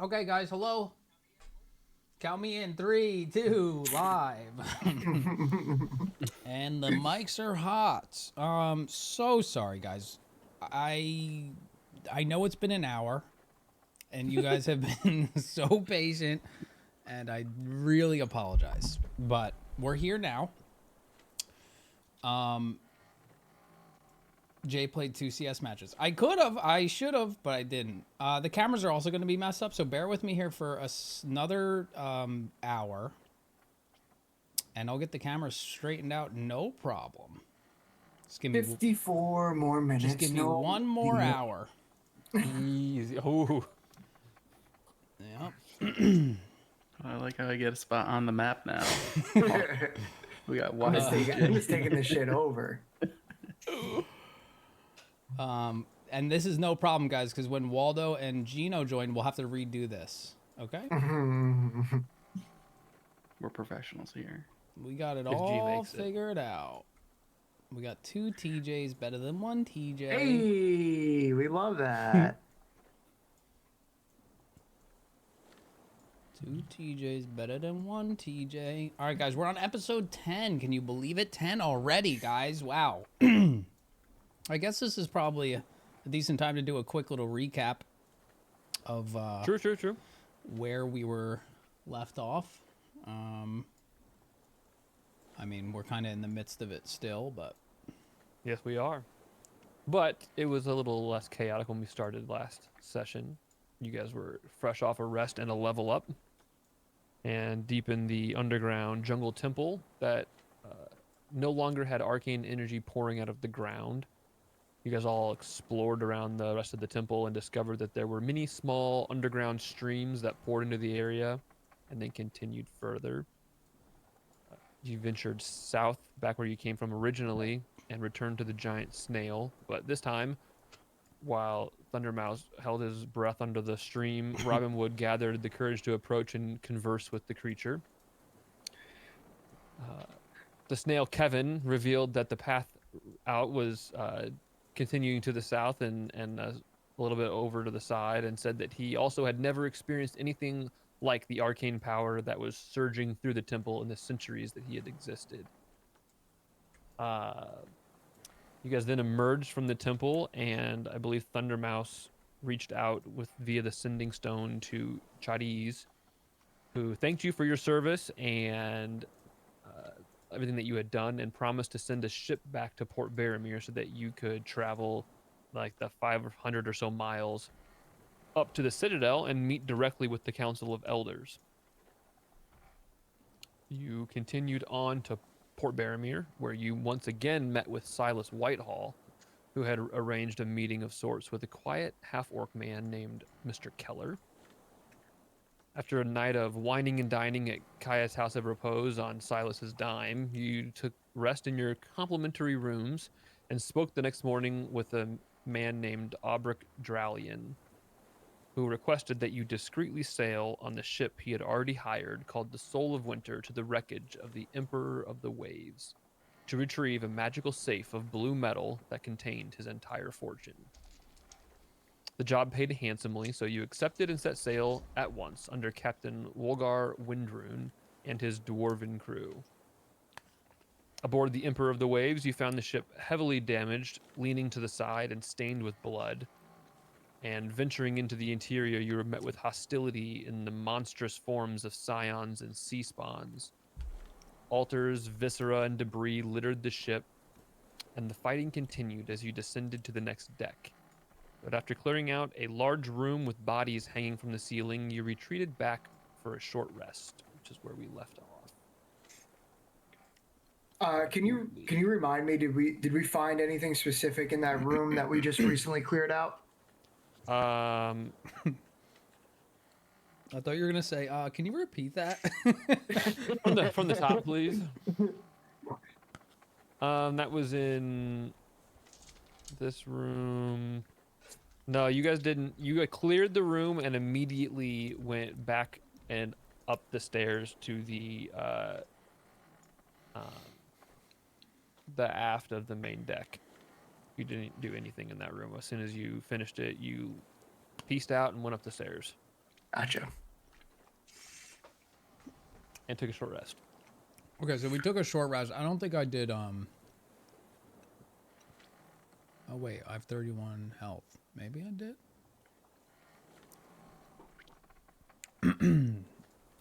Okay, guys, hello. Count me in. 3, 2, live. And the mics are hot. So sorry, guys. I I know it's been an hour, and you guys have been so patient, and I really apologize. But we're here now. Jay played 2 CS matches. I should have, but I didn't. The cameras are also going to be messed up, so bear with me here for another hour, and I'll get the cameras straightened out, no problem. Just give me 54 more minutes. just give me one more hour. Easy. Oh, Yep. I like how I get a spot on the map now. We got I'm just taking this shit over. And this is no problem, guys, because when Waldo and Gino join, we'll have to redo this. Okay? We're professionals here. We got it If G all makes it. figured out. We got 2 TJs better than 1 TJ. Hey, we love that. 2 TJs better than 1 TJ. All right, guys, we're on episode 10. Can you believe it? 10 already, guys. Wow. I guess this is probably a decent time to do a quick little recap of True. where we were left off. I mean, we're kind of in the midst of it still, but Yes, we are. But it was a little less chaotic when we started last session. You guys were fresh off a rest and a level up, and deep in the underground jungle temple that no longer had arcane energy pouring out of the ground. You guys all explored around the rest of the temple and discovered that there were many small underground streams that poured into the area and then continued further. You ventured south back where you came from originally and returned to the giant snail, but this time, while Thundermouse held his breath under the stream, Robin Wood gathered the courage to approach and converse with the creature. The snail Kevin revealed that the path out was continuing to the south and a little bit over to the side, and said that he also had never experienced anything like the arcane power that was surging through the temple in the centuries that he had existed. You guys then emerged from the temple, and I believe Thundermouse reached out via the sending stone to Chadiz, who thanked you for your service and everything that you had done, and promised to send a ship back to Port Baromir so that you could travel like the 500 or so miles up to the Citadel and meet directly with the Council of Elders. You continued on to Port Baromir, where you once again met with Silas Whitehall, who had arranged a meeting of sorts with a quiet half-orc man named Mr. Keller. After a night of wining and dining at Kaya's House of Repose on Silas's dime, you took rest in your complimentary rooms and spoke the next morning with a man named Aubric Dralian, who requested that you discreetly sail on the ship he had already hired called the Soul of Winter to the wreckage of the Emperor of the Waves to retrieve a magical safe of blue metal that contained his entire fortune. The job paid handsomely, so you accepted and set sail at once under Captain Wolgar Windrune and his dwarven crew. Aboard the Emperor of the Waves, you found the ship heavily damaged, leaning to the side and stained with blood. And venturing into the interior, you were met with hostility in the monstrous forms of scions and sea spawns. Altars, viscera, and debris littered the ship, and the fighting continued as you descended to the next deck. But after clearing out a large room with bodies hanging from the ceiling, you retreated back for a short rest, which is where we left off. Can you remind me? Did we find anything specific in that room that we just recently cleared out? I thought you were gonna say, can you repeat that? From the top, please. That was in this room. No, you guys didn't. You had cleared the room and immediately went back and up the stairs to the aft of the main deck. You didn't do anything in that room. As soon as you finished it, you pieced out and went up the stairs. Gotcha. And took a short rest. Okay, so we took a short rest. I don't think I did. Oh wait, I have 31 health. Maybe I did.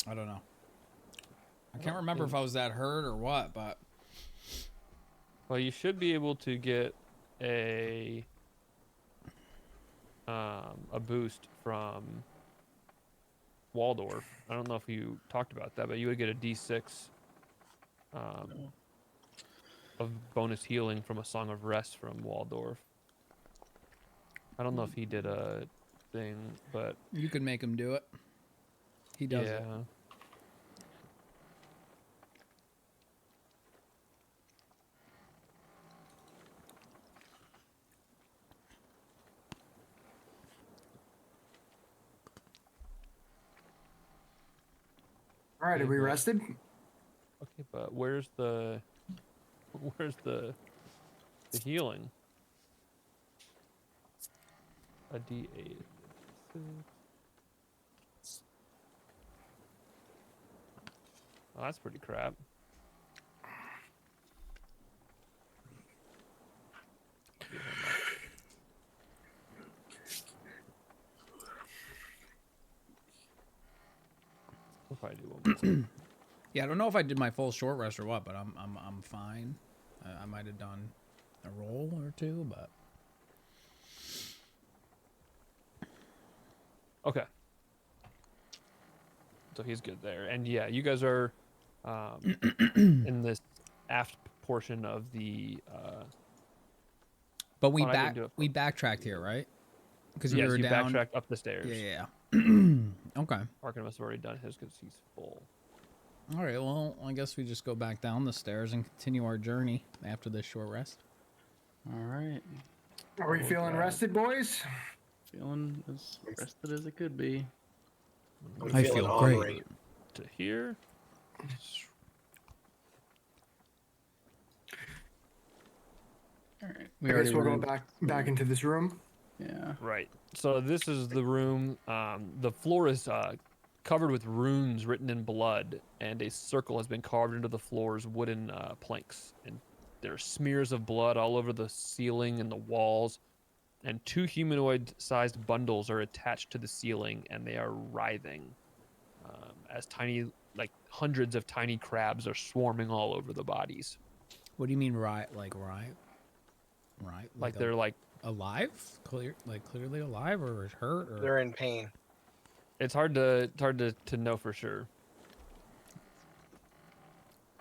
I don't know. I can't remember if I was that hurt or what, but Well, you should be able to get a boost from Waldorf. I don't know if you talked about that, but you would get a D6 of bonus healing from a Song of Rest from Waldorf. I don't know if he did a thing, but you could make him do it. He does yeah. it. All right, are we rested? Okay, but where's the healing? A D8. Oh, that's pretty crap. We'll probably do one more. Yeah, I don't know if I did my full short rest or what, but I'm fine. I might have done a roll or two, but Okay. So he's good there. And yeah, you guys are in this aft portion of the but we Oh, I didn't do it we for- backtracked here, right? Because yes, we were you down. backtracked up the stairs. Yeah. Okay. Arkin must have already done his because he's full. All right. Well, I guess we just go back down the stairs and continue our journey after this short rest. All right. Are we feeling rested, boys? Feeling as rested as it could be. I'm I feeling feel on great. rate. To here. All right. I guess we'll go back into this room. Yeah. Right. So this is the room. The floor is covered with runes written in blood, and a circle has been carved into the floor's wooden planks. And there are smears of blood all over the ceiling and the walls. And two humanoid-sized bundles are attached to the ceiling, and they are writhing as tiny, like hundreds of tiny crabs are swarming all over the bodies. What do you mean, right? Like right? Right? Like they're like alive? Clearly alive, or hurt, or They're in pain. it's hard to know for sure.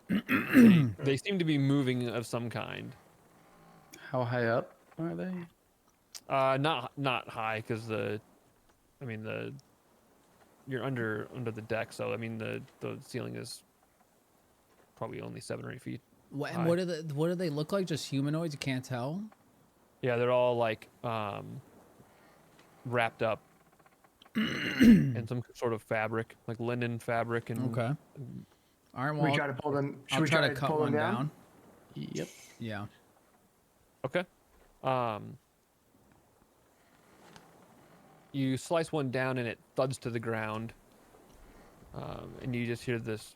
They seem to be moving of some kind. How high up are they? Not high because you're under the deck, so I mean the ceiling is probably only 7 or 8 feet. what? high. And what do they look like? Just humanoids? You can't tell. Yeah, they're all like wrapped up in some sort of fabric, like linen fabric, and Okay. All right. We Well, try to pull them. Should I'll we try try to cut pull one them down. Yep. Yeah. Okay. You slice one down and it thuds to the ground. And you just hear this.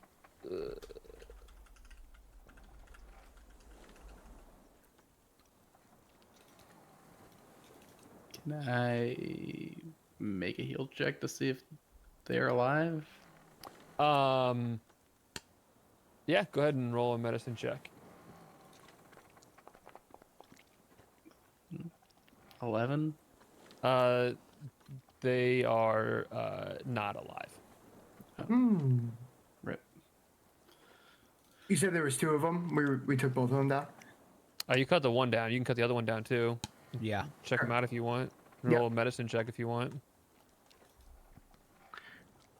Can I make a heal check to see if they're alive? Yeah, go ahead and roll a medicine check. 11. They are not alive. Rip. You said there was two of them. We took both of them down. You cut the one down. You can cut the other one down too. Yeah. Check them out if you want. Yeah. Roll a medicine check if you want.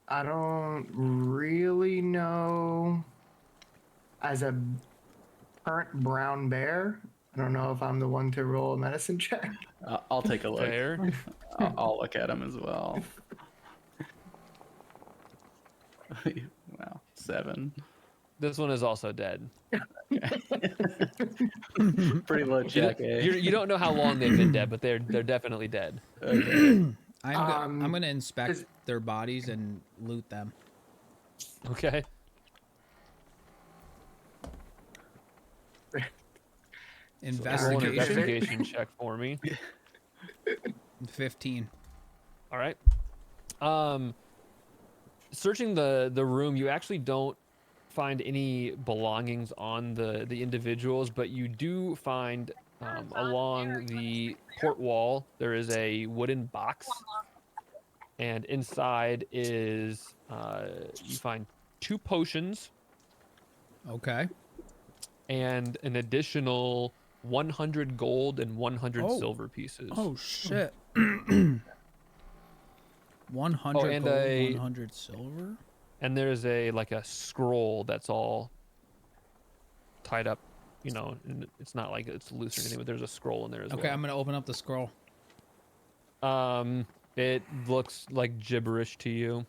I don't really know. As a current brown bear, I don't know if I'm the one to roll a medicine check. I'll take a look. Fair. I'll look at them as well. Wow, 7. This one is also dead. Pretty low check, eh? You don't know how long they've been dead, but they're definitely dead. Okay. I'm gonna inspect is- their bodies and loot them. Okay. So Roll an Investigation. investigation check for me. 15. All right. Searching the room, you actually don't find any belongings on the individuals, but you do find along the port wall there is a wooden box, and inside is you find 2 potions Okay. and an additional 100 gold and 100 Oh. silver pieces. Oh shit. 100 Oh, and gold, a- 100 silver. And there's a scroll that's all tied up, and it's not like it's loose or anything, but there's a scroll in there as Okay, well. I'm gonna open up the scroll. It looks like gibberish to you.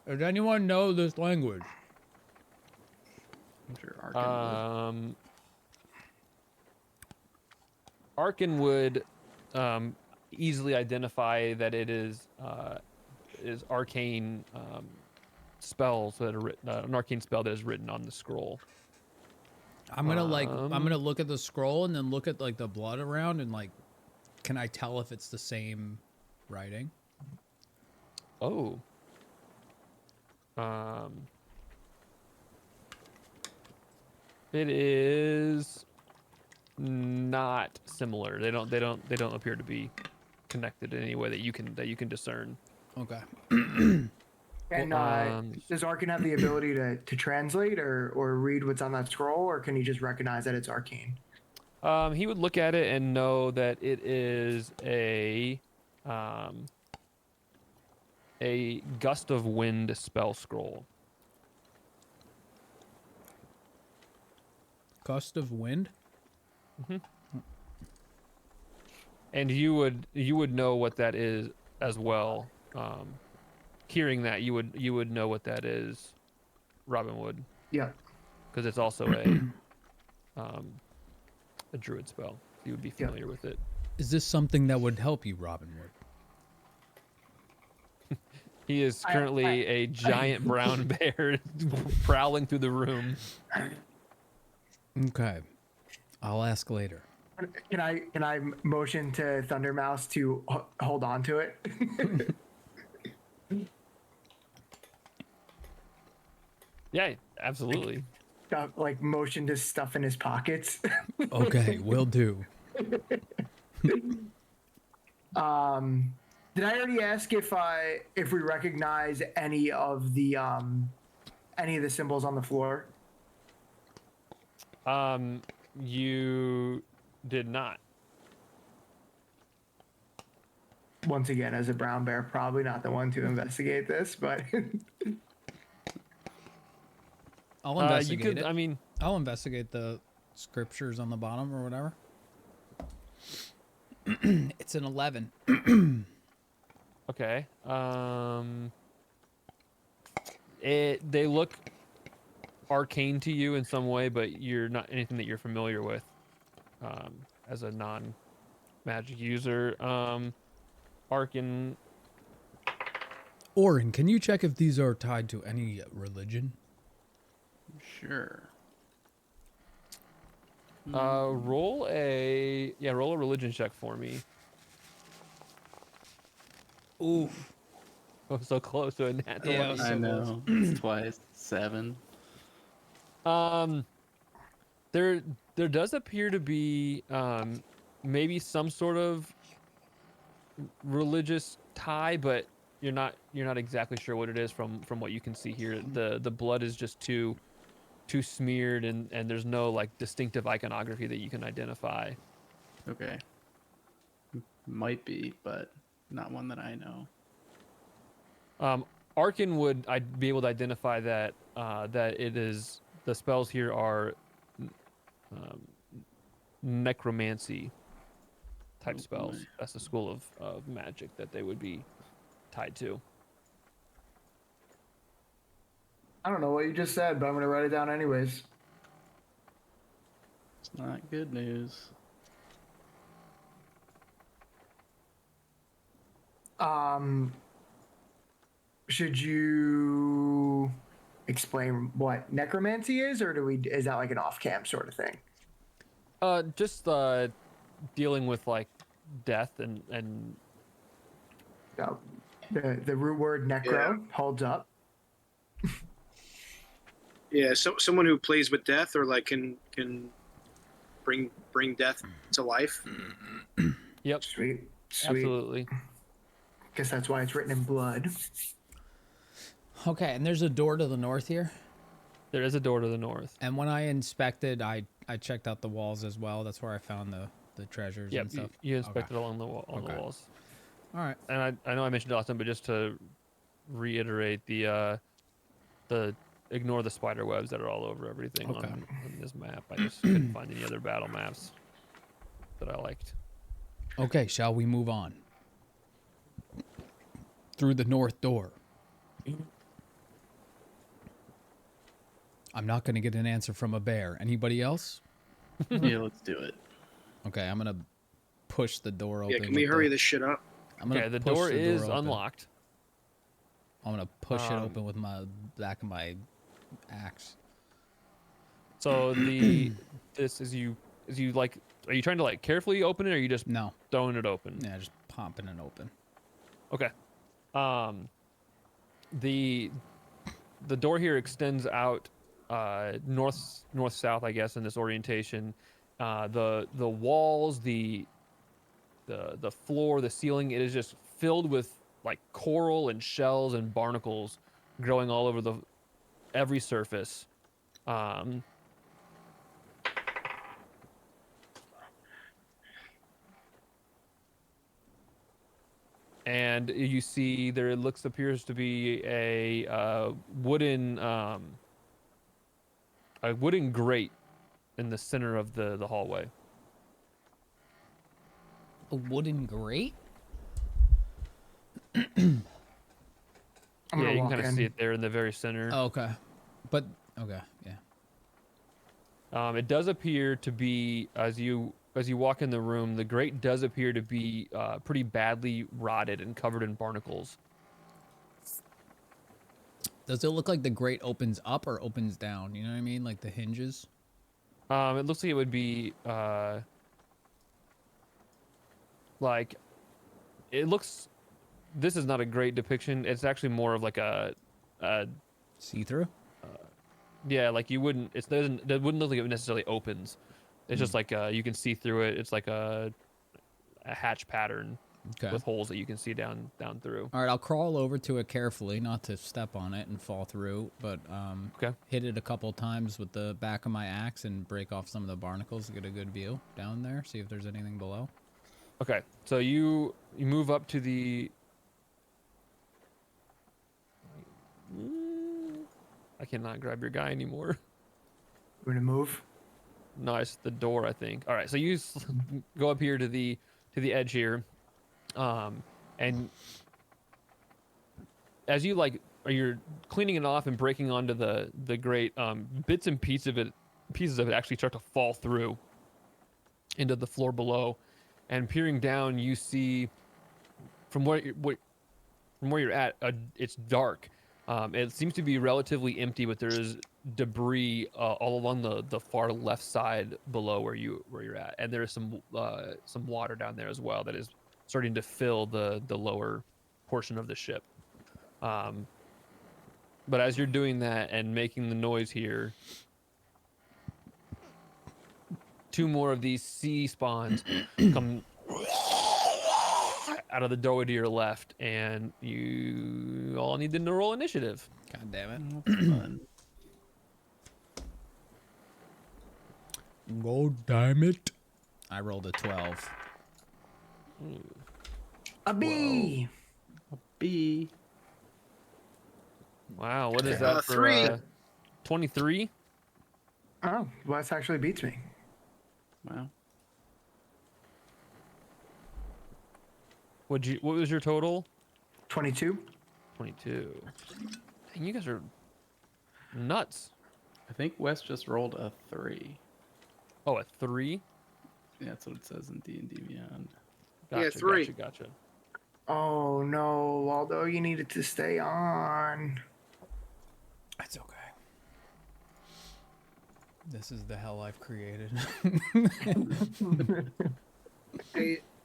Does anyone know this language? I'm sure Arkin would. Arkin would easily identify that it is arcane spells that are written, an arcane spell that is written on the scroll. I'm gonna look at the scroll and then look at like the blood around and like, can I tell if it's the same writing? Oh. It is not similar. They don't appear to be connected in any way that you can discern. Okay. And does Arkin have the ability to translate or read what's on that scroll, or can he just recognize that it's arcane? He would look at it and know that it is a gust of wind spell scroll. Gust of wind. And you would know what that is as well. Hearing that, you would know what that is. Robin would, Yeah. because it's also a druid spell. You would be familiar with it. Is this something that would help you, Robin Wood? He is currently a giant brown bear prowling through the room. Okay. I'll ask later. Can I motion to Thundermouse to hold on to it? Yeah, absolutely. Like motion to stuff in his pockets. Okay, will do. Did I already ask if we recognize any of the symbols on the floor? You did not. Once again, as a brown bear, probably not the one to investigate this, but I'll investigate you could. it. I mean, I'll investigate the scriptures on the bottom or whatever. It's an 11. okay. They look arcane to you in some way, but you're not anything that you're familiar with as a non-magic user. Arkin. Orin, can you check if these are tied to any religion? Sure. Roll a religion check for me. Oof. Oh, so close to a nat 20. Yeah, I know. It's twice. 7. There does appear to be maybe some sort of religious tie, but you're not exactly sure what it is from what you can see here. The blood is just too smeared, and there's no like distinctive iconography that you can identify. Okay. Might be, but not one that I know. Arkin would I'd be able to identify that that it is the spells here are necromancy type Oh, spells. boy. That's the school of magic that they would be tied to. I don't know what you just said, but I'm gonna write it down anyways. It's not good news. Should you explain what necromancy is, or is that like an off-cam sort of thing? Just dealing with like death and So, the root word necro holds up. Yeah, so someone who plays with death or like can bring death to life. yep, Sweet. absolutely. Guess that's why it's written in blood. Okay, and there's a door to the north here. There is a door to the north. And when I inspected, I checked out the walls as well. That's where I found the treasures Yep, and stuff. you inspected Okay. along the on the Okay. walls. All right. And I know I mentioned it last time, but just to reiterate, the ignore the spider webs that are all over everything Okay. on this map. I just couldn't find any other battle maps that I liked. Okay, shall we move on? Through the north door. I'm not going to get an answer from a bear. Anybody else? Yeah, let's do it. Okay, I'm going to push the door open. Yeah, can we hurry this shit up? I'm gonna Okay, the push door is open. unlocked. I'm going to push it Um, open with my back of my axe. So this is you like, are you trying to like carefully open it, or are you just No. throwing it open? Yeah, just popping it open. Okay. The door here extends out north south, I guess, in this orientation. The walls, the floor, the ceiling, it is just filled with like coral and shells and barnacles growing all over every surface. And you see there appears to be a wooden grate in the center of the hallway. A wooden grate? I'm Yeah, gonna you can walk kind of in. see it there in the very center. Oh, okay. But, okay, yeah. It does appear to be, as you walk in the room, the grate does appear to be pretty badly rotted and covered in barnacles. Does it look like the grate opens up or opens down? You know what I mean? Like the hinges? It looks like it would be like it looks. This is not a great depiction. It's actually more of like a See-through? yeah, like you wouldn't. It wouldn't look like it necessarily opens. It's just like you can see through it. It's like a hatch pattern Okay. with holes that you can see down through. All right, I'll crawl over to it carefully, not to step on it and fall through, but Okay. hit it a couple times with the back of my axe and break off some of the barnacles to get a good view down there, see if there's anything below. Okay, so you move up to the. I cannot grab your guy anymore. We're gonna move. Nice, the door, I think. All right, so you go up here to the edge here, and as you like, you're cleaning it off and breaking onto the grate, bits and pieces of it actually start to fall through into the floor below, and peering down, you see from where you're at, it's dark. It seems to be relatively empty, but there is debris all along the far left side below where you're at, and there is some water down there as well that is starting to fill the lower portion of the ship. But as you're doing that and making the noise here, two more of these sea spawns come out of the doorway to your left, and you all need to roll initiative. God damn it. Fun. God damn it. I rolled a 12. A bee. B. Wow, what is that for? 3. 23? Oh, Wes actually beats me. Wow. What was your total? 22. 22. Dang, you guys are nuts. I think Wes just rolled a 3. Oh, a 3? Yeah, that's what it says in D&D Beyond. Yeah, Gotcha, 3. Gotcha. Oh no, Waldo, you needed to stay on. That's okay. This is the hell I've created.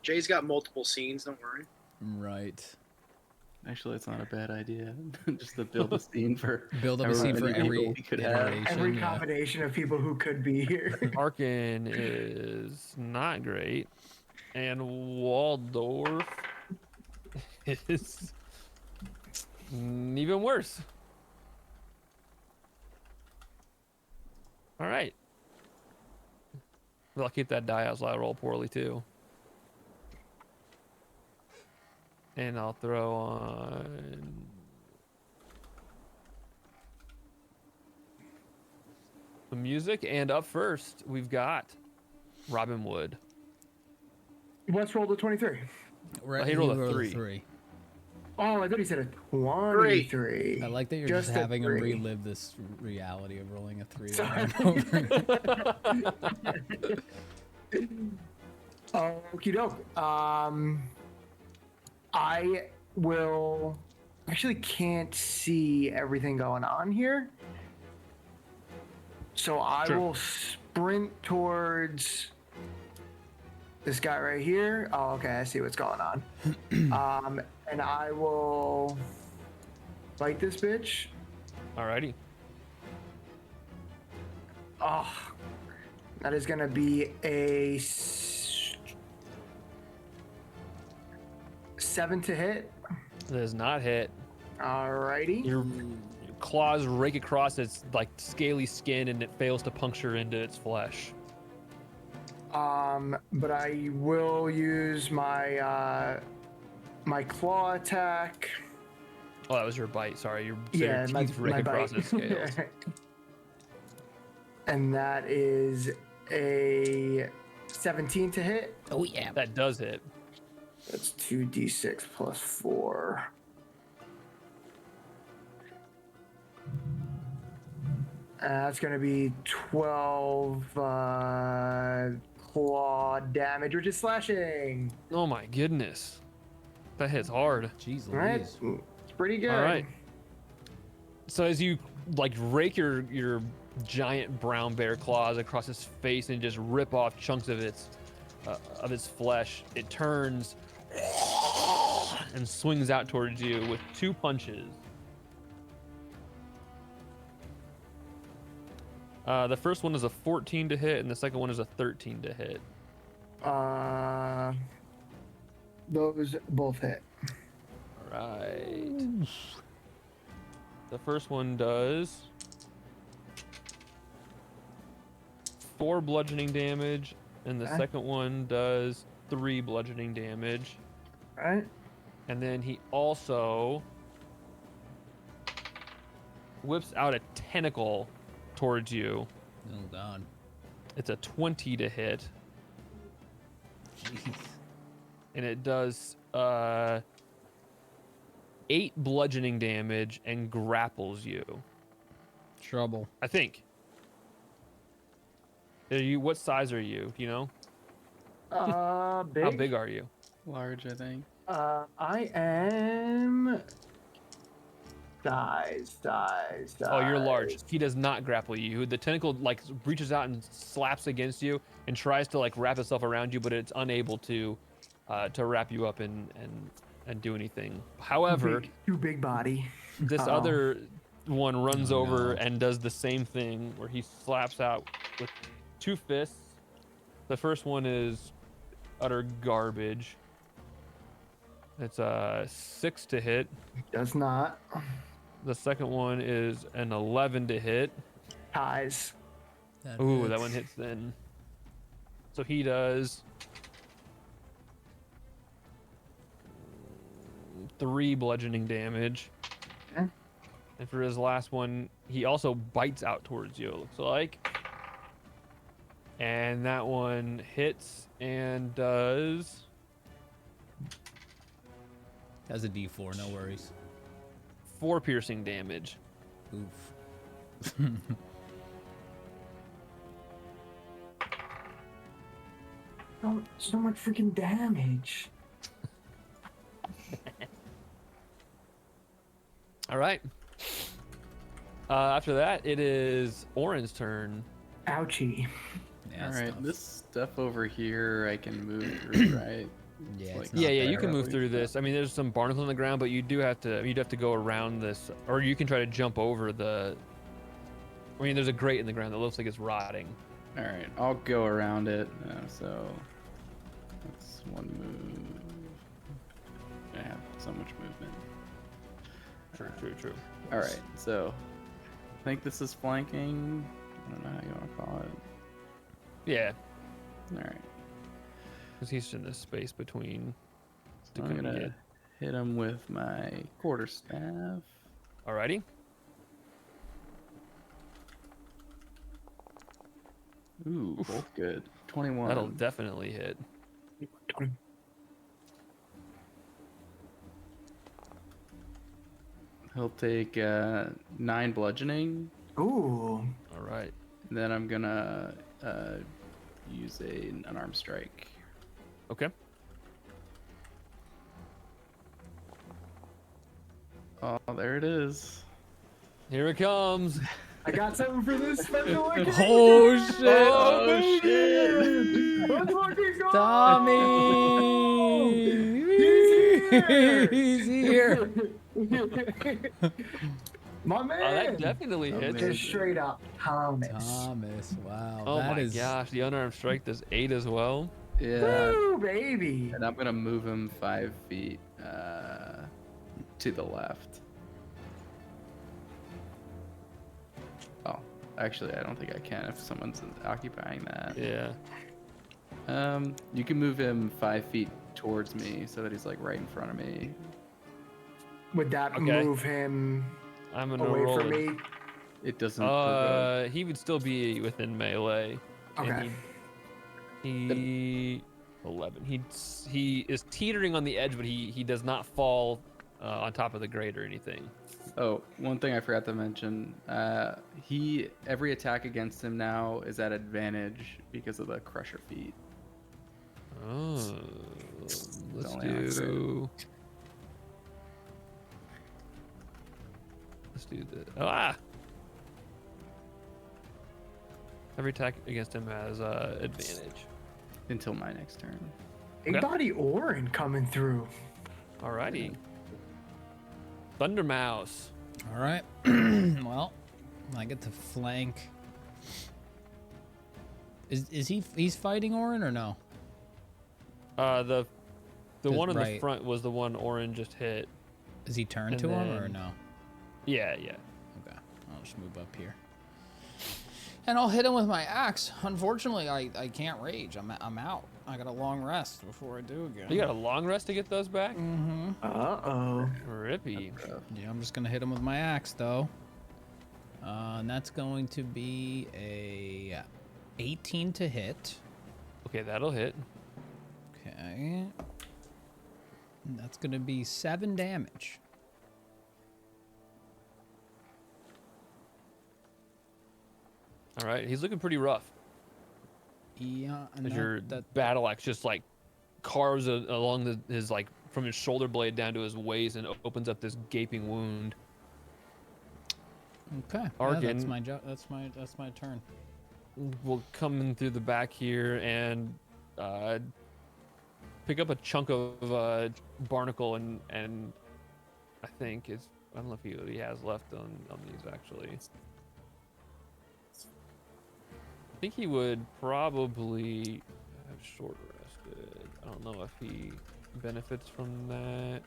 Jay's got multiple scenes. Don't worry. Right. Actually, it's not a bad idea. Just to build a scene for Build up a however scene for many every people we could have. iteration. Every yeah. combination of people who could be here. Arkin is not great, and Waldorf is even worse. All right. But I'll keep that die out so I roll poorly too. And I'll throw on the music. And up first, we've got Robin Wood. Let's roll the 23. Right, he rolled a a 3. Oh, I thought he said a 23. I like that you're just a having him 3. relive this reality of rolling a 3 Sorry. Okie doke. I will actually can't see everything going on here. So I Sure. will sprint towards this guy right here. Oh, okay, I see what's going on. And I will fight this bitch. Alrighty. Oh, that is gonna be a 7 to hit. Does not hit. Alrighty. Your claws rake across its like scaly skin and it fails to puncture into its flesh. But I will use my my claw attack. Oh, that was your bite. Sorry, your Yeah, my, teeth rake my across bite. its scales. And that is a 17 to hit. Oh yeah. That does hit. That's 2d6 plus 4. That's going to be 12 claw damage, which is slashing. Oh my goodness, that hits hard. Jeez Right? Louise. It's pretty good. All right. So as you like rake your giant brown bear claws across its face and just rip off chunks of its flesh, it turns and swings out towards you with 2 punches. The first one is a 14 to hit, and the second one is a 13 to hit. Those both hit. All right. The first one does 4 bludgeoning damage, and the Okay. second one does 3 bludgeoning damage. Right? And then he also whips out a tentacle towards you. Oh god. It's a 20 to hit, Jeez. and it does 8 bludgeoning damage and grapples you. Trouble. I think. Are you? What size are you? Do you know? Big. How big are you? Large, I think. I am size. Oh, you're large. He does not grapple you. The tentacle like reaches out and slaps against you and tries to like wrap itself around you, but it's unable to wrap you up and do anything. However, Too big body. this Uh-oh. other one runs Oh, over no. and does the same thing where he slaps out with 2 fists. The first one is utter garbage. It's a 6 to hit. Does not. The second one is an 11 to hit. Ties. Ooh, that one hits then. So he does 3 bludgeoning damage. Okay. And for his last one, he also bites out towards you, it looks like. And that one hits and does That's a D4, no worries. 4 piercing damage. Oof. So much freaking damage. All right. After that, it is Orin's turn. Ouchie. Yeah, All that's right, tough. this stuff over here I can move through, right? Yeah, like- it's not Yeah, there. you can move really. through this. I mean, there's some barnacles on the ground, but you'd have to go around this, or you can try to jump over the. I mean, there's a grate in the ground that looks like it's rotting. All right, I'll go around it. So that's one move. I have so much movement. True. All right, so I think this is flanking. I don't know how you want to call it. Yeah, All right, because he's in this space between. so I'm gonna hit him with my quarterstaff. Alrighty. Ooh, both good. 21. That'll definitely hit. He'll take 9 bludgeoning. Ooh. All right. And then I'm gonna use an unarmed strike. Okay. Oh, there it is. Here it comes. I got something for this special occasion. Oh shit! Oh, shit! Let's fucking go! Tommy! He's here. My man. That definitely hits. Amazing. Just straight up Thomas. Thomas, wow. Oh that my is... gosh, the unarmed strike does 8 as well. Yeah. Woo, baby. And I'm gonna move him 5 feet to the left. Oh, actually, I don't think I can if someone's occupying that. Yeah. You can move him 5 feet towards me so that he's like right in front of me. Would that Okay. move him I'm gonna away roll from it. me? It doesn't. provoke. He would still be within melee. and Okay. He 11. He is teetering on the edge, but he does not fall on top of the grate or anything. Oh, one thing I forgot to mention. Every attack against him now is at advantage because of the crusher feat. Oh, let's only on do. Let's do this. Ah! Every attack against him has advantage. Until my next turn. Big body Orin coming through. Alrighty. Thunder Mouse. All right. Well, I get to flank. Is he's fighting Orin or no? The one in the right. front was the one Orin just hit. Is he turned And to him or then- no? Yeah. Okay, I'll just move up here. And I'll hit him with my axe. Unfortunately, I can't rage. I'm out. I got a long rest before I do again. You got a long rest to get those back? Mm-hmm. Uh-oh. Rippy. Yeah, I'm just gonna hit him with my axe though. And that's going to be a 18 to hit. Okay, that'll hit. Okay. And that's gonna be 7 damage. All right, he's looking pretty rough. Yeah, and As that, your that battle axe just like carves along his like from his shoulder blade down to his waist and opens up this gaping wound. okay. Yeah, Arkin. that's my that's my turn. Will come in through the back here and pick up a chunk of barnacle and I think it's I don't know if he has left on these actually. I think he would probably have short rested. I don't know if he benefits from that.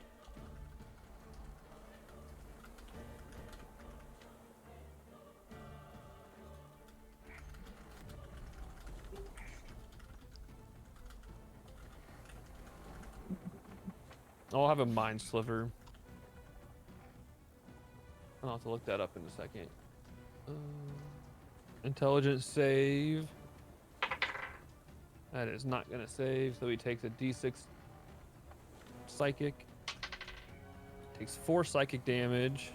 I'll have a mind sliver. I'll have to look that up in a second. Intelligence save. That is not gonna save, so he takes a d6 psychic. Takes 4 psychic damage.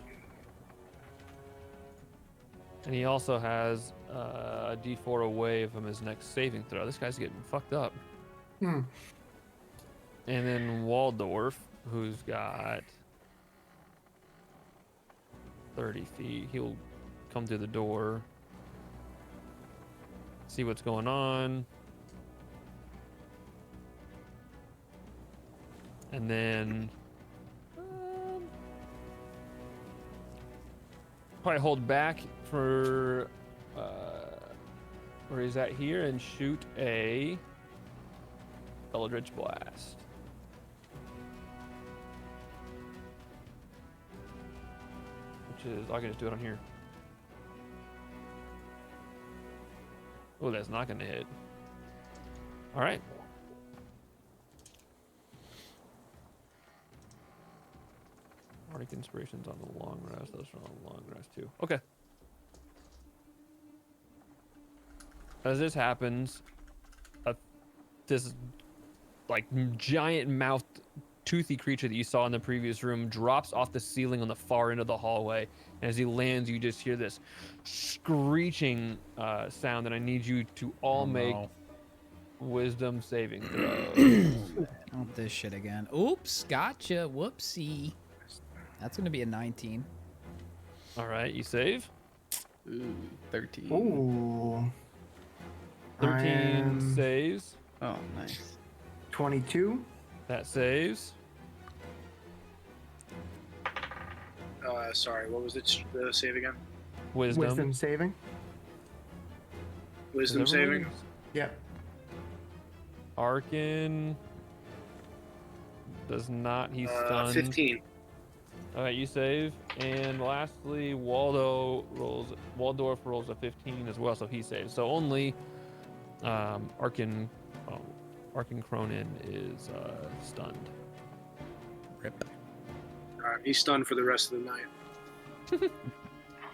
And he also has a d4 away from his next saving throw. This guy's getting fucked up. Hmm. And then Waldorf, who's got 30 feet. He'll come through the door, see what's going on, and then probably hold back for where he's at here and shoot a Eldritch Blast. Which is, I can just do it on here. Oh, that's not going to hit. All right. Bardic Inspiration's on the long rest. Those are on the long rest too. Okay. As this happens, this like giant mouthed, toothy creature that you saw in the previous room drops off the ceiling on the far end of the hallway. And as he lands, you just hear this screeching sound, and I need you to all make wisdom saving throws. Oh, this shit again. Oops, gotcha. Whoopsie. That's gonna be a 19. All right, you save. Ooh, 13. Ooh. 13 saves. Oh, nice. 22. That saves. Sorry, what was the save again? Wisdom. Wisdom saving. Wisdom Is everyone- saving. Yep. Arkin does not. He's stunned. 15. All right, you save. And lastly, Waldorf rolls a 15 as well, so he saves. So only Arkin Cronin is stunned. Rip. He's stunned for the rest of the night.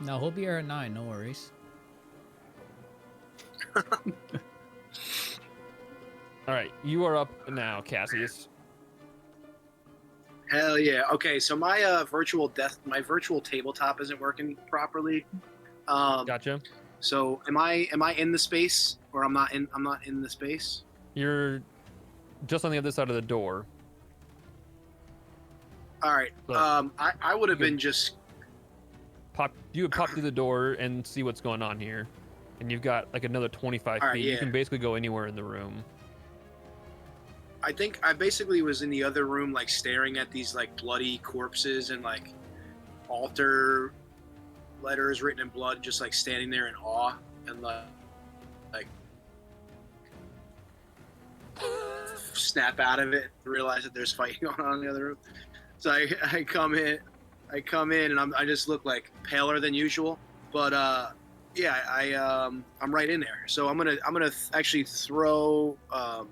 No, he'll be here at 9. No worries. All right, you are up now, Cassius. Hell yeah. Okay, so my virtual tabletop isn't working properly. Gotcha. So am I in the space, or I'm not in the space? You're just on the other side of the door. All right. So, I would have you been just You would pop through the door and see what's going on here, and you've got like another 25 All right, feet. You yeah. can basically go anywhere in the room. I think I basically was in the other room, like staring at these like bloody corpses and like altar letters written in blood, just like standing there in awe and like snap out of it, realize that there's fighting going on in the other room. So I come in and I just look like paler than usual, but yeah, I'm right in there. So I'm gonna actually throw. I'm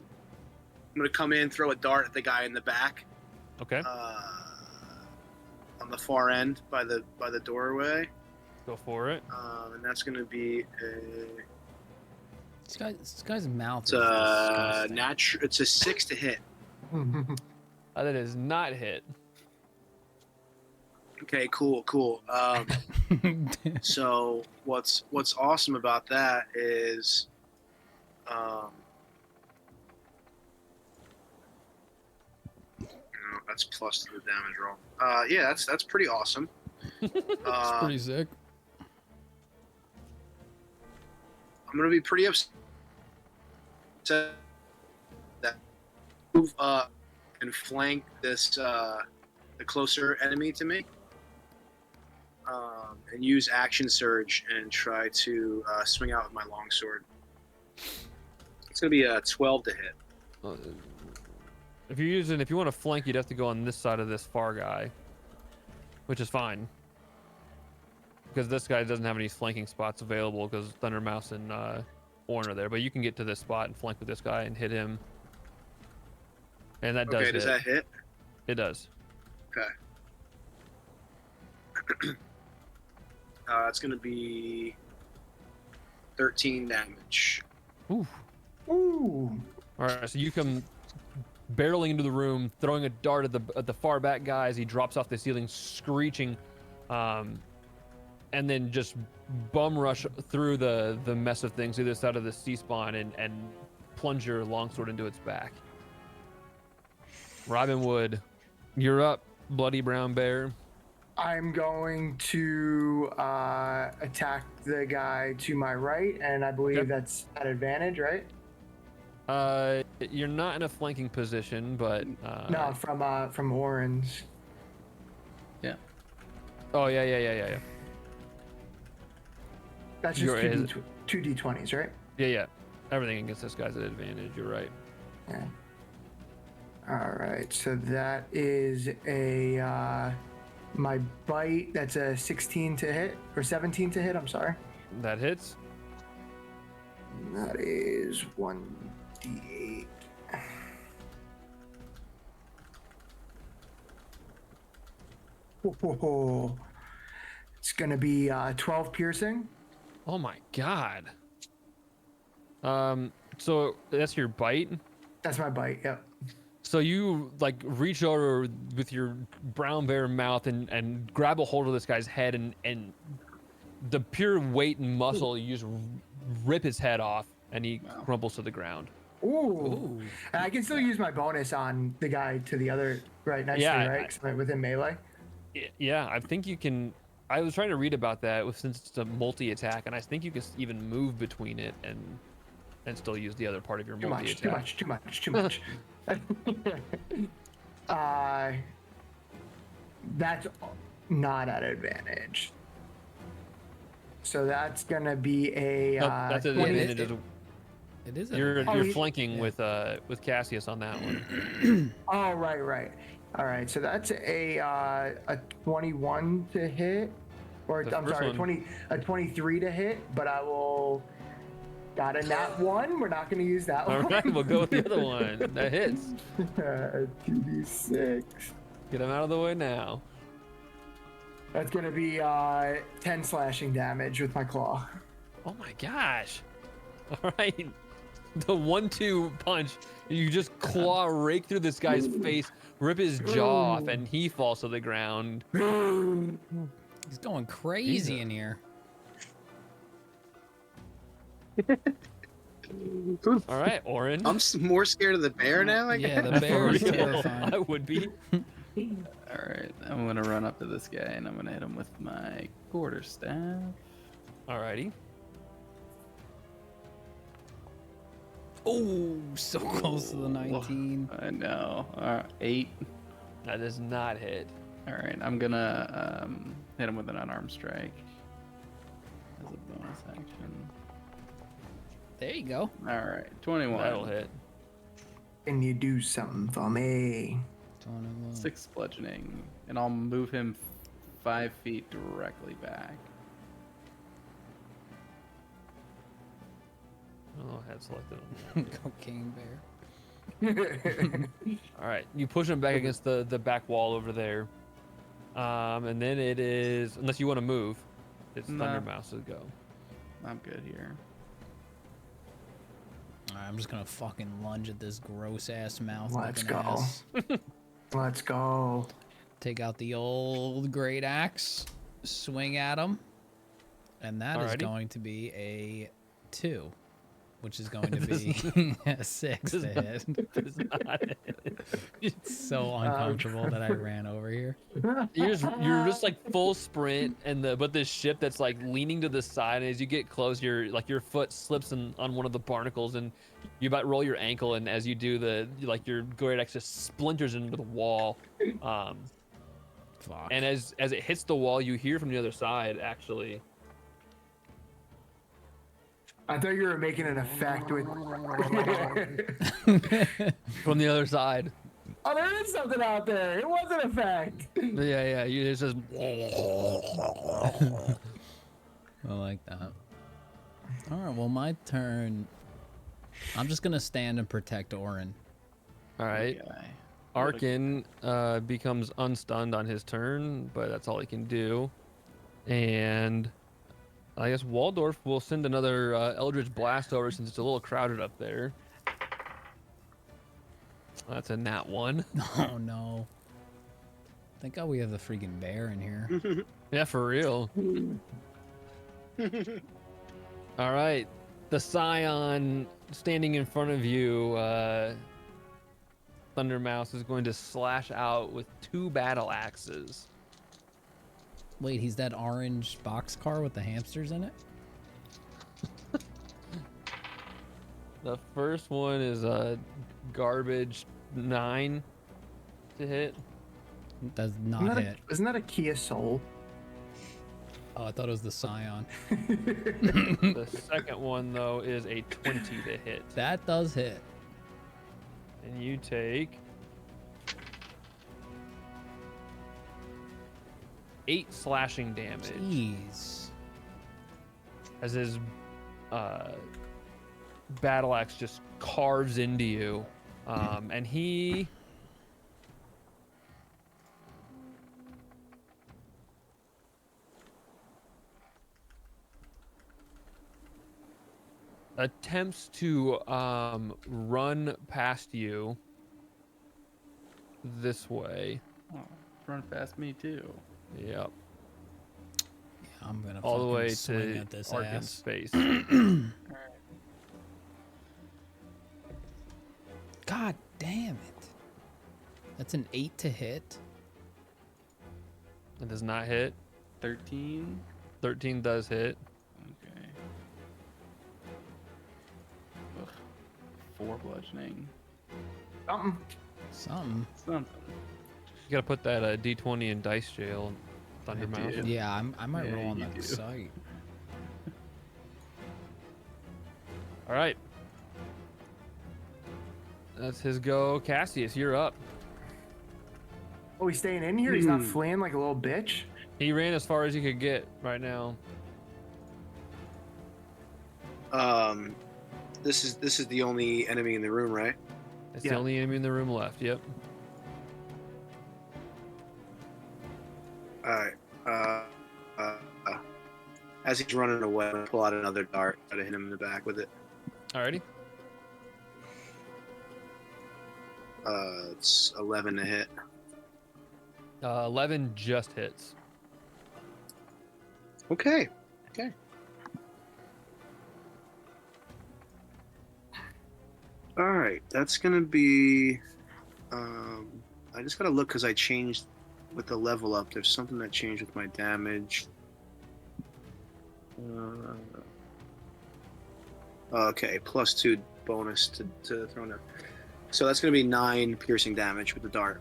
gonna come in, throw a dart at the guy in the back. Okay. On the far end by the doorway. Go for it. And that's gonna be This guy's mouth it's is a disgusting. it's a 6 to hit. That is not hit. Okay, cool. So what's awesome about that is, that's plus to the damage roll. Yeah, that's pretty awesome. It's pretty sick. I'm gonna be pretty upset that move and flank this the closer enemy to me, and use action surge and try to swing out with my longsword. It's gonna be a 12 to hit. If you want to flank, you'd have to go on this side of this far guy, which is fine. Because this guy doesn't have any flanking spots available because Thundermouse and Orn are there. But you can get to this spot and flank with this guy and hit him. And that does Okay, hit. does that hit? It does. Okay. That's gonna be 13 damage. Ooh. Ooh. All right, so you come barreling into the room, throwing a dart at the far back guy as he drops off the ceiling, screeching, and then just bum rush through the mess of things either side of the C-spawn and plunge your longsword into its back. Robin Wood, you're up, bloody brown bear. I'm going to attack the guy to my right, and I believe Okay. that's at advantage, right? You're not in a flanking position, but No, from Orange. Yeah. Oh yeah. That's just You're- two d20s, right? Yeah. Everything against this guy's at advantage. You're right. Yeah. All right, so that is a my bite. That's a 16 to hit or 17 to hit. I'm sorry. That hits. That is 1d8. Whoa. It's gonna be 12 piercing. Oh my god. So that's your bite. That's my bite. Yep. So you like reach over with your brown bear mouth and grab a hold of this guy's head and the pure weight and muscle you just rip his head off and he crumbles to the ground. Ooh. And I can still use my bonus on the guy to the other right next to me, right? 'Cause I'm within melee. Yeah, I think you can. I was trying to read about that since it's a multi-attack, and I think you can even move between it and still use the other part of your Too multi-attack. much. That's not at advantage. So that's gonna be a Nope, that's at 20 advantage. It is. You're you- flanking with Cassius on that one. Oh, right. All right, so that's a 21 to hit, or The I'm first sorry, one. a 23 to hit, but I will. Got a nat 1. We're not going to use that All one. right, we'll go with the other one. That hits. 2d6. Get him out of the way now. That's going to be 10 slashing damage with my claw. Oh my gosh. All right. The 1-2 punch, you just claw rake through this guy's face, rip his jaw off, and he falls to the ground. He's going crazy in here. All right, Oren. I'm more scared of the bear now. I Yeah, guess. the bear is For real, terrifying. I would be. All right, I'm gonna run up to this guy and I'm gonna hit him with my quarterstaff. Alrighty. Oh, so close to the 19. I know. 8. That does not hit. All right, I'm gonna hit him with an unarmed strike as a bonus action. There you go. All right, 21. That'll hit. Can you do something for me? 6 bludgeoning, and I'll move him 5 feet directly back. Oh, I had selected him. Cocaine bear. All right, you push him back against the back wall over there. And then it is, unless you want to move, it's No. Thunder Mouse's go. I'm good here. Alright, I'm just gonna fucking lunge at this gross ass mouth. Let's looking go. ass. Let's go. Take out the old great axe, swing at him, and that is Alrighty. going to be a 2, which is going to be a 6 to hit. Does not hit. It's so uncomfortable that I ran over here. You're just like full sprint, and but this ship that's like leaning to the side, and as you get close, your foot slips on one of the barnacles, and you about roll your ankle, and as you do, your great axe just splinters into the wall. Fuck. And as it hits the wall, you hear from the other side, actually. I thought you were making an effect with. From the other side. Oh, there is something out there. It was an effect. Yeah. It says. I like that. Alright, well, my turn. I'm just gonna stand and protect Orin. All right. Guy. Arkin becomes unstunned on his turn, but that's all he can do. And I guess Waldorf will send another Eldritch Blast over since it's a little crowded up there. That's a nat 1. Oh no. Thank God we have the freaking bear in here. Yeah, for real. All right. The Scion standing in front of you, Thunder Mouse, is going to slash out with 2 battle axes. Wait, he's that orange boxcar with the hamsters in it? The first one is a garbage 9 to hit. Does not hit. Isn't that a Kia Soul? Oh, I thought it was the Scion. The second one though is a 20 to hit. That does hit. And you take 8 slashing damage Jeez. as his battle axe just carves into you, and he attempts to run past you this way. Oh, run past me too. Yep. Yeah, I'm gonna All the fucking way swing to at this Arkin's ass. face. God damn it. That's an 8 to hit. It does not hit. 13. 13 does hit. Okay. Ugh. 4 bludgeoning. Something. Something. Something. You gotta put that D20 in dice jail, Thundermouth. do. Yeah, I might Yeah, roll on you that do. site. All right. That's his go. Cassius, you're up. Oh, he's staying in here? He's not fleeing like a little bitch? He ran as far as he could get right now. This is the only enemy in the room, right? It's Yeah. the only enemy in the room left. Yep. All right. As he's running away, I'm gonna pull out another dart, try to hit him in the back with it. Alrighty. It's 11 to hit. 11 just hits. Okay. All right, that's gonna be. I just gotta look because I changed with the level up. There's something that changed with my damage. Okay, +2 bonus to throw down. So that's gonna be 9 piercing damage with the dart.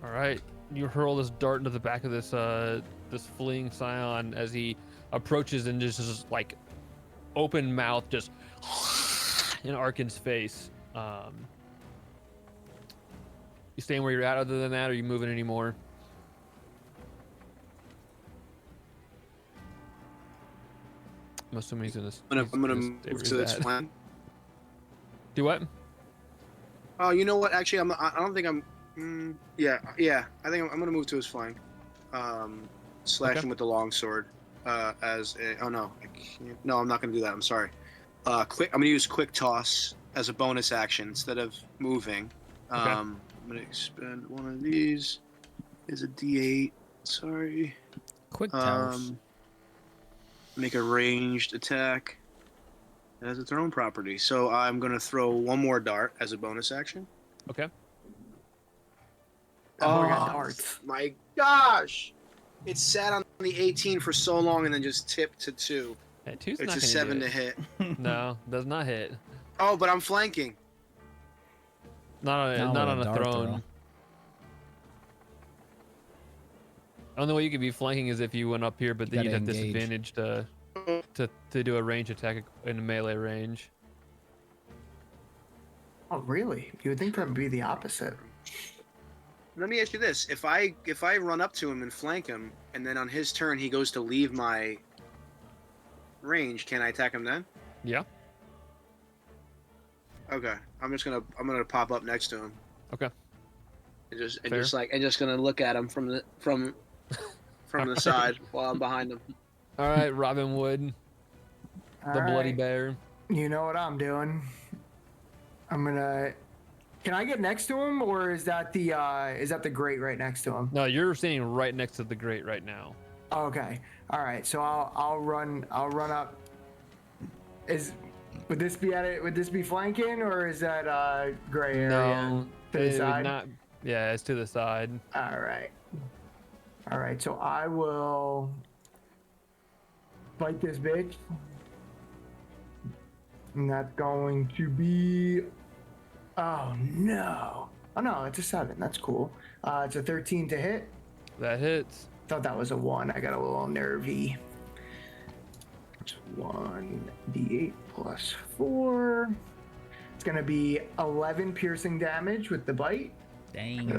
All right. You hurl this dart into the back of this this fleeing scion as he approaches and just like open mouth just in Arkin's face. You staying where you're at other than that, or are you moving anymore? I'm assuming he's gonna. I'm gonna stay where move he's to this at. flank. Do what? Oh, you know what? Actually, I don't think I'm. Yeah. I think I'm gonna move to his flank. Slash Okay. him with the longsword. As a, oh no, I can't, no, I'm not gonna do that. I'm sorry. I'm gonna use quick toss as a bonus action instead of moving. Okay. I'm gonna expend one of these. Is a D8. Sorry. Quick towers. Make a ranged attack. It has its own property. So I'm gonna throw one more dart as a bonus action. Okay. Oh, we got darts. My gosh! It sat on the 18 for so long and then just tipped to 2. Yeah, two's It's not a gonna 7 do to it. hit. No, does not hit. Oh, but I'm flanking. Not Not on with a a dart throne. throw. Only way you could be flanking is if you went up here, but You then you'd gotta have engage. disadvantage to do a range attack in a melee range. Oh, really? You would think that would be the opposite. Let me ask you this: if I run up to him and flank him, and then on his turn he goes to leave my range, can I attack him then? Yeah. Okay, I'm gonna pop up next to him. Okay. And just Fair. gonna look at him from the side while I'm behind him. All right, Robin Wood, All the bloody right. bear. You know what I'm doing. I'm gonna. Can I get next to him, or is that the grate right next to him? No, you're standing right next to the grate right now. Okay. All right. So I'll run up. Would this be flanking, or is that gray area No, to the it would side? not. Yeah, it's to the side. All right. All right, so I will fight this bitch. And that's going to be. Oh no. Oh no, it's a 7. That's cool. It's a 13 to hit. That hits. Thought that was a 1. I got a little nervy. It's 1d8 plus 4. It's going to be 11 piercing damage with the bite. Dang.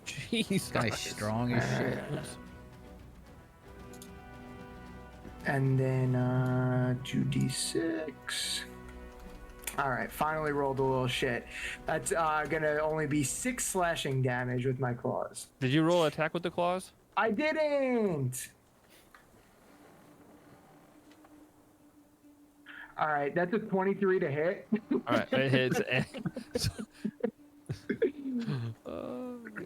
Jeez. This guy's strong as shit. And then 2d6. All right, finally rolled a little shit. That's gonna only be 6 slashing damage with my claws. Did you roll attack with the claws? I didn't. All right, that's a 23 to hit. All right, it hits.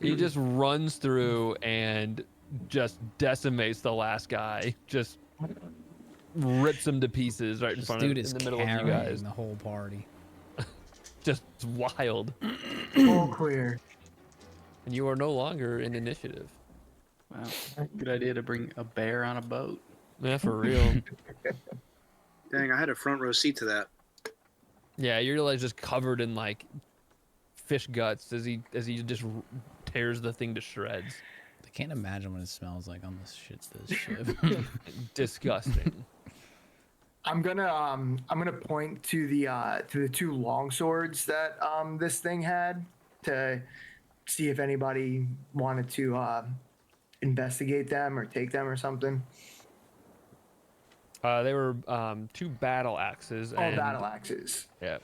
He just runs through and just decimates the last guy. Just rips him to pieces right in This front dude of is in the middle of you carrying guys. the whole party. Just wild. All clear. And you are no longer in initiative. Wow. Good idea to bring a bear on a boat. Yeah, for real. Dang, I had a front row seat to that. Yeah, you're like just covered in like fish guts as he just tears the thing to shreds. I can't imagine what it smells like on this ship. Disgusting. I'm gonna point to the 2 long swords that this thing had to see if anybody wanted to investigate them or take them or something. They were 2 battle axes. All and, battle axes. Yeah.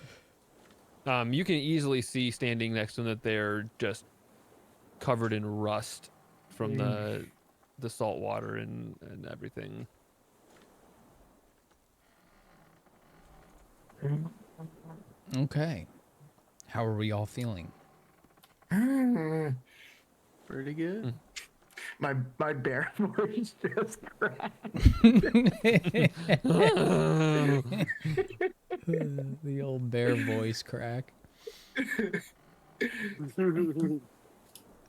You can easily see standing next to them that they're just covered in rust from the salt water and everything. Okay. How are we all feeling? Pretty good. My bear voice just cracked. The old bear voice crack.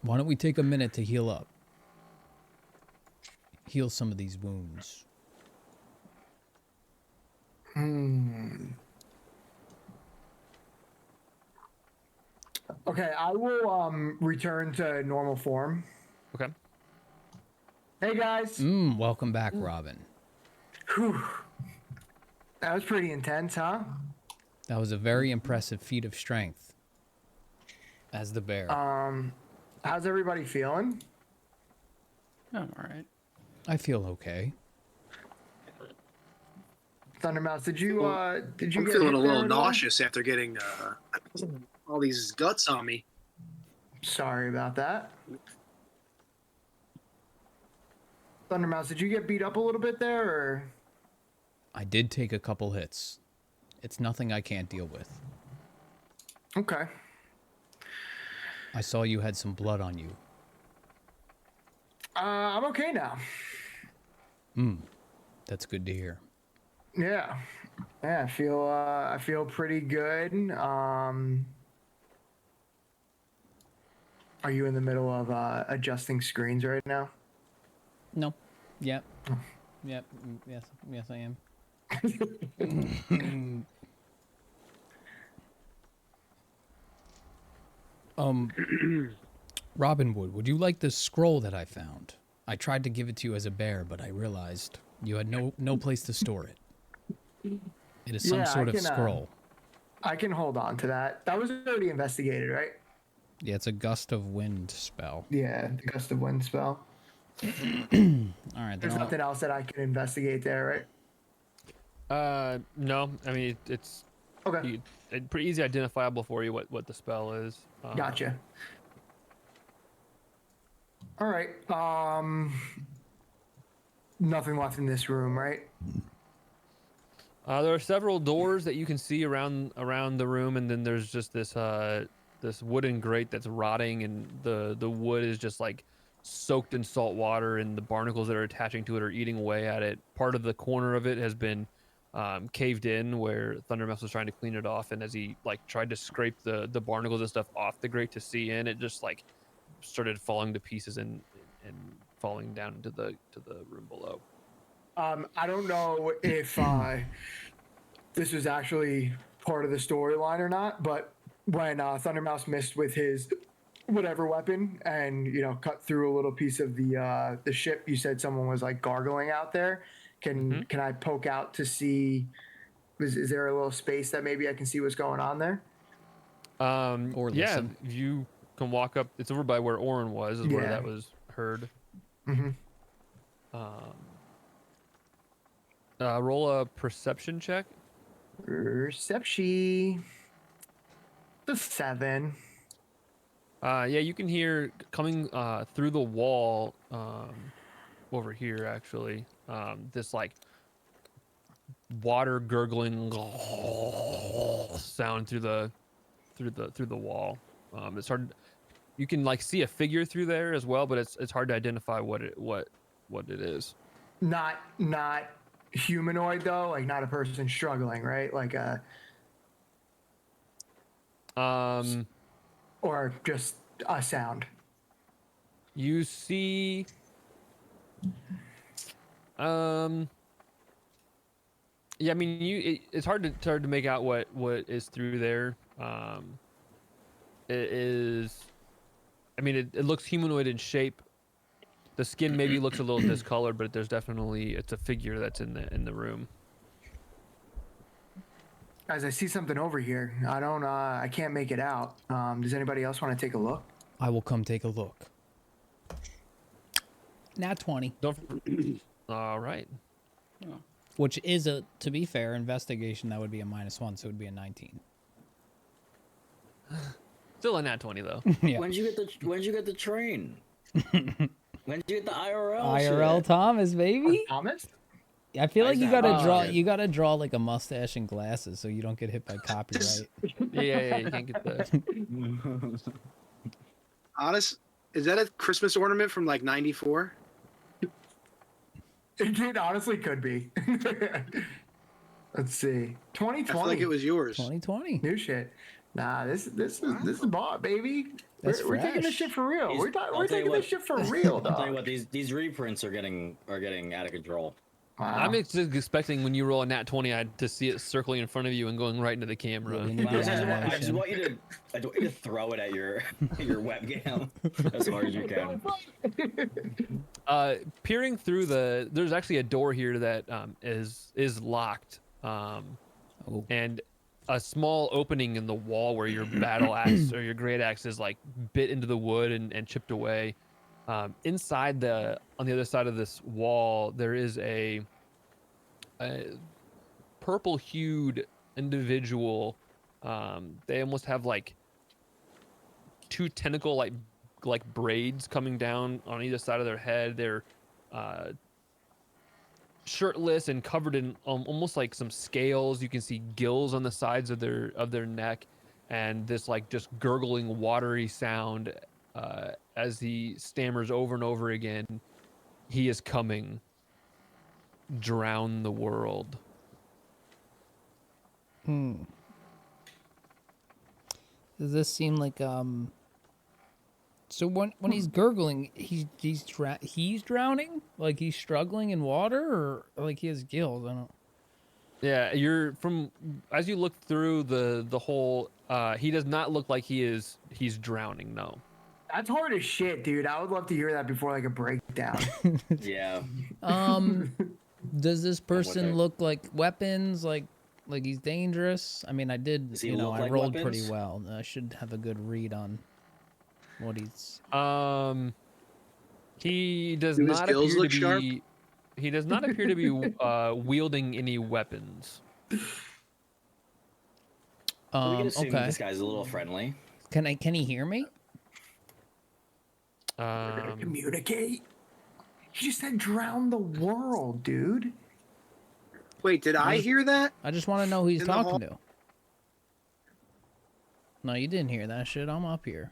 Why don't we take a minute to heal up? Heal some of these wounds. Okay, I will return to normal form. Okay. Hey guys. Welcome back, Robin. Whew. That was pretty intense, huh? That was a very impressive feat of strength. As the bear. How's everybody feeling? I'm all right. I feel okay. Thundermouse, did you I'm get feeling hit a there little at all? nauseous after getting all these guts on me. Sorry about that. Thundermouse, did you get beat up a little bit there, or? I did take a couple hits. It's nothing I can't deal with. Okay. I saw you had some blood on you. I'm okay now. That's good to hear. Yeah. Yeah, I feel pretty good. Are you in the middle of adjusting screens right now? No. Yep. Yep. Yes, I am. Robin Wood, would you like this scroll that I found? I tried to give it to you as a bear, but I realized you had no place to store it. It is some Yeah, sort I of can, scroll. I can hold on to that. That was already investigated, right? Yeah, it's a gust of wind spell. Yeah, the gust of wind spell. All right, then There's nothing else that I can investigate there, right? No. I mean, it's Okay. pretty easy identifiable for you what the spell is. Gotcha. All right. Nothing left in this room, right? There are several doors that you can see around the room, and then there's just this wooden grate that's rotting, and the wood is just like soaked in salt water, and the barnacles that are attaching to it are eating away at it. Part of the corner of it has been caved in, where Thundermouse was trying to clean it off, and as he like tried to scrape the barnacles and stuff off the grate to see in, it just like started falling to pieces and and falling down into the room below. I don't know if this was actually part of the storyline or not, but when Thundermouse missed with his whatever weapon and cut through a little piece of the ship, you said someone was like gargling out there. Can I poke out to see? Is there a little space that maybe I can see what's going on there? Or yeah, listen. you can walk up. It's over by where Orin was. Is where that was heard. Roll a perception check. Perception. The 7. Yeah, you can hear coming through the wall over here. Actually, this like water gurgling sound through the wall. It's hard. You can like see a figure through there as well, but it's hard to identify what it is. Not humanoid though, like not a person struggling, right? Like a or just a sound. You see yeah, I mean it's hard to make out what is through there. It is, I mean it looks humanoid in shape. The skin maybe looks a little discolored, but there's definitely, it's a figure that's in the room. Guys, I see something over here. I can't make it out. Does anybody else want to take a look? I will come take a look. Nat 20. All right. Which is to be fair, investigation, that would be a -1, so it would be a 19. Still a nat 20 though. Yeah. When'd you get the train? When did you get the IRL? IRL shit? Thomas, baby. Thomas? I feel like you gotta draw. shit. You gotta draw like a mustache and glasses so you don't get hit by copyright. Yeah, you can't get that. Honest, is that a Christmas ornament from like '94? It honestly could be. Let's see. 2020. I feel like it was yours. 2020. New shit. Nah, this is bought, baby. That's We're taking this fresh. shit for real. We're I'll tell you taking what. this shit for real, I'll tell you dog. what, these reprints are getting out of control. Wow. I'm just expecting when you roll a nat 20 to see it circling in front of you and going right into the camera. Yeah, we need I the just animation. want you to throw it at your webcam as hard as you can. Peering through there's actually a door here that is locked. And a small opening in the wall where your battle axe or your great axe is like bit into the wood and chipped away. Inside on the other side of this wall, there is a purple-hued individual. They almost have like two tentacle like braids coming down on either side of their head. They're shirtless and covered in almost like some scales. You can see gills on the sides of their neck, and this like just gurgling watery sound as he stammers over and over again, "He is coming. Drown the world." Does this seem like So when he's gurgling, he's drowning, like he's struggling in water, or like he has gills? I don't. Yeah, as you look through the whole, he does not look like he's drowning. No. That's hard as shit, dude. I would love to hear that before like a breakdown. Yeah. Does this person that. look like weapons? Like he's dangerous? I mean, I did. Does he You know, look I like rolled weapons? pretty well. I should have a good read on what he's. He does Do his not gills appear look to sharp? be. He does not appear to be wielding any weapons. We can assume that Okay. this guy's a little friendly. Can he hear me? Communicate. He just said drown the world, dude. Wait, did I hear that? I just want to know who he's In the talking hall- to. No, you didn't hear that shit. I'm up here.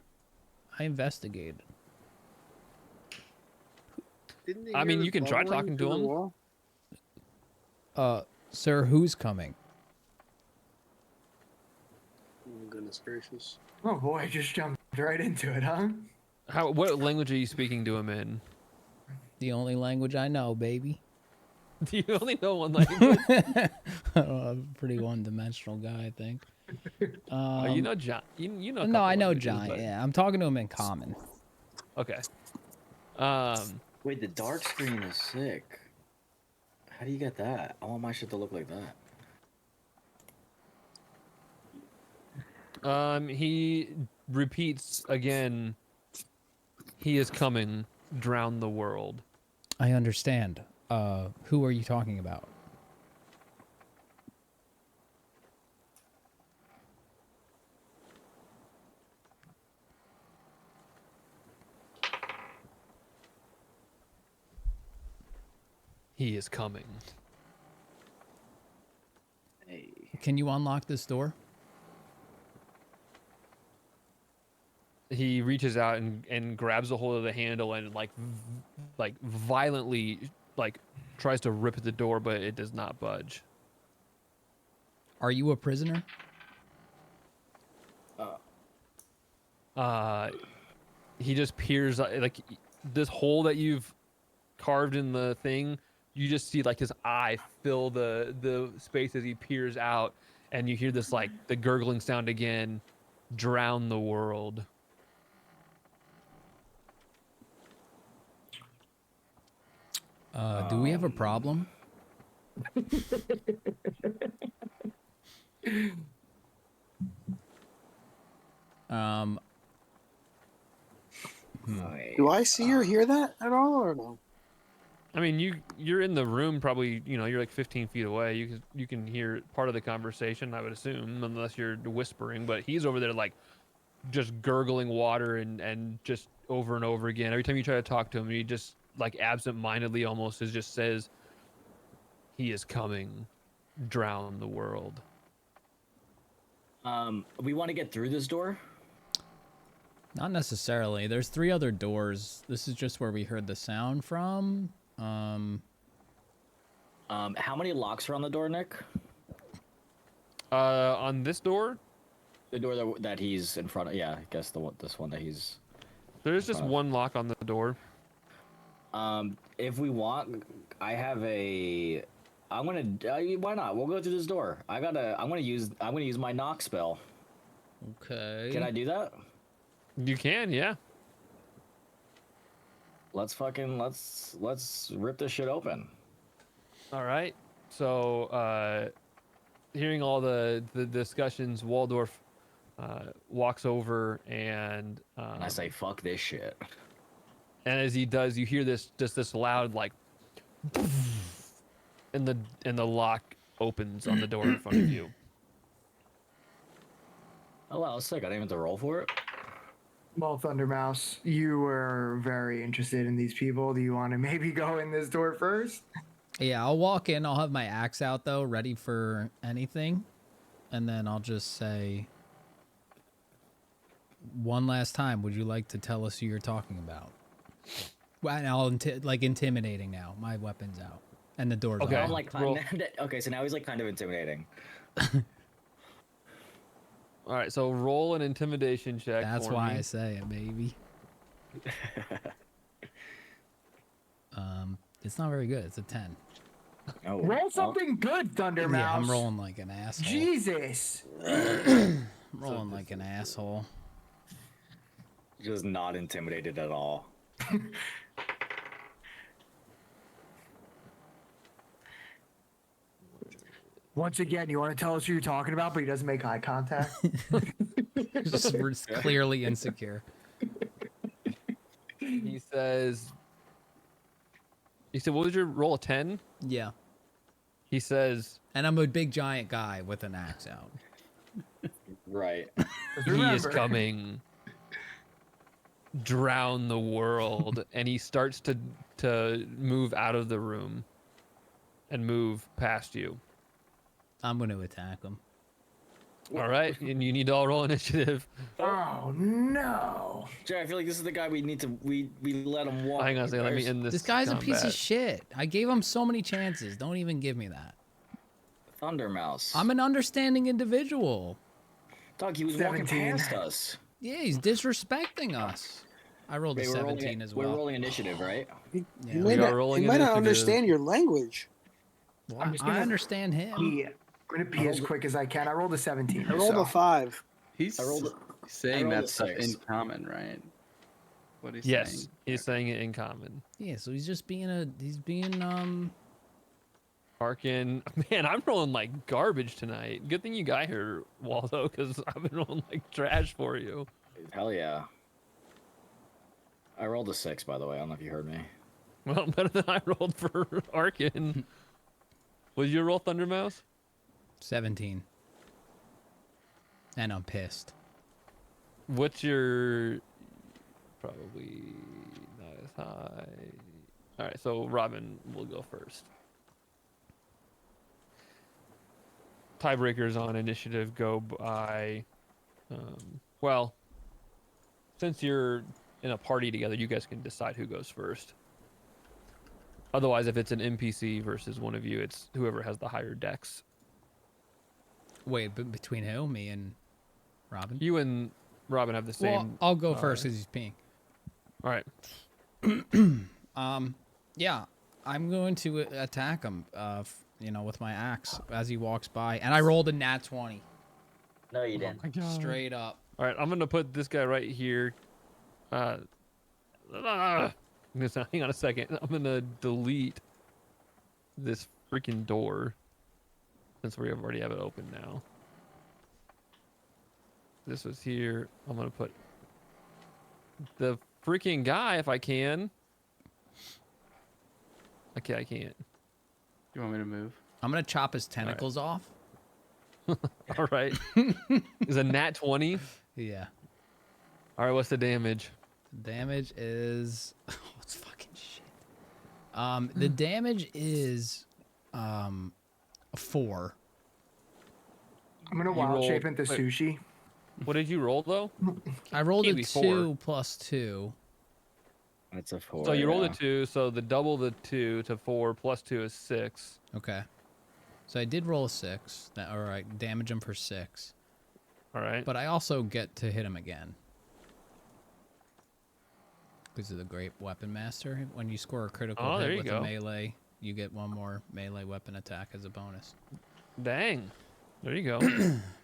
I investigated. Didn't you I hear mean, the you can try bubbling talking to through the him. wall? Sir, who's coming? Oh, goodness gracious. Oh boy, just jumped right into it, huh? What language are you speaking to him in? The only language I know, baby. You only know one language. I'm a pretty one-dimensional guy, I think. You know John. You know. a No, couple I know languages, Giant. but- Yeah, I'm talking to him in common. Okay. Wait, the dark screen is sick. How do you get that? I want my shit to look like that. He repeats again. He is coming. Drown the world. I understand. Who are you talking about? He is coming. Hey. Can you unlock this door? He reaches out and grabs a hold of the handle and like violently like tries to rip at the door, but it does not budge. Are you a prisoner? He just peers like this hole that you've carved in the thing. You just see like his eye fill the space as he peers out, and you hear this like the gurgling sound again. Drown the world. Do we have a problem? Um, Do I see or hear that at all, or no? I mean, you're in the room, probably. You know, you're like 15 feet away. You can hear part of the conversation, I would assume, unless you're whispering. But he's over there like just gurgling water and just over and over again. Every time you try to talk to him, he just like absent-mindedly almost just says, "He is coming. Drown the world." We want to get through this door. not necessarily. There's 3 other doors. This is just where we heard the sound from. How many locks are on the door, Nick? On this door, The door that he's in front of. Yeah, I guess this one that he's. there's just one lock on the door. If we want, I have a. I'm gonna. Why not? We'll go through this door. I'm gonna use my knock spell. Okay. Can I do that? You can, yeah. Let's rip this shit open. All right. So, hearing all the discussions, Waldorf walks over and And I say, fuck this shit. and as he does, you hear this loud like, and the lock opens on the door in front of you. Oh wow, sick! I didn't even have to roll for it. Well, Thundermouse, you were very interested in these people. Do you want to maybe go in this door first? Yeah, I'll walk in. I'll have my axe out, though, ready for anything. And then I'll just say, one last time, would you like to tell us who you're talking about? Well, and I'll like intimidating now. My weapon's out. And the door's Okay. I'm open. like, roll. okay, so now he's like kind of intimidating. All right. So roll an intimidation check. That's for why me. I say it, baby. It's not very good. It's a 10. Oh, Roll something good, Thundermouse. Yeah, I'm rolling like an asshole. Jesus. I'm rolling like an asshole. Just not intimidated at all. Once again, you want to tell us who you're talking about, but he doesn't make eye contact? Just clearly insecure. He says. He said, "What was your roll? A 10?" Yeah. He says, And I'm a big giant guy with an axe out. Right. "He is coming. Drown the world." And he starts to move out of the room and move past you. I'm going to attack him. All right, and you need to all roll initiative. Oh, no. Jay, I feel like this is the guy we need to we let him walk. Hang on a second. Let me end this. This guy's a piece of combat. shit. I gave him so many chances. Don't even give me that. Thundermouse. I'm an understanding individual. Dog, he was walking 17. past us. Yeah, he's disrespecting us. I rolled a Wait, we're rolling 17 it- as We're well. rolling initiative, right? He, Yeah. he We might, are not, rolling he might not initiative. understand your language. Well, I'm just I gonna understand him. pee. I'm gonna pee as quick as I can. I rolled a 17. I rolled so. a 5. He's I rolled saying rolled a that stuff in 6. common, right? What he's Yes, saying. he's saying it in common. Yeah, so he's just being Arkin, man, I'm rolling like garbage tonight. Good thing you got here, Waldo, because I've been rolling like trash for you. Hell yeah. I rolled a 6, by the way. I don't know if you heard me. Well, better than I rolled for Arkin. Will you roll Thunder Mouse? 17. And I'm pissed. What's your probably not as high? All right, so Robin will go first. Tiebreakers on initiative go by. Well, since you're in a party together, you guys can decide who goes first. Otherwise, if it's an NPC versus one of you, it's whoever has the higher dex. Wait, but between who? Me and Robin? You and Robin have the same. Well, I'll go first because he's peeing. All right. Yeah, I'm going to attack him, with my axe as he walks by. And I rolled a nat 20. No, you didn't. Straight up. All right, I'm gonna put this guy right here. Hang on a second. I'm gonna delete this freaking door since we already have it open now. This was here. I'm gonna put the freaking guy if I can. Okay, I can't. You want me to move? I'm going to chop his tentacles off. All right. Is a nat 20? Yeah. All right, what's the damage? Damage is... Oh, it's fucking shit. The damage is 4. I'm gonna You wild rolled- shape into wait. sushi. What did you roll though? I rolled Can't a be 2 plus 2. That's a 4. So you rolled a yeah. 2, so the double the 2 to 4 plus 2 is 6. Okay. So I did roll a 6. All right, damage him for 6. All right. But I also get to hit him again. Because of the great weapon master. When you score a critical Oh, there hit you with go. a melee, you get one more melee weapon attack as a bonus. Dang. There you go.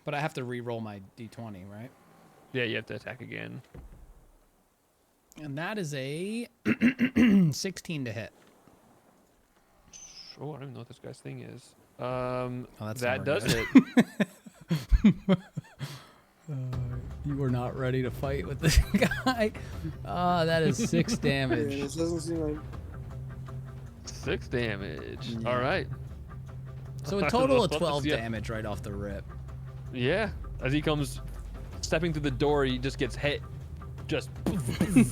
But I have to re-roll my d20, right? Yeah, you have to attack again. And that is a 16 to hit. Oh, I don't even know what this guy's thing is. that's that never does good. it. You were not ready to fight with this guy. That is 6 Yeah, damage. this doesn't seem like 6 damage. Yeah. All right. So I a was total of about to 12 see- damage right off the rip. Yeah. As he comes stepping through the door, he just gets hit just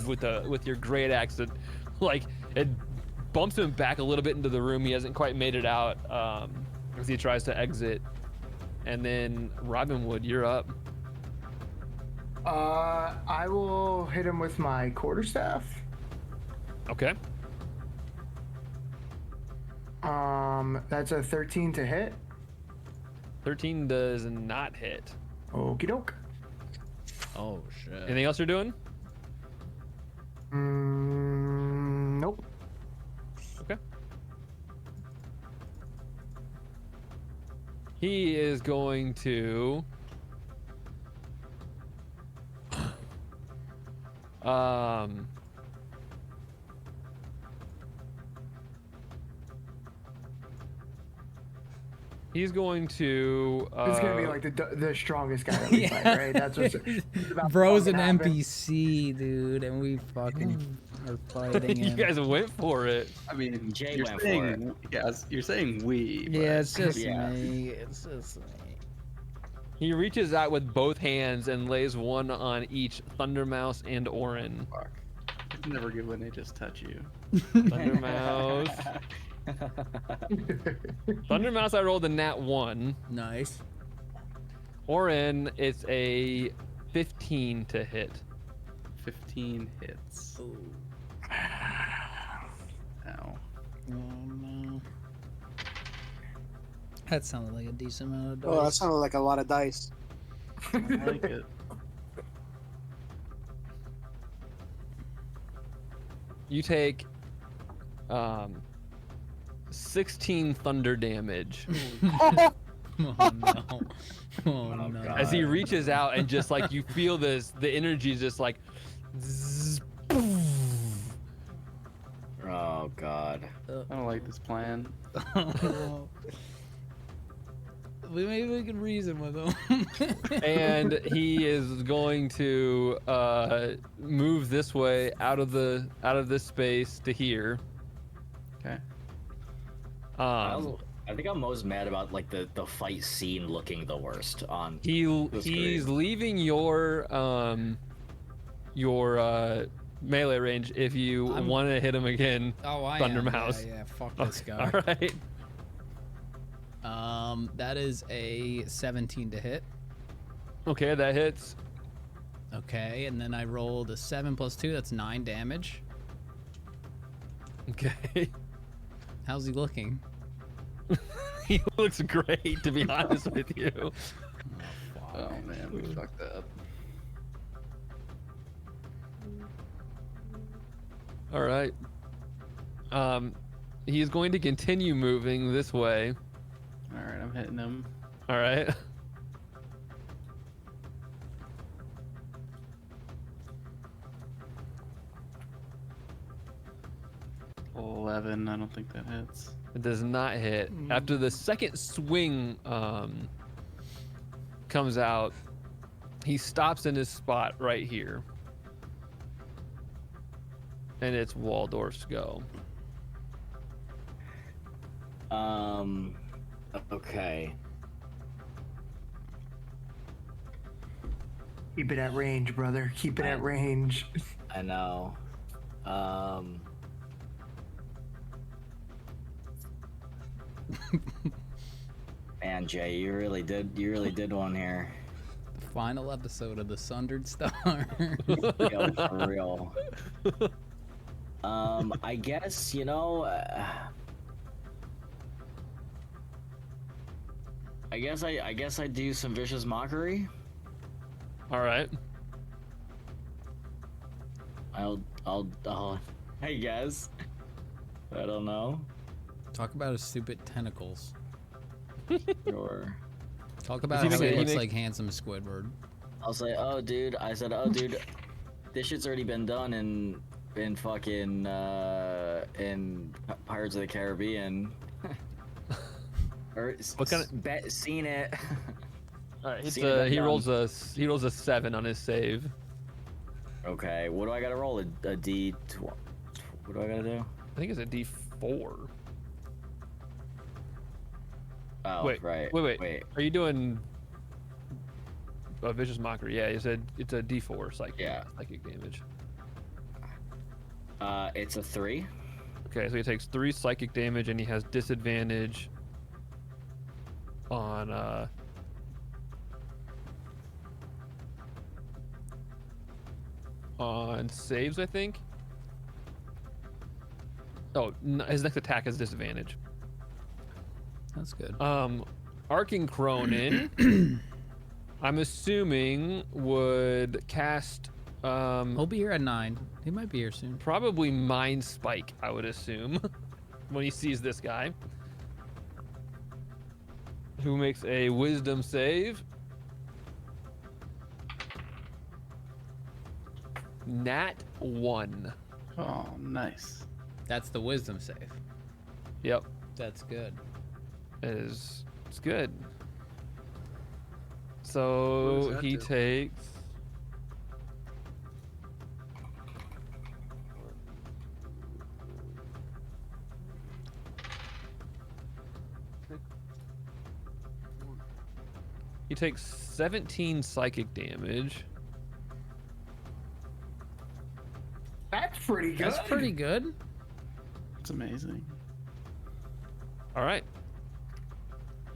with your great axe. And, like, it bumps him back a little bit into the room. He hasn't quite made it out as he tries to exit. And then Robin Wood, you're up. I will hit him with my quarterstaff. Okay. That's a 13 to hit. 13 does not hit. Okie doke. Oh, shit. Anything else you're doing? Nope. Okay. He is going to he's going to This is gonna be like the strongest guy that we fight, right? That's what's about Bro's to an happen. NPC, dude, and we fucking are fighting you him. guys went for it. I mean, Jay you're went for saying, yes, you're saying we. But Yeah, it's just Yeah. me. It's just me. He reaches out with both hands and lays one on each Thundermouse and Orin. Fuck. It's never good when they just touch you. Thundermouse. Thundermouse, I rolled a nat 1. Nice. Orin, it's a 15 to hit. 15 hits. Ow. No. That sounded like a decent amount of dice. oh, that sounded like a lot of dice. I like it. You take 16 thunder damage Oh no. Oh no. God. as he reaches out, and just like you feel this, the energy is just like zzz, poof. Oh God. I don't like this plan. Maybe we can reason with him. And he is going to move this way out of this space to here. Okay. I think I'm most mad about like the fight scene looking the worst on. He's leaving your melee range if you want to hit him again. Oh, I Thunder am. Mouse. Yeah, fuck this guy. All right. That is a 17 to hit. Okay, that hits. Okay, and then I rolled a 7 plus 2. That's 9 damage. Okay. How's he looking? He looks great, to be honest with you. Oh man, we fucked up. All right. He's going to continue moving this way. All right, I'm hitting him. All right. 11. I don't think that hits. It does not hit. After the second swing comes out, he stops in his spot right here. And it's Waldorf's go. Okay. Keep it at range, brother. Keep it at range. I know. Man, Jay, you really did one here. The final episode of the Sundered Star. Yo, for real. I guess, I guess I do some vicious mockery. All right. I'll I guess. I don't know. Talk about his stupid tentacles. Sure. Talk about He how he makes- looks like handsome Squidward. I'll say, oh dude, this shit's already been done in fucking in Pirates of the Caribbean. Or What kind of- seen it. All right. See, that's He done. rolls a 7 on his save. Okay, what do I gotta roll? A D. What do I gotta do? I think it's a D4. Oh, Wait, right. wait. Are you doing a vicious mockery? Yeah, you said it's a D4 psychic damage. It's a 3. Okay, so he takes 3 psychic damage, and he has disadvantage on saves, I think. Oh, his next attack has disadvantage. That's good. Arcing Cronin, I'm assuming would cast He'll be here at 9. He might be here soon. probably Mind Spike, I would assume, when he sees this guy. Who makes a wisdom save. Nat 1. Oh, nice. That's the wisdom save. Yep. That's good. It's good. What So does that he do? takes. He takes 17 psychic damage. That's pretty good. That's pretty good. It's amazing. All right.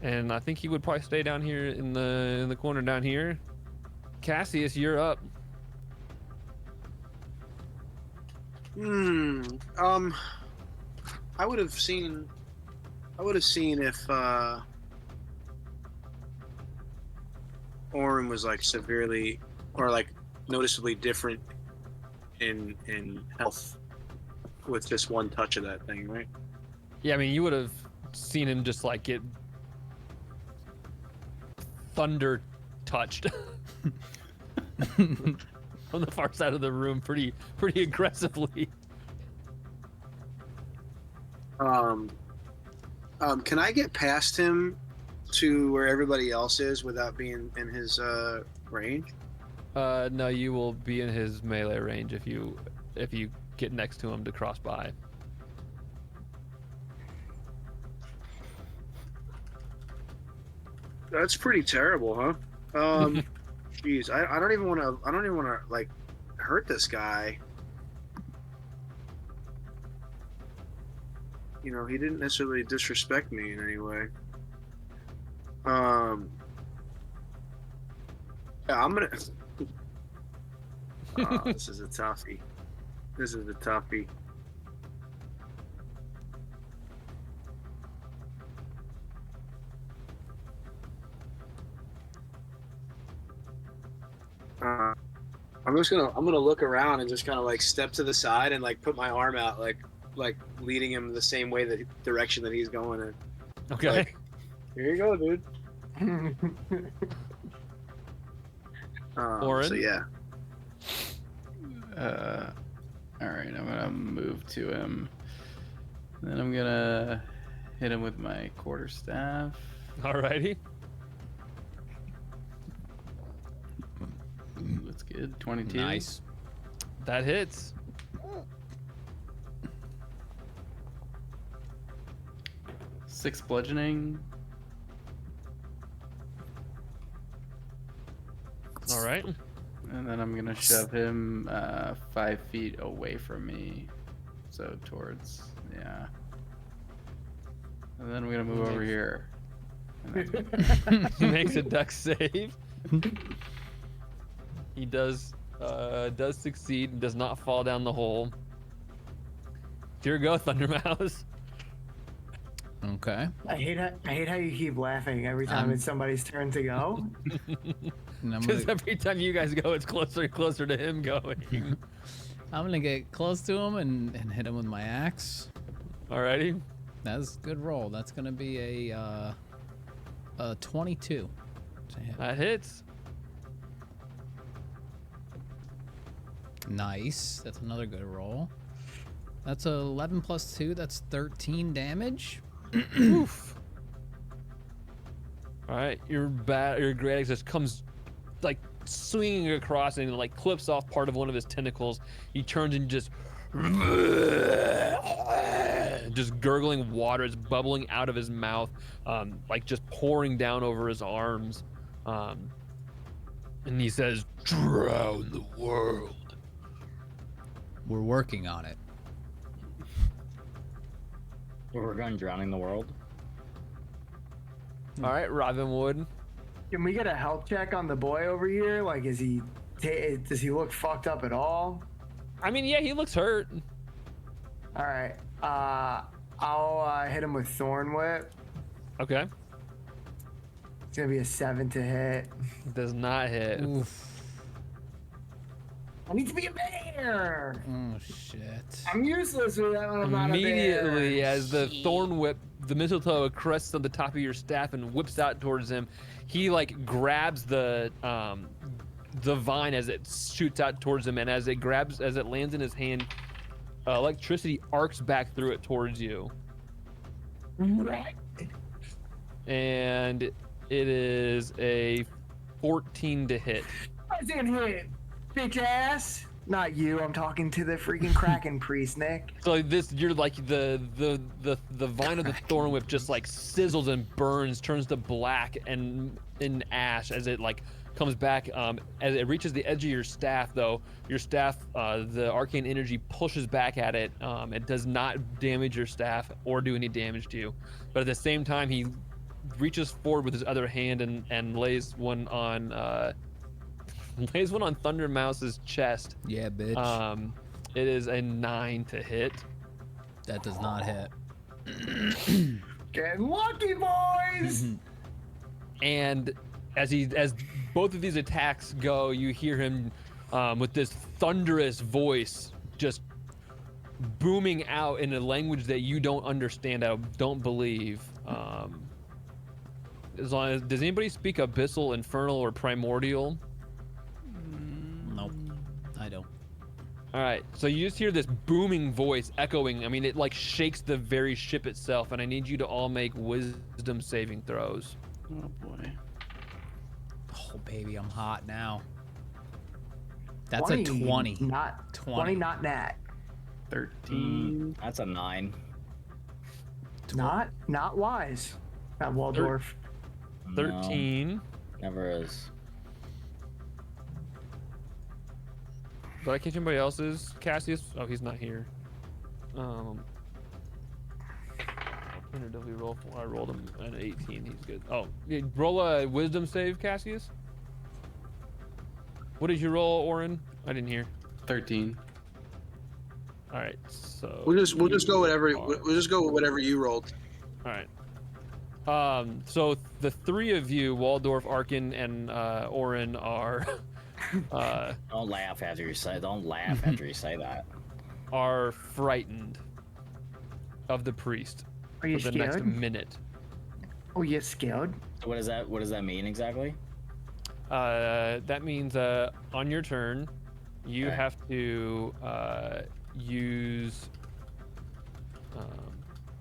And I think he would probably stay down here in the corner down here. Cassius, you're up. I would have seen if Orin was like severely or like noticeably different in health with just one touch of that thing, right? Yeah, I mean, you would have seen him just like get thunder touched from the far side of the room, pretty aggressively. Can I get past him to where everybody else is without being in his range? No, you will be in his melee range if you get next to him to cross by. That's pretty terrible, huh? Jeez, I don't even want to like hurt this guy. You know, he didn't necessarily disrespect me in any way. Yeah, I'm gonna. Oh, this is a toughie. This is a toughie. I'm gonna look around and just kind of like step to the side and like put my arm out, like leading him the same way, the direction that he's going in. Okay. Like, here you go, dude. Orin? So yeah. All right, I'm gonna move to him. Then I'm gonna hit him with my quarterstaff. Alrighty. That's good. 22. Nice. That hits. 6 bludgeoning. All right. And then I'm gonna shove him 5 feet away from me. So towards, yeah. And then we're gonna move over here. And that's He makes a dex save. He does succeed and does not fall down the hole. Here you go, Thundermouse. Okay. I hate how you keep laughing every time it's somebody's turn to go. And I'm Because gonna, every time you guys go, it's closer and closer to him going. I'm gonna get close to him and hit him with my axe. Alrighty. That's a good roll. That's gonna be a 22 to hit. That hits. Nice. That's another good roll. That's 11 plus 2. That's 13 damage. Oof. All right, your great axe just comes like swinging across and like clips off part of one of his tentacles. He turns and just gurgling water is bubbling out of his mouth, like just pouring down over his arms. And he says, "Drown the world." We're working on it. We're going drowning the world. All right, Robinwood. Can we get a health check on the boy over here? Like, does he look fucked up at all? I mean, yeah, he looks hurt. All right. I'll hit him with Thorn Whip. Okay. It's gonna be a 7 to hit. Does not hit. Oof. I need to be a bear. Oh shit. I'm useless with that when I'm not a Immediately, bear. as the thorn whip, the mistletoe crests on the top of your staff and whips out towards him, he like grabs the vine as it shoots out towards him, and as it lands in his hand, electricity arcs back through it towards you. And it is a 14 to hit. I didn't hit, bitch ass. Not you. I'm talking to the freaking Kraken priest, Nick. So this, you're like the vine of the thorn whip just like sizzles and burns, turns to black and in ash as it like comes back. As it reaches the edge of your staff, though, your staff, the arcane energy pushes back at it. It does not damage your staff or do any damage to you. But at the same time, he reaches forward with his other hand and lays one on Thunder Mouse's chest. Yeah, bitch. It is a 9 to hit. That does not hit. Getting lucky, boys. And as both of these attacks go, you hear him with this thunderous voice just booming out in a language that you don't understand. I don't believe. As long as, does anybody speak Abyssal, Infernal, or Primordial? Nope, I don't. All right, so you just hear this booming voice echoing. I mean, it like shakes the very ship itself, and I need you to all make wisdom saving throws. Oh boy. Oh baby, I'm hot now. That's a 20. Not 20, not nat. 13. That's a 9. Not wise. Not Waldorf. 13. No, never is. Did I catch anybody else's? Cassius? Oh, he's not here. Did we roll? I rolled him an 18. He's good. Oh, yeah, roll a wisdom save, Cassius. What did you roll, Orin? I didn't hear. 13. All right, so We'll just go whatever. are- We'll just go with whatever you rolled. All right. So the three of you, Waldorf, Arkin, and Orin, are Don't laugh after you say. Don't laugh after you say that. are frightened of the priest Are you for the next scared? minute. Oh, you scared? So what does that mean exactly? That means on your turn, you Okay. have to use.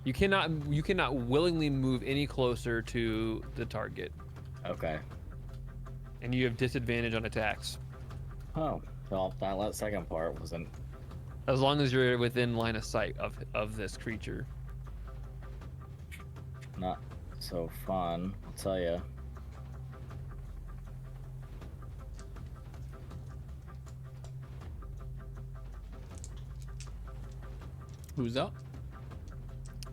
You cannot willingly move any closer to the target, Okay. and you have disadvantage on attacks Oh, well, that second part wasn't. as long as you're within line of sight of this creature. Not so fun, I'll tell you. Who's up?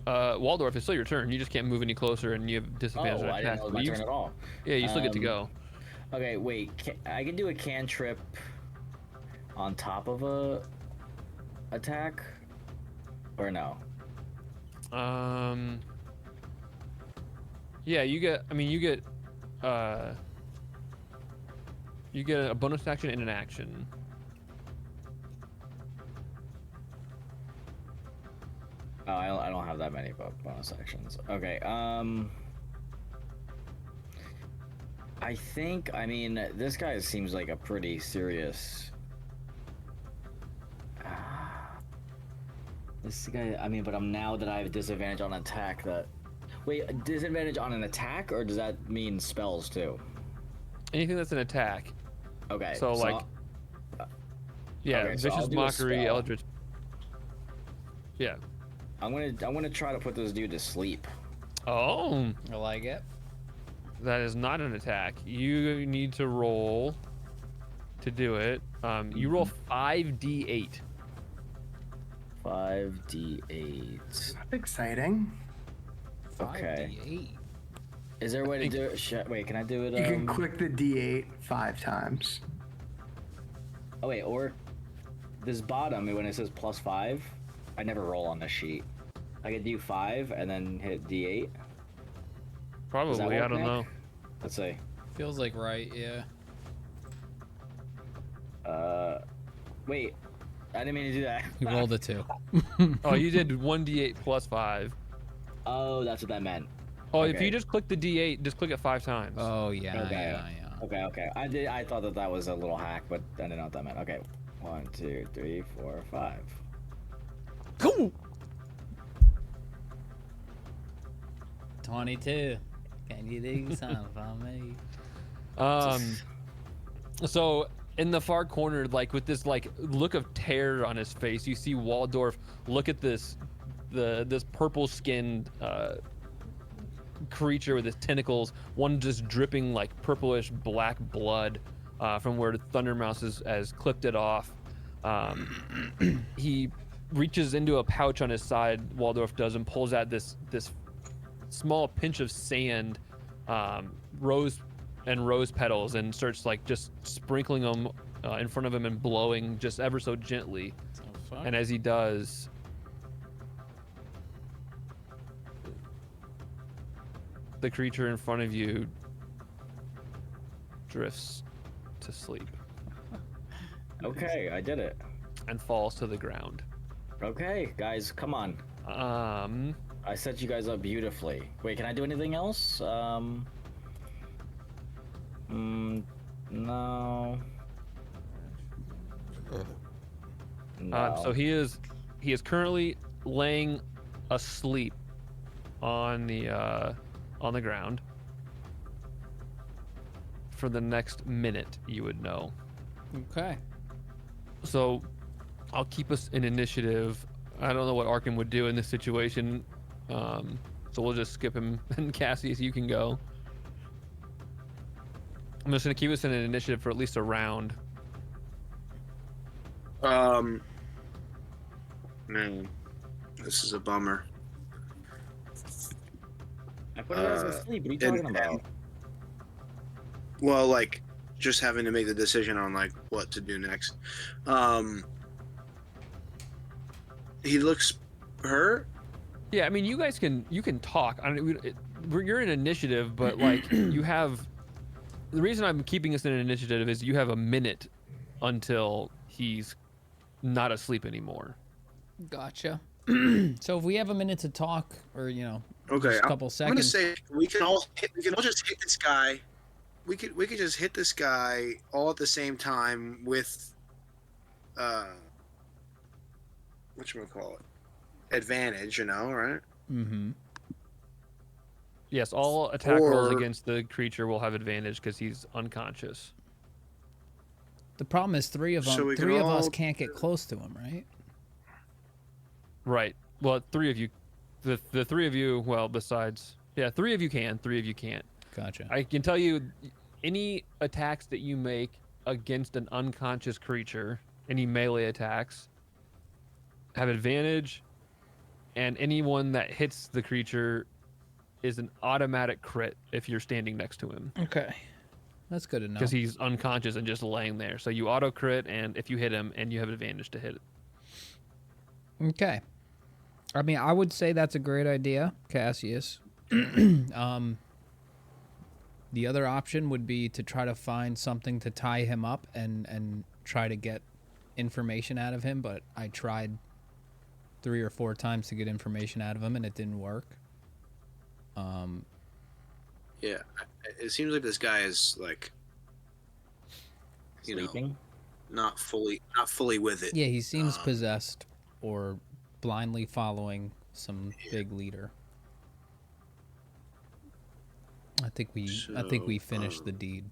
Waldorf, it's still your turn. You just can't move any closer, and you have Oh, disadvantage on I didn't attacks. know it was but my you, turn at all. yeah, you still get to Um, go. Okay, wait. I can do a cantrip on top of a attack, or no? Yeah, you get. I mean, you get a bonus action and an action. Oh, I don't have that many bonus actions. Okay. I think. I mean, this guy seems like a pretty serious. This guy. I mean, but now that I have disadvantage on attack. Wait, disadvantage on an attack, or does that mean spells too? Anything that's an attack. Okay. So like, yeah, okay, so I'll vicious do a mockery, spell. eldritch. Yeah. I'm gonna try to put this dude to sleep. Oh, I like it. that is not an attack. You need to roll to do it. You roll 5d8. 5d8. That's exciting. Okay. 5d8. Is there a way to do it? Wait, can I do it? You can click the D8 5 times. Oh wait, or this bottom when it says +5, I never roll on this sheet. I could do 5 and then hit D8. Probably, I work, don't Nick? know. Let's see. Feels like right, yeah. Wait, I didn't mean to do that. You rolled a 2. Oh, you did 1d8 plus 5. Oh, that's what that meant. Oh, if Okay. you just click the d8, just click it 5 times. Oh, yeah, Okay. yeah. Okay. I thought that was a little hack, but I didn't know what that meant. Okay. 1, 2, 3, 4, 5. Cool. 22. Can you do something for me? So in the far corner, like with this like look of terror on his face, you see Waldorf look at this purple skinned creature with his tentacles, one just dripping like purplish black blood from where the Thundermouse has clipped it off. He reaches into a pouch on his side, Waldorf does, and pulls out this small pinch of sand, rose petals, and starts like just sprinkling them in front of him and blowing just ever so gently. So And as he does, the creature in front of you drifts to sleep Okay, I did it. and falls to the ground. Okay, guys, come on. I set you guys up beautifully. Wait, can I do anything else? No. No. So he is currently laying asleep on the ground. For the next minute, you would know. Okay. So I'll keep us in initiative. I don't know what Arkham would do in this situation. So we'll just skip him. And Cassius, you can go. I'm just gonna keep us in an initiative for at least a round. Man, this is a bummer. I put you guys to sleep. What are you talking about? Well, like, just having to make the decision on like what to do next. He looks hurt. Yeah, I mean, you can talk. I mean, you're in initiative, but like you have. The reason I'm keeping us in an initiative is you have a minute until he's not asleep anymore. Gotcha. So if we have a minute to talk, or Okay, just a couple I'm gonna seconds. say we can all just hit this guy. We could just hit this guy all at the same time with whatchamacallit? Advantage, right? Mm-hmm. Yes, all attack rolls Or- against the creature will have advantage because he's unconscious. The problem is three of So we can three of us all- can't get close to him, right? Right. Well, three of you, the three of you. Well, besides, yeah, three of you can. Three of you can't. Gotcha. I can tell you, any attacks that you make against an unconscious creature, any melee attacks, have advantage, and anyone that hits the creature is an automatic crit if you're standing next to him. Okay. That's good to know. Because he's unconscious and just laying there. So you auto crit, and if you hit him, and you have advantage to hit it. Okay. I mean, I would say that's a great idea, Cassius. The other option would be to try to find something to tie him up and try to get information out of him, but I tried 3 or 4 times to get information out of him, and it didn't work. Yeah, it seems like this guy is like, Sleeping? not fully with it. Yeah, he seems possessed or blindly following some big leader. I think we finished the deed.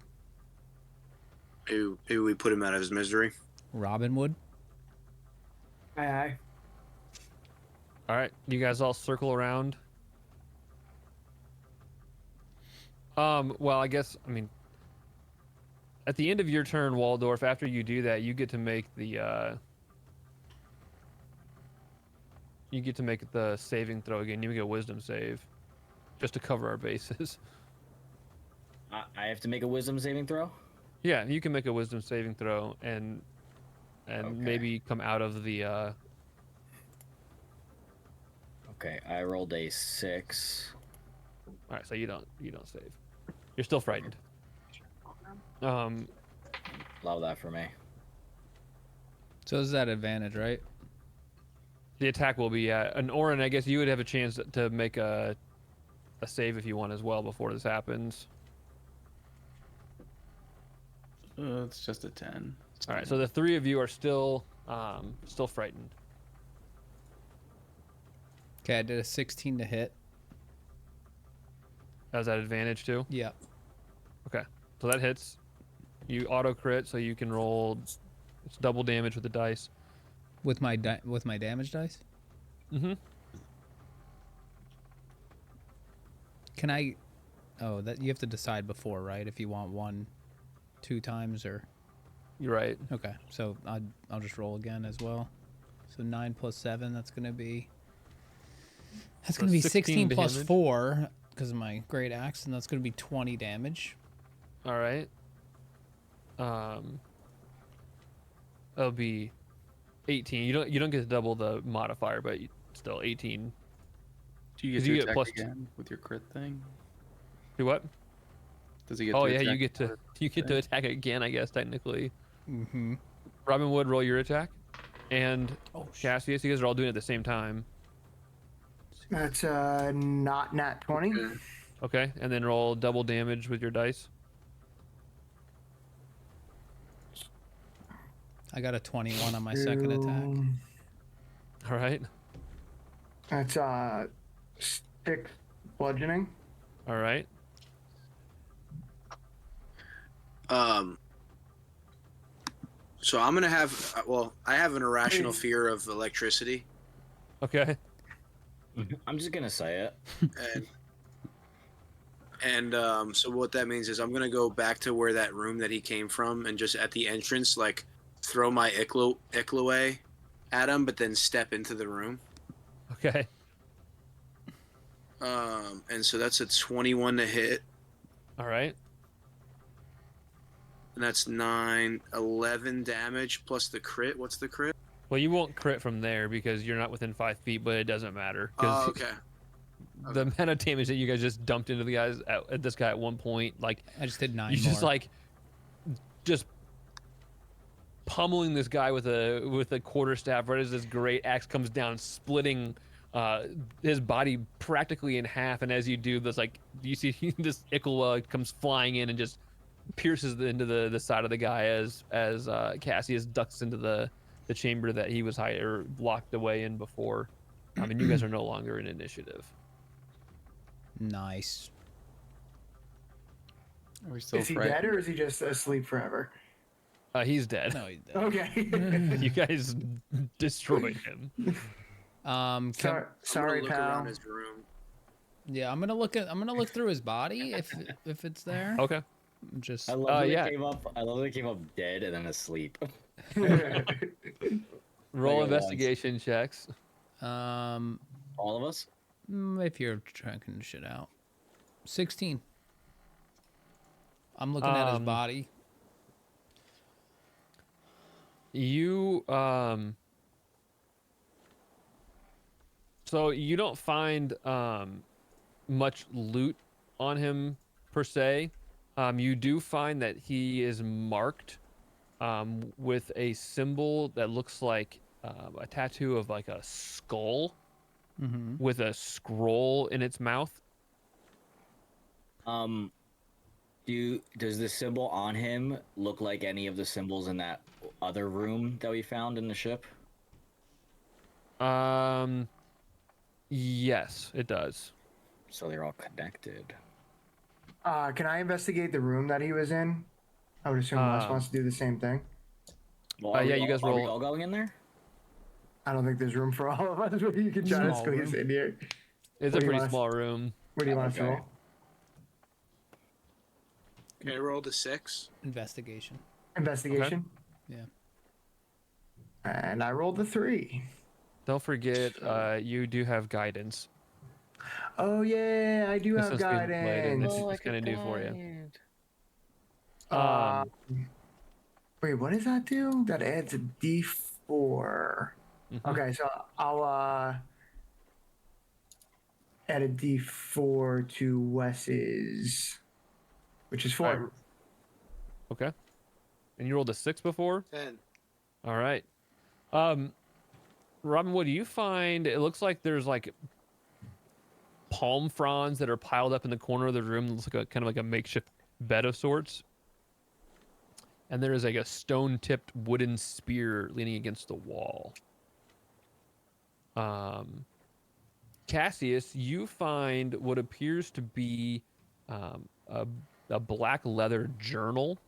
Maybe we put him out of his misery. Robin would. Aye. All right, you guys all circle around. Well, I guess, I mean, at the end of your turn, Waldorf, after you do that, you get to make the saving throw again. You make a wisdom save, just to cover our bases. I have to make a wisdom saving throw? Yeah, you can make a wisdom saving throw and Okay. maybe come out of the. Okay, I rolled a 6. All right, so you don't save. You're still frightened. Allow that for me. So is that advantage, right? The attack will be an Orin. I guess you would have a chance to make a save if you want as well before this happens. It's just a 10. All right, so the three of you are still frightened. Okay, I did a 16 to hit. Has that advantage too? Yeah. Okay, so that hits. You auto crit, so you can roll. It's double damage with the dice. With my damage dice? Mm-hmm. Can I? Oh, that you have to decide before, right? If you want 1, 2 times, or You're right. okay. So I'll just roll again as well. So 9 plus 7. That's gonna be 16 plus damage. 4 because of my great axe, and that's gonna be 20 damage. All right. That'll be 18. You don't get to double the modifier, but still 18. Do you 'Cause get to you get attack plus again with your crit thing? Do what? Does he get Oh to yeah, attack you get to thing? attack again, I guess technically. Mm-hmm. Robin Wood, roll your attack, and Oh, shit. Cassius. You guys are all doing it at the same time. That's not nat 20. Okay. Okay, and then roll double damage with your dice. I got a 21 on my second attack. All right. That's 6 bludgeoning. All right. So I'm gonna have. I have an irrational fear of electricity, Okay. I'm just gonna say it. and so what that means is I'm gonna go back to where that room that he came from, and just at the entrance, like throw my Ichlo at him, but then step into the room. Okay. And so that's a 21 to hit, All right. and that's 9, 11 damage plus the crit. What's the crit? Well, you won't crit from there because you're not within 5 feet, but it doesn't matter Oh, because okay. the amount of damage that you guys just dumped into the guys at this guy at one point, like I just did 9 you more. just like just pummeling this guy with a quarterstaff right as this great axe comes down, splitting his body practically in half. And as you do this, like you see this Ichlo comes flying in and just pierces into the side of the guy as Cassius ducks into the chamber that he was locked away in before. I mean, you guys are no longer in initiative. Nice. Are we still Is he frightened? dead or is he just asleep forever? He's dead. No, he did. Okay. You guys destroyed him. Can, Sorry, look pal. around his room. yeah, I'm gonna look through his body if it's there. Okay. Just I love that yeah. it came up. I love that it came up dead and then asleep. Roll Like it investigation checks. All of us. if you're tracking shit out. 16. I'm looking at his body. You so you don't find much loot on him per se. You do find that he is marked with a symbol that looks like a tattoo of like a skull Mm-hmm. with a scroll in its mouth. Does the symbol on him look like any of the symbols in that other room that we found in the ship? Yes, it does. So they're all connected. Can I investigate the room that he was in? I would assume Wes wants to do the same thing. Well, yeah, we you guys are we roll- all going in there? I don't think there's room for all of us, but you can try to Small squeeze room. in here. It's What a do you pretty want us- small room. What do you want us to Okay. roll? Okay, I rolled a 6. Investigation. Investigation. Yeah. And I rolled a 3. Don't forget, you do have guidance. Oh yeah, I do This have one's being played and guidance. it's gonna do for you. Um, wait, what does that do? That adds a D4. Mhm. Okay, so I'll add a D4 to Wes's, which is 4. Alright. Okay. And you rolled a 6 before? 10. All right. Robin, what do you find? It looks like there's like palm fronds that are piled up in the corner of the room. It looks like a kind of like a makeshift bed of sorts. And there is like a stone-tipped wooden spear leaning against the wall. Cassius, you find what appears to be a black leather journal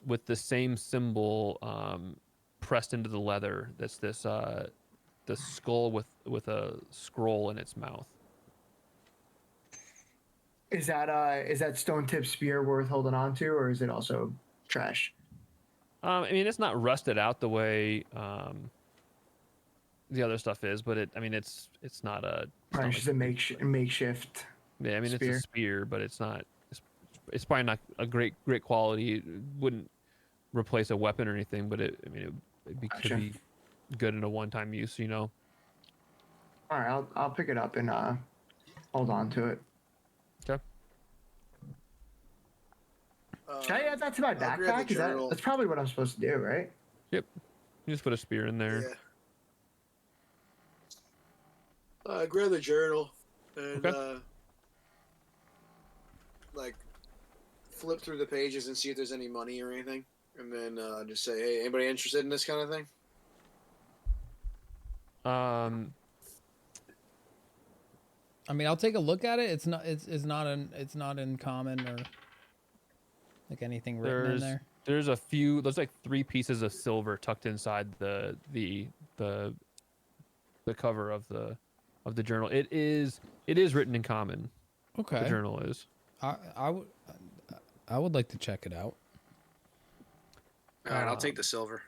with the same symbol pressed into the leather. That's this the skull with a scroll in its mouth. Is that stone tip spear worth holding on to, or is it also trash? I mean, it's not rusted out the way the other stuff is, but it's not a. It's Right, not it's just a makeshift. yeah, I mean, it's spear. a spear, but it's not. It's probably not a great quality. It wouldn't replace a weapon or anything, but it could Gotcha. be good in a one-time use, you know. All right, I'll pick it up and hold on to it. Okay. Should I add that to my I'll grab backpack? the journal. That's probably what I'm supposed to do, right? Yep. You just put a spear in there. Yeah. Grab the journal and Okay. like flip through the pages and see if there's any money or anything, and then just say, "Hey, anybody interested in this kind of thing?" I mean, I'll take a look at it. It's not in common or like anything written in there. There's like 3 pieces of silver tucked inside the cover of the journal. It is written in common. Okay. The journal is. I would like to check it out. All right, I'll take the silver.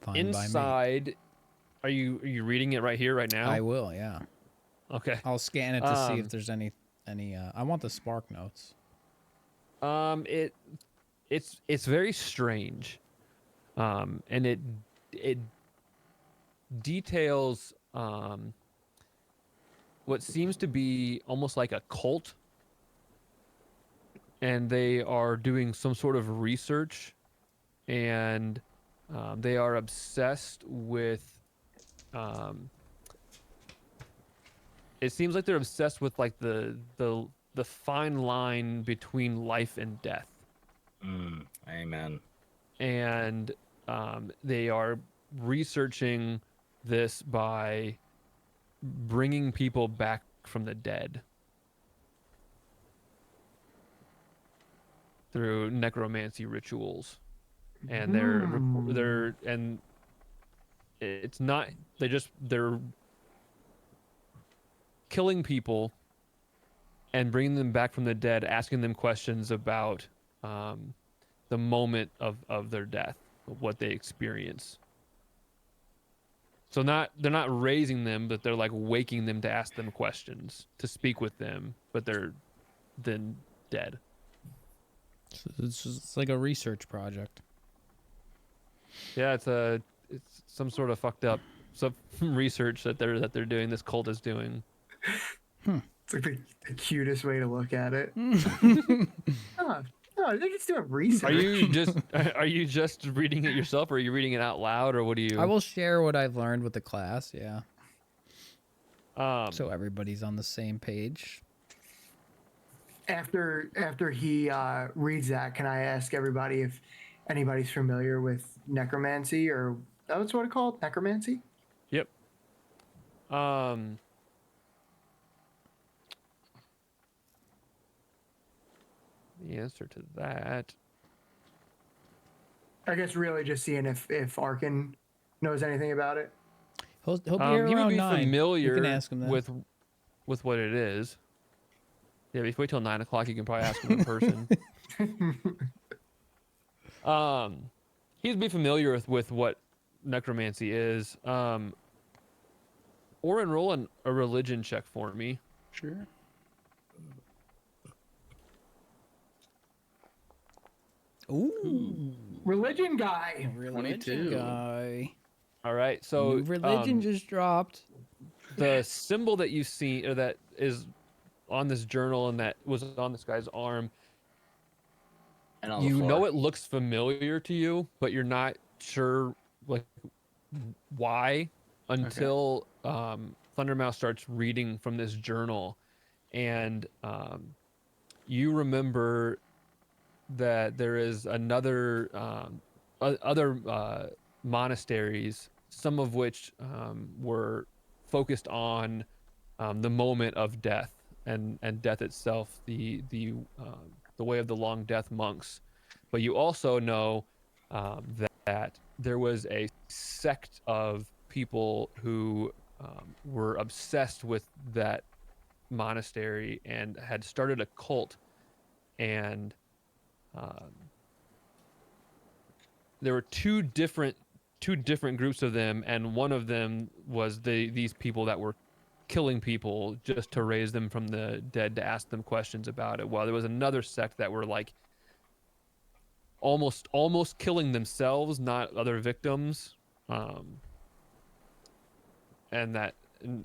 Fine by me. Inside, are you reading it right here, right now? I will, yeah. Okay. I'll scan it to see if there's any. I want the spark notes. It's very strange, and it details what seems to be almost like a cult, and they are doing some sort of research, and they are obsessed with. It seems like they're obsessed with like the fine line between life and death. Amen. And they are researching this by bringing people back from the dead through necromancy rituals, and they're and it's not they're killing people and bringing them back from the dead, asking them questions about the moment of their death, of what they experience. So they're not raising them, but they're like waking them to ask them questions, to speak with them, but they're then dead. So it's like a research project. Yeah, it's some sort of fucked up some research that they're doing. This cult is doing. It's like the cutest way to look at it. Oh, they're just doing research. Are you just reading it yourself, or are you reading it out loud, or what do you? I will share what I've learned with the class. Yeah. So everybody's on the same page. After he reads that, can I ask everybody if anybody's familiar with necromancy, or that's what it's called, necromancy? Yep. The answer to that. I guess really just seeing if Arkin knows anything about it. He'll be here He would around be 9. familiar You can ask him that. with what it is. Yeah, if you wait till 9 o'clock, you can probably ask him in person. He'd be familiar with what necromancy is. Or enroll in a religion check for me. Sure. Ooh. Religion guy. Religion 22. guy. All right, so New religion just dropped. the symbol that you see, or that is on this journal and that was on this guy's arm, And on you the floor. know it looks familiar to you, but you're not sure like why until Thundermouth starts reading from this journal, and you remember that there is another other monasteries, some of which were focused on the moment of death and death itself, the way of the long death monks. But you also know that there was a sect of people who were obsessed with that monastery and had started a cult, and there were two different groups of them, and one of them was these people that were killing people just to raise them from the dead, to ask them questions about it, while there was another sect that were like almost killing themselves, not other victims.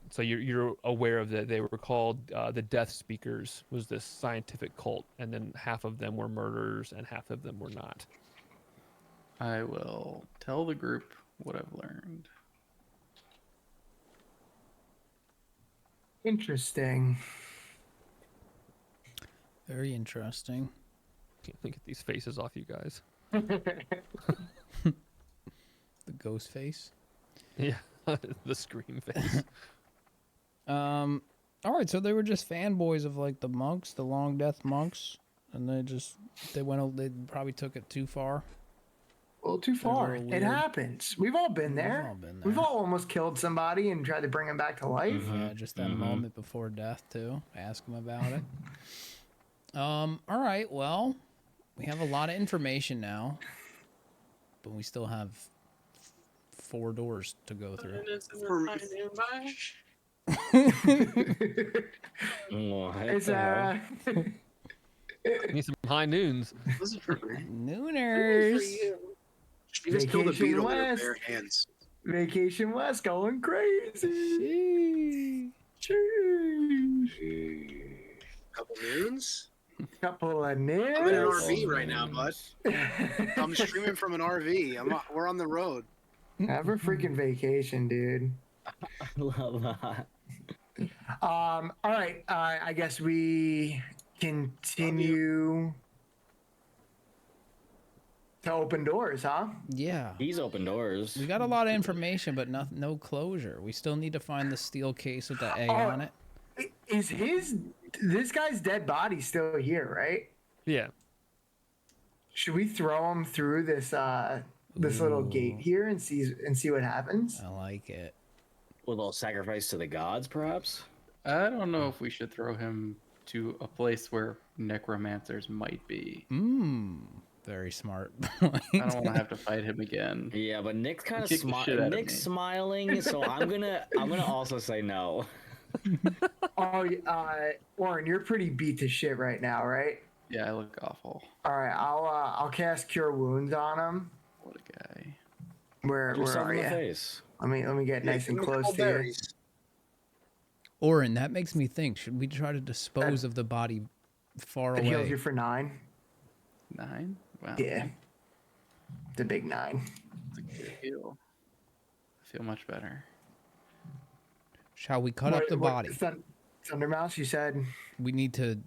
So you're aware of that. They were called the Death Speakers, was this scientific cult, and then half of them were murderers and half of them were not. I will tell the group what I've learned. Interesting. Very interesting. Can't get these faces off you guys. The ghost face. Yeah, the scream face. All right, so they were just fanboys of like the monks, the long death monks, and they probably took it too far. A little too They're a far. little It weird. happens. We've all been We've there. all been We've there. all almost killed somebody and tried to bring him back to life. Yeah, just that moment before death too. Ask them about it. All right, well, we have a lot of information now, but we still have 4 doors to go through. What It's the hell? Need some high noons. This is for me. Nooners. She just killed a Vacation beetle with her West. bare hands. Vacation West going crazy. Jeez. Couple noons. Couple of I'm in an nails. RV right now, bud. I'm streaming from an RV. We're on the road. Have a freaking vacation, dude. I love that. All right. I guess we continue to open doors, huh? Yeah. He's open doors. We got a lot of information, but no closure. We still need to find the steel case with the A on it. Is this guy's dead body still here, right? Yeah. Should we throw him through this little gate here and see what happens? I like it. A little sacrifice to the gods, perhaps? I don't know if we should throw him to a place where necromancers might be. Very smart. I don't want to have to fight him again. Yeah, but Nick's kind of Kick the shit out of Nick's me. smiling, so I'm gonna also say no. Oh, Warren, you're pretty beat to shit right now, right? Yeah, I look awful. All right, I'll cast Cure Wounds on him. What a guy. Where Yourself are in the you? face. Let me get nice and close to you. Berries. Orin, that makes me think. Should we try to dispose of the body far It heals away? you for 9. 9? Wow. Yeah, the big 9. That's a good heal. I feel much better. Shall we cut up the body? Thundermouse, you said. We need to.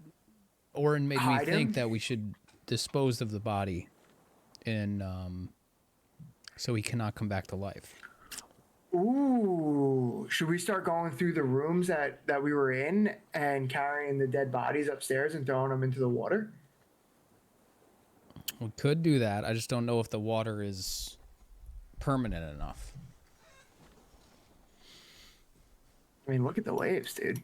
Orin made me Hide think him? that we should dispose of the body, and so he cannot come back to life. Ooh, should we start going through the rooms that we were in and carrying the dead bodies upstairs and throwing them into the water? We could do that. I just don't know if the water is permanent enough. I mean, look at the waves, dude.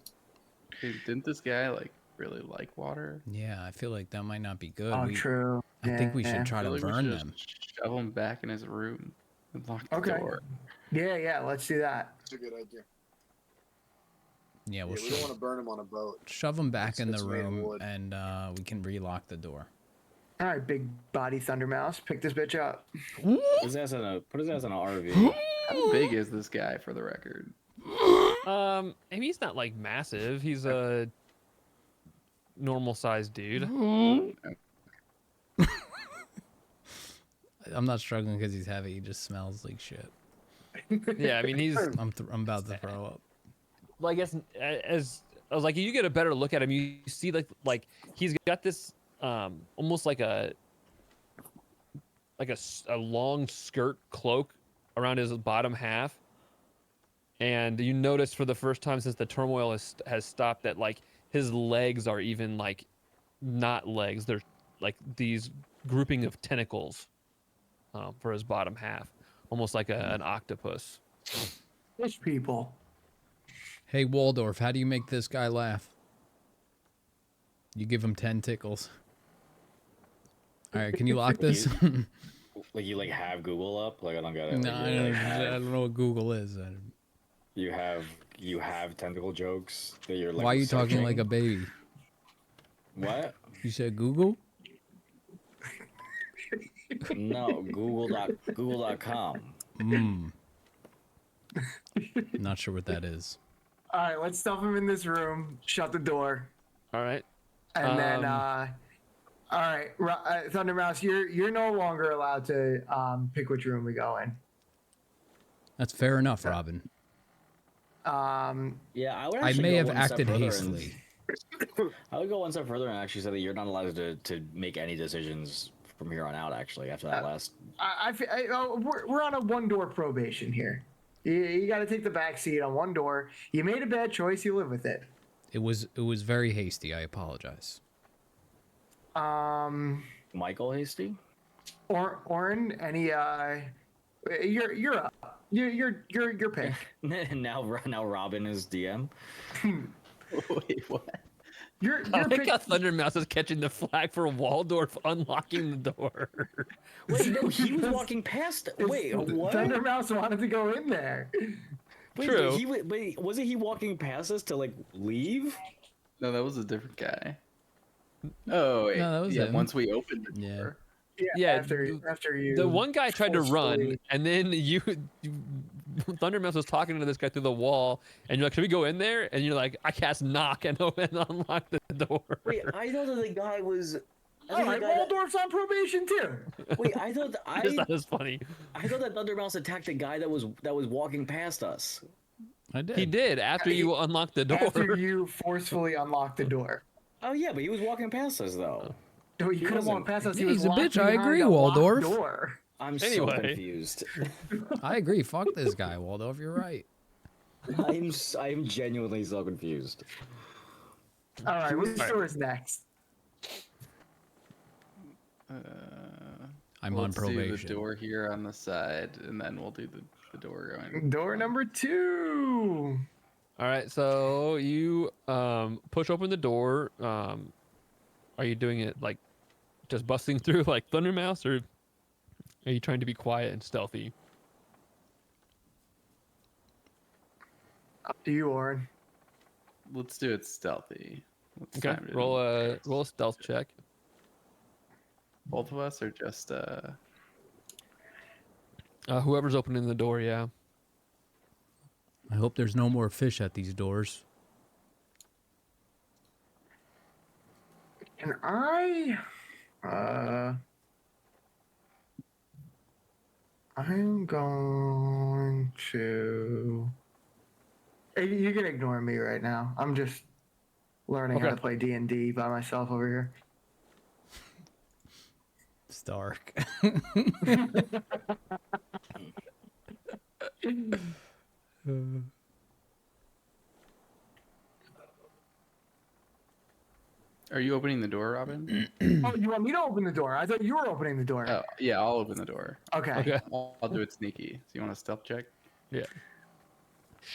Dude, didn't this guy really like water? Yeah, I feel like that might not be good. Oh, true. I think we Yeah. should try I to feel like we burn should them. just shove him back in his room and lock the Okay. door. Yeah, let's do that. That's a good idea. Yeah, we'll Yeah, we don't want to burn him on a boat. shove them back in the It's made of room, wood. and we can relock the door. All right, big body Thundermouse, pick this bitch up. Put his ass in an RV. How big is this guy, for the record? I mean, he's not like massive. He's a normal sized dude. I'm not struggling because he's heavy. He just smells like shit. Yeah, I mean, he's I'm about to throw up. well, I guess as I was like, you get a better look at him, you see like he's got this almost like a long skirt cloak around his bottom half, and you notice for the first time since the turmoil has stopped that like his legs are even like not legs; they're like these grouping of tentacles for his bottom half, almost like an octopus. Fish people. Hey, Waldorf, how do you make this guy laugh? You give him 10 tickles. All right, can you lock this? Like you have Google up? Like I don't get it. No, Like, I you, don't, like, I have, don't know what Google is. you have tentacle jokes that you're like. Why are you talking searching? like a baby? What? You said Google? No, Google.com. Not sure what that is. All right, let's stuff him in this room, shut the door, All right. and then All right, Thunder Mouse, you're no longer allowed to pick which room we go in. That's fair enough, Robin. Yeah, I would I actually may go have one step acted further hastily. I would go one step further and actually say that you're not allowed to make any decisions from here on out. Actually, after that last. We're on a one-door probation here. You got to take the back seat on one door. You made a bad choice. You live with it. It was very hasty. I apologize. Michael Hasty. Orin, any you're up. You're pick. now Robin is DM. Wait, what? You're I pick. got Thundermouse is catching the flag for Waldorf unlocking the door. Wait, no, he was walking past. Wait, what? Thunder Mouse wanted to go in there. Wait, True. Wait, wasn't he walking past us to like leave? No, that was a different guy. Oh, wait. No, that was yeah. him. Once we opened the Yeah. door. Yeah, After you. The one guy tried to run, forcefully- and then Thundermouse was talking to this guy through the wall, and you're like, "Should we go in there?" And you're like, "I cast knock and unlock the door." Wait, I thought that the guy was. All right, Waldorf's on probation too. Wait, I thought It's not as funny. I thought that Thundermouse attacked the guy that was walking past us. I did. He did after you unlocked the door. After you forcefully unlocked the door. Oh yeah, but he was walking past us though. No, he couldn't walk past us. He Yeah, was he's a locked bitch, I behind agree, a locked Waldorf. Door. I'm so Anyway. confused. I agree. Fuck this guy, Waldorf. You're right. I'm genuinely so confused. All right, which door is next? I'm on Let's do probation. the door here on the side, and then we'll do the door going. Door number 2. All right, so you push open the door. Are you doing it like just busting through like Thundermouse, or are you trying to be quiet and stealthy? Up to you, Orin. Let's do it stealthy. Let's Okay, time it. roll a stealth check. Both of us, or just Whoever's opening the door, yeah. I hope there's no more fish at these doors. Can I? I'm going to. Hey, you can ignore me right now. I'm just learning how Okay. to play D&D by myself over here. Stark. Are you opening the door, Robin? Oh, you want me to open the door? I thought you were opening the door. Oh, yeah, I'll open the door. Okay. Okay. I'll do it sneaky. So you want a stealth check? Yeah.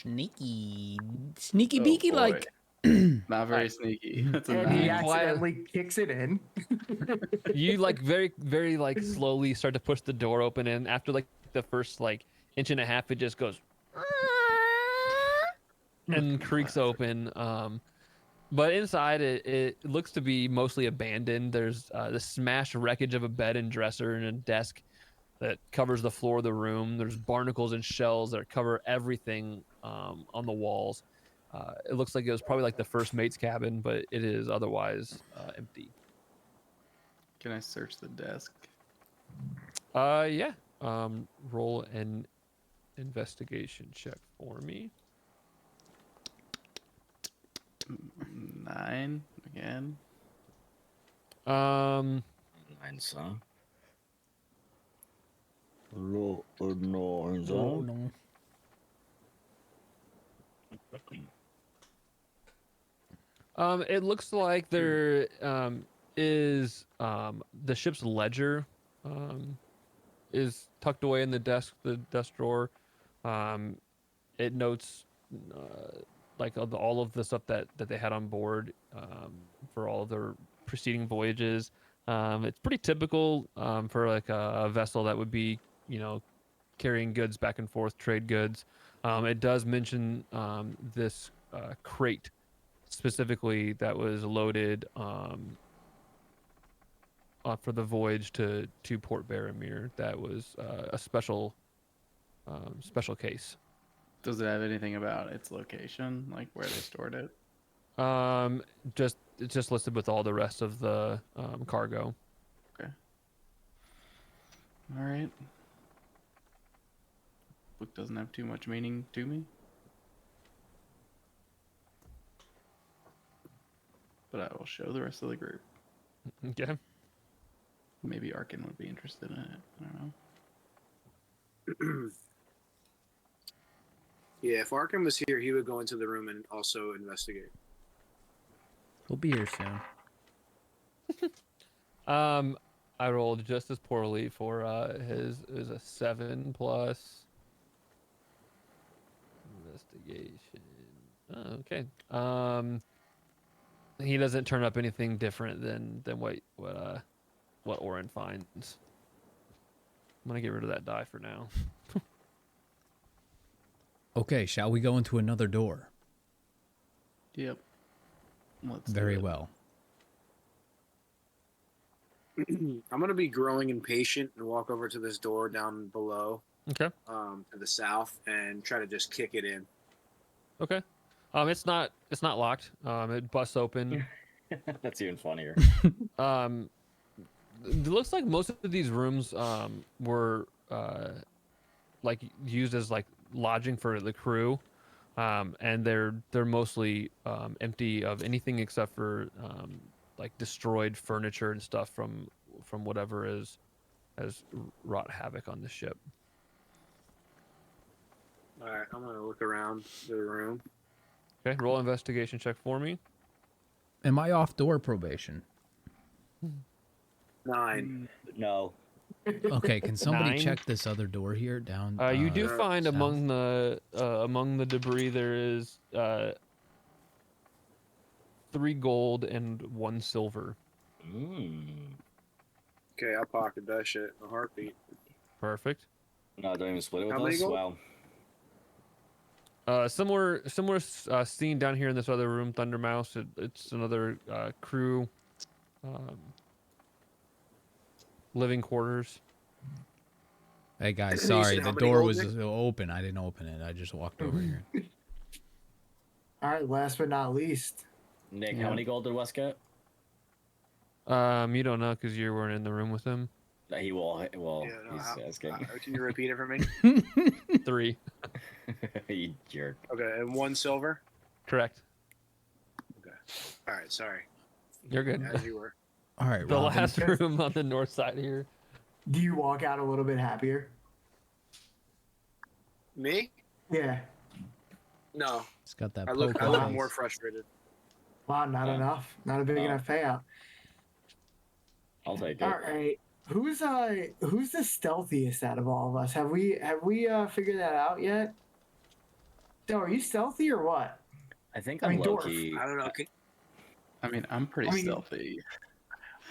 Sneaky. Sneaky Oh, beaky boy. like. Not very sneaky. That's a And he nine. accidentally kicks it in. You like very like slowly start to push the door open, and after like the first like inch and a half, it just goes and creaks open. But inside it looks to be mostly abandoned. There's the smashed wreckage of a bed and dresser and a desk that covers the floor of the room. There's barnacles and shells that cover everything on the walls. It looks like it was probably like the first mate's cabin, but it is otherwise empty. Can I search the desk? Yeah. Roll an investigation check for me. 9 again. Nine, son. No, Oh, no. It looks like there is the ship's ledger is tucked away in the desk drawer. It notes like all of the stuff that they had on board for all of their preceding voyages. It's pretty typical for like a vessel that would be, carrying goods back and forth, trade goods. It does mention this crate specifically that was loaded for the voyage to Port Barramir. That was a special case. Does it have anything about its location, like where they stored it? Just it's just listed with all the rest of the cargo. Okay. All right. Book doesn't have too much meaning to me. But I will show the rest of the group. Okay. Maybe Arkin would be interested in it. I don't know. Yeah, if Arkham was here, he would go into the room and also investigate. He'll be here soon. I rolled just as poorly for his. It was a 7 plus investigation. Oh, okay. He doesn't turn up anything different than what Orin finds. I'm gonna get rid of that die for now. Okay, shall we go into another door? Yep. Let's do Very it. well. I'm gonna be growing impatient and walk over to this door down below, Okay. to the south, and try to just kick it in. Okay. It's not locked. It busts open. That's even funnier. It looks like most of these rooms were like used as like lodging for the crew, and they're mostly empty of anything except for like destroyed furniture and stuff from whatever has wrought havoc on the ship. All right, I'm gonna look around the room. Okay, roll investigation check for me. Am I off door probation? 9. No. Okay, can somebody 9? check this other door here down? You do find south? among the debris there is 3 gold and 1 silver. Okay, I'll pocket that shit in a heartbeat. Perfect. No, don't even split it with How many us. gold? Wow. Similar scene down here in this other room, Thunder Mouse. It's another crew living quarters. Hey guys, You sorry, said how the many door gold, was Nick? open. I didn't open it. I just walked over here. All right, last but not least. Nick, Yeah. how many gold did Wes get? You don't know because you weren't in the room with him. He will. Well, Yeah, no, he's asking. can you repeat it for me? 3. You jerk. Okay, and 1 silver. Correct. Okay. All right, sorry. You're good. As you were. All right, The Robin. last room on the north side here. Do you walk out a little bit happier? Me? Yeah. No, It's got that I look poker face. more frustrated. Wow, not enough. Not a big Oh. enough payout. I'll take it. All right. Who's the stealthiest out of all of us? Have we figured that out yet? So are you stealthy or what? I think I I'm mean, low dwarf. key. I don't know. I mean, I'm pretty I mean- stealthy.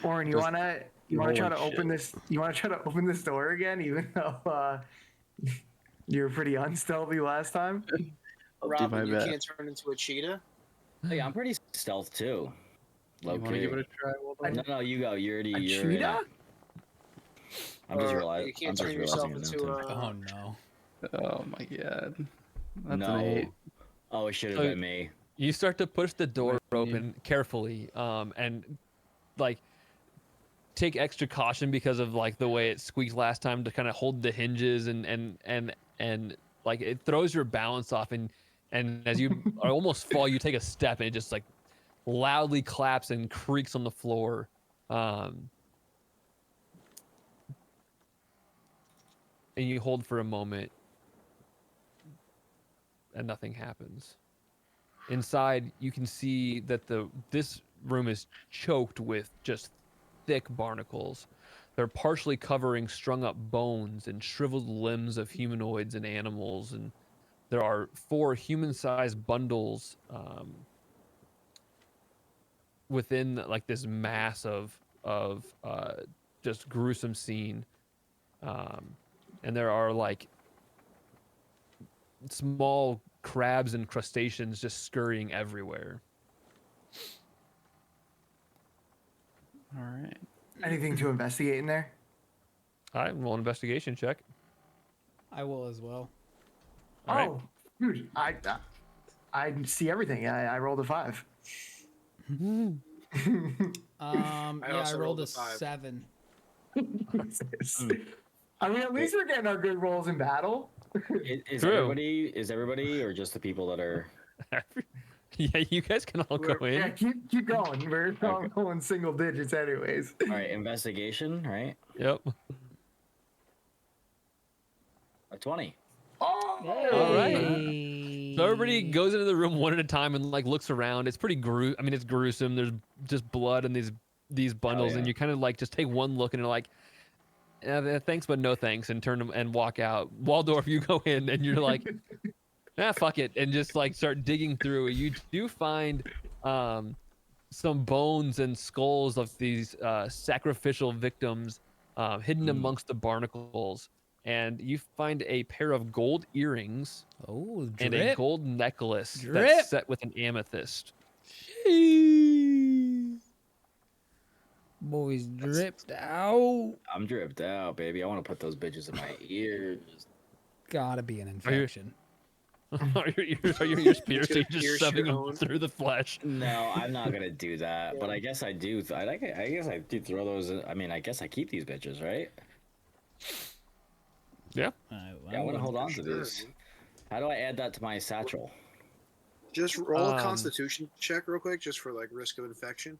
Orin, you Just wanna try rolling to open shit. this? You wanna try to open this door again, even though you were pretty unstealthy last time? I'll do my Robin, you best. can't turn into a cheetah. Hey, I'm pretty stealth too. Low You want to key. give it a try? Well, No, you go. You're already. A You're in cheetah? it. I'm just Or realizing. you can't I'm just turn yourself realizing it into now, a. Oh no. oh my god. That's no. an 8. Oh, it should have So- been me. You start to push the door Might be. open carefully, and like take extra caution because of like the way it squeaked last time to kind of hold the hinges and like it throws your balance off and as you almost fall, you take a step and it just like loudly claps and creaks on the floor. And you hold for a moment and nothing happens. Inside, you can see that this room is choked with just thick barnacles. They're partially covering strung up bones and shriveled limbs of humanoids and animals, and there are 4 human-sized bundles within like this mass of just gruesome scene, and there are like small crabs and crustaceans just scurrying everywhere. All right. Anything to investigate in there? All right, roll an investigation check. I will as well. All right. Oh, dude, I see everything. I rolled a 5. I Yeah, I also rolled rolled a a 5. 7. I mean, at least we're getting our good rolls in battle. Is True. everybody or just the people that are? Yeah, you guys can all go in. Yeah, keep going. We're all Okay. rolling single digits, anyways. All right, investigation, right? Yep. A 20. Oh, All right. So everybody goes into the room one at a time and like looks around. It's pretty I mean, it's gruesome. There's just blood in these bundles, and yeah. you kind of like just take one look and you're like, thanks, but no thanks, and turn them and walk out. Waldorf, you go in and you're like, fuck it, and just like start digging through. You do find some bones and skulls of these sacrificial victims hidden amongst the barnacles. And you find a pair of gold earrings Oh, and a drip. gold necklace Drip. that's set with an amethyst. Boys dripped out. I'm dripped out, baby. I want to put those bitches in my ears. Gotta be an Are you- infection. Are your ears? Are your ears pierced? Are you Pierce just shoving your them own. through the flesh? No, I'm not gonna do that. But I guess I do. I guess I do throw those. I mean, I guess I keep these bitches, right? Yeah. Yeah, I want to hold on to these. How do I add that to my satchel? Just roll a Um, Constitution check real quick, just for like risk of infection.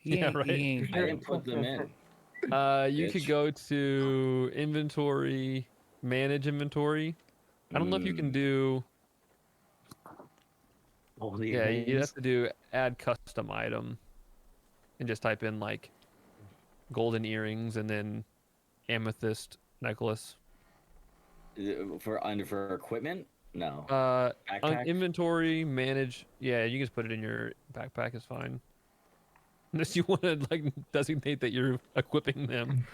Yeah, right. ain't I didn't put them in. You could Bitch. go to inventory, manage inventory. I don't know if you can do. Holy Yeah, you rings. have to do add custom item, and just type in like golden earrings and then amethyst necklace. For equipment? No. On Backpack? inventory, manage. Yeah, you can just put it in your backpack. Is fine. Unless you want to like designate that you're equipping them.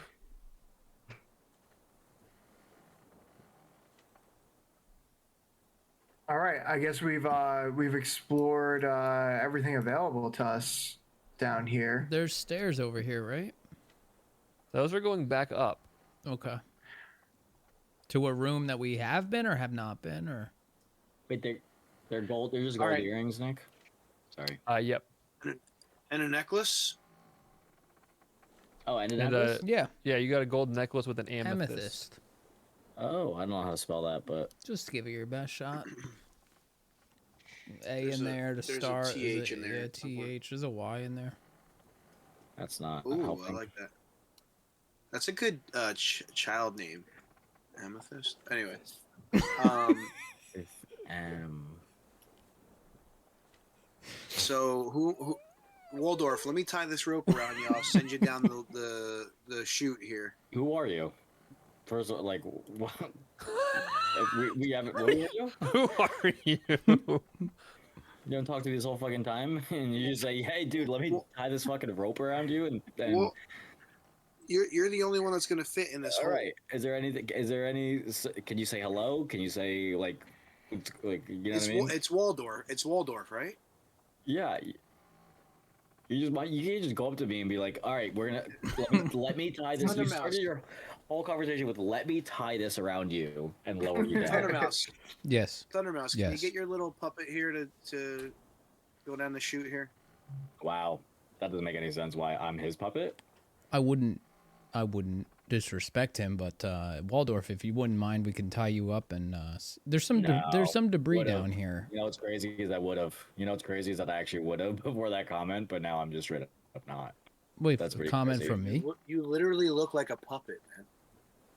All right, I guess we've explored everything available to us down here. There's stairs over here, right? Those are going back up. Okay. To a room that we have been or have not been, or Wait, they're gold. They're just All gold right. earrings, Nick. Sorry. Yep. And a necklace. Oh, and an And necklace? yeah, yeah, you got a gold necklace with an amethyst. amethyst. Oh, I don't know how to spell that, but Just give it your best shot. A There's in a- there to there's a start. TH in there Yeah, somewhere. TH. There's a Y in there. that's not Ooh, I helping. like that. That's a good child name. Amethyst. Anyway. Um, So who Waldorf, let me tie this rope around you. I'll send you down the chute here. who are you? First, of all, like, what? we haven't. What are you? Who are you? You don't talk to me this whole fucking time, and you just say, "Hey, dude, let me tie this fucking rope around you." And Well, you're the only one that's gonna fit in this all hole. right, is there anything? Is there any? Can you say hello? Can you say like you know what I mean? It's Waldorf. It's Waldorf, right? Yeah. You can't just go up to me and be like, "All right, we're gonna let me tie this." You Thundermouse. started your whole conversation with "Let me tie this around you" and lower you down. Thundermouse. Yes. Thundermouse, can you Yes. get your little puppet here to go down the chute here? Wow, that doesn't make any sense. Why I'm his puppet? I wouldn't disrespect him, but Waldorf, if you wouldn't mind, we can tie you up and there's some there's some debris would've. down here. You know what's crazy is I would have. You know what's crazy is that I actually would have before that comment, but now I'm just straight up not. Wait, That's a pretty comment crazy. from me? You literally look like a puppet, man.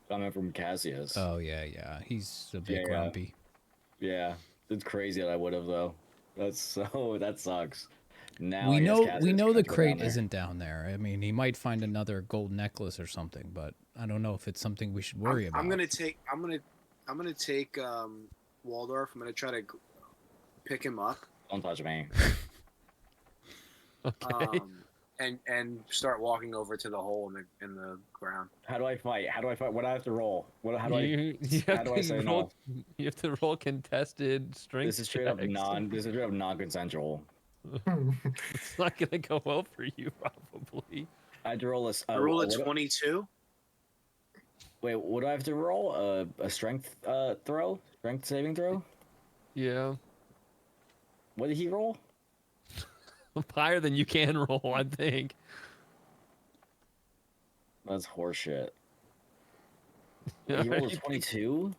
Comment from Cassius. Oh yeah, he's a bit Yeah. grumpy. Yeah, it's crazy that I would have though. That sucks. Now We I guess know Cassius the can go crate down there. isn't down there. I mean, he might find another gold necklace or something, but I don't know if it's something we should worry about. I'm gonna take Waldorf. I'm gonna try to pick him up. Don't touch me. Okay. And start walking over to the hole in the ground. How do I fight? What do I have to roll? How do I? you how have do I to say roll, no? You have to roll contested strength. This is straight up checks. non-consensual. It's not gonna go well for you, probably. I had to roll I rolled a what do- 22. Wait, what do I have to roll? A strength saving throw? Yeah. What did he roll? higher than you can roll, I think. That's horseshit. He rolled a 22.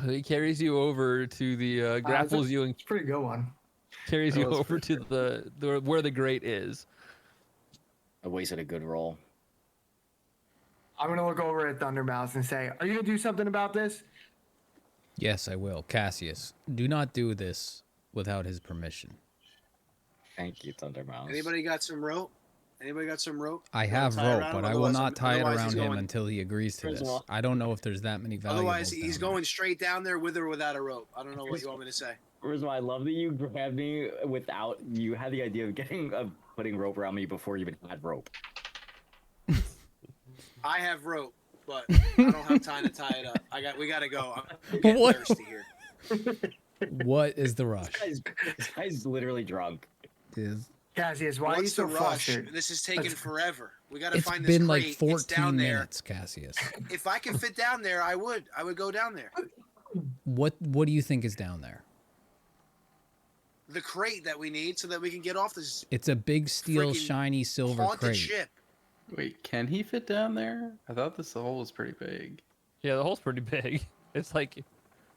He carries you over to the grapples you and It's a pretty good one. carries That you was over pretty to the where the grate is. I wasted a good roll. I'm gonna look over at Thundermouse and say, "Are you gonna do something about this?" Yes, I will. Cassius, do not do this without his permission. Thank you, Thundermouse. Anybody got some rope? Anybody got some rope? I You wanna have tie it rope, around but him? I will Otherwise, not tie it otherwise around he's him going- until he agrees to First of this. all- I don't know if there's that many valuables. Otherwise, he's down going straight down there with or without a rope. I don't know what you want me to say. First of all, I love that you grabbed me without you had the idea of putting rope around me before you even had rope. I have rope, but I don't have time to tie it up. We gotta go. I'm getting What? thirsty here. there. What is the rush? This guy's literally drunk. Cassius, why are you What's so the rush? flustered? This is taking forever. We gotta It's find this been crate. like It's 14 down there. minutes, Cassius. If I can fit down there, I would. I would go down there. What do you think is down there? The crate that we need so that we can get off this It's a big steel, Freaking shiny silver haunted crate. ship. Wait, can he fit down there? I thought this hole was pretty big. Yeah, the hole's pretty big. It's like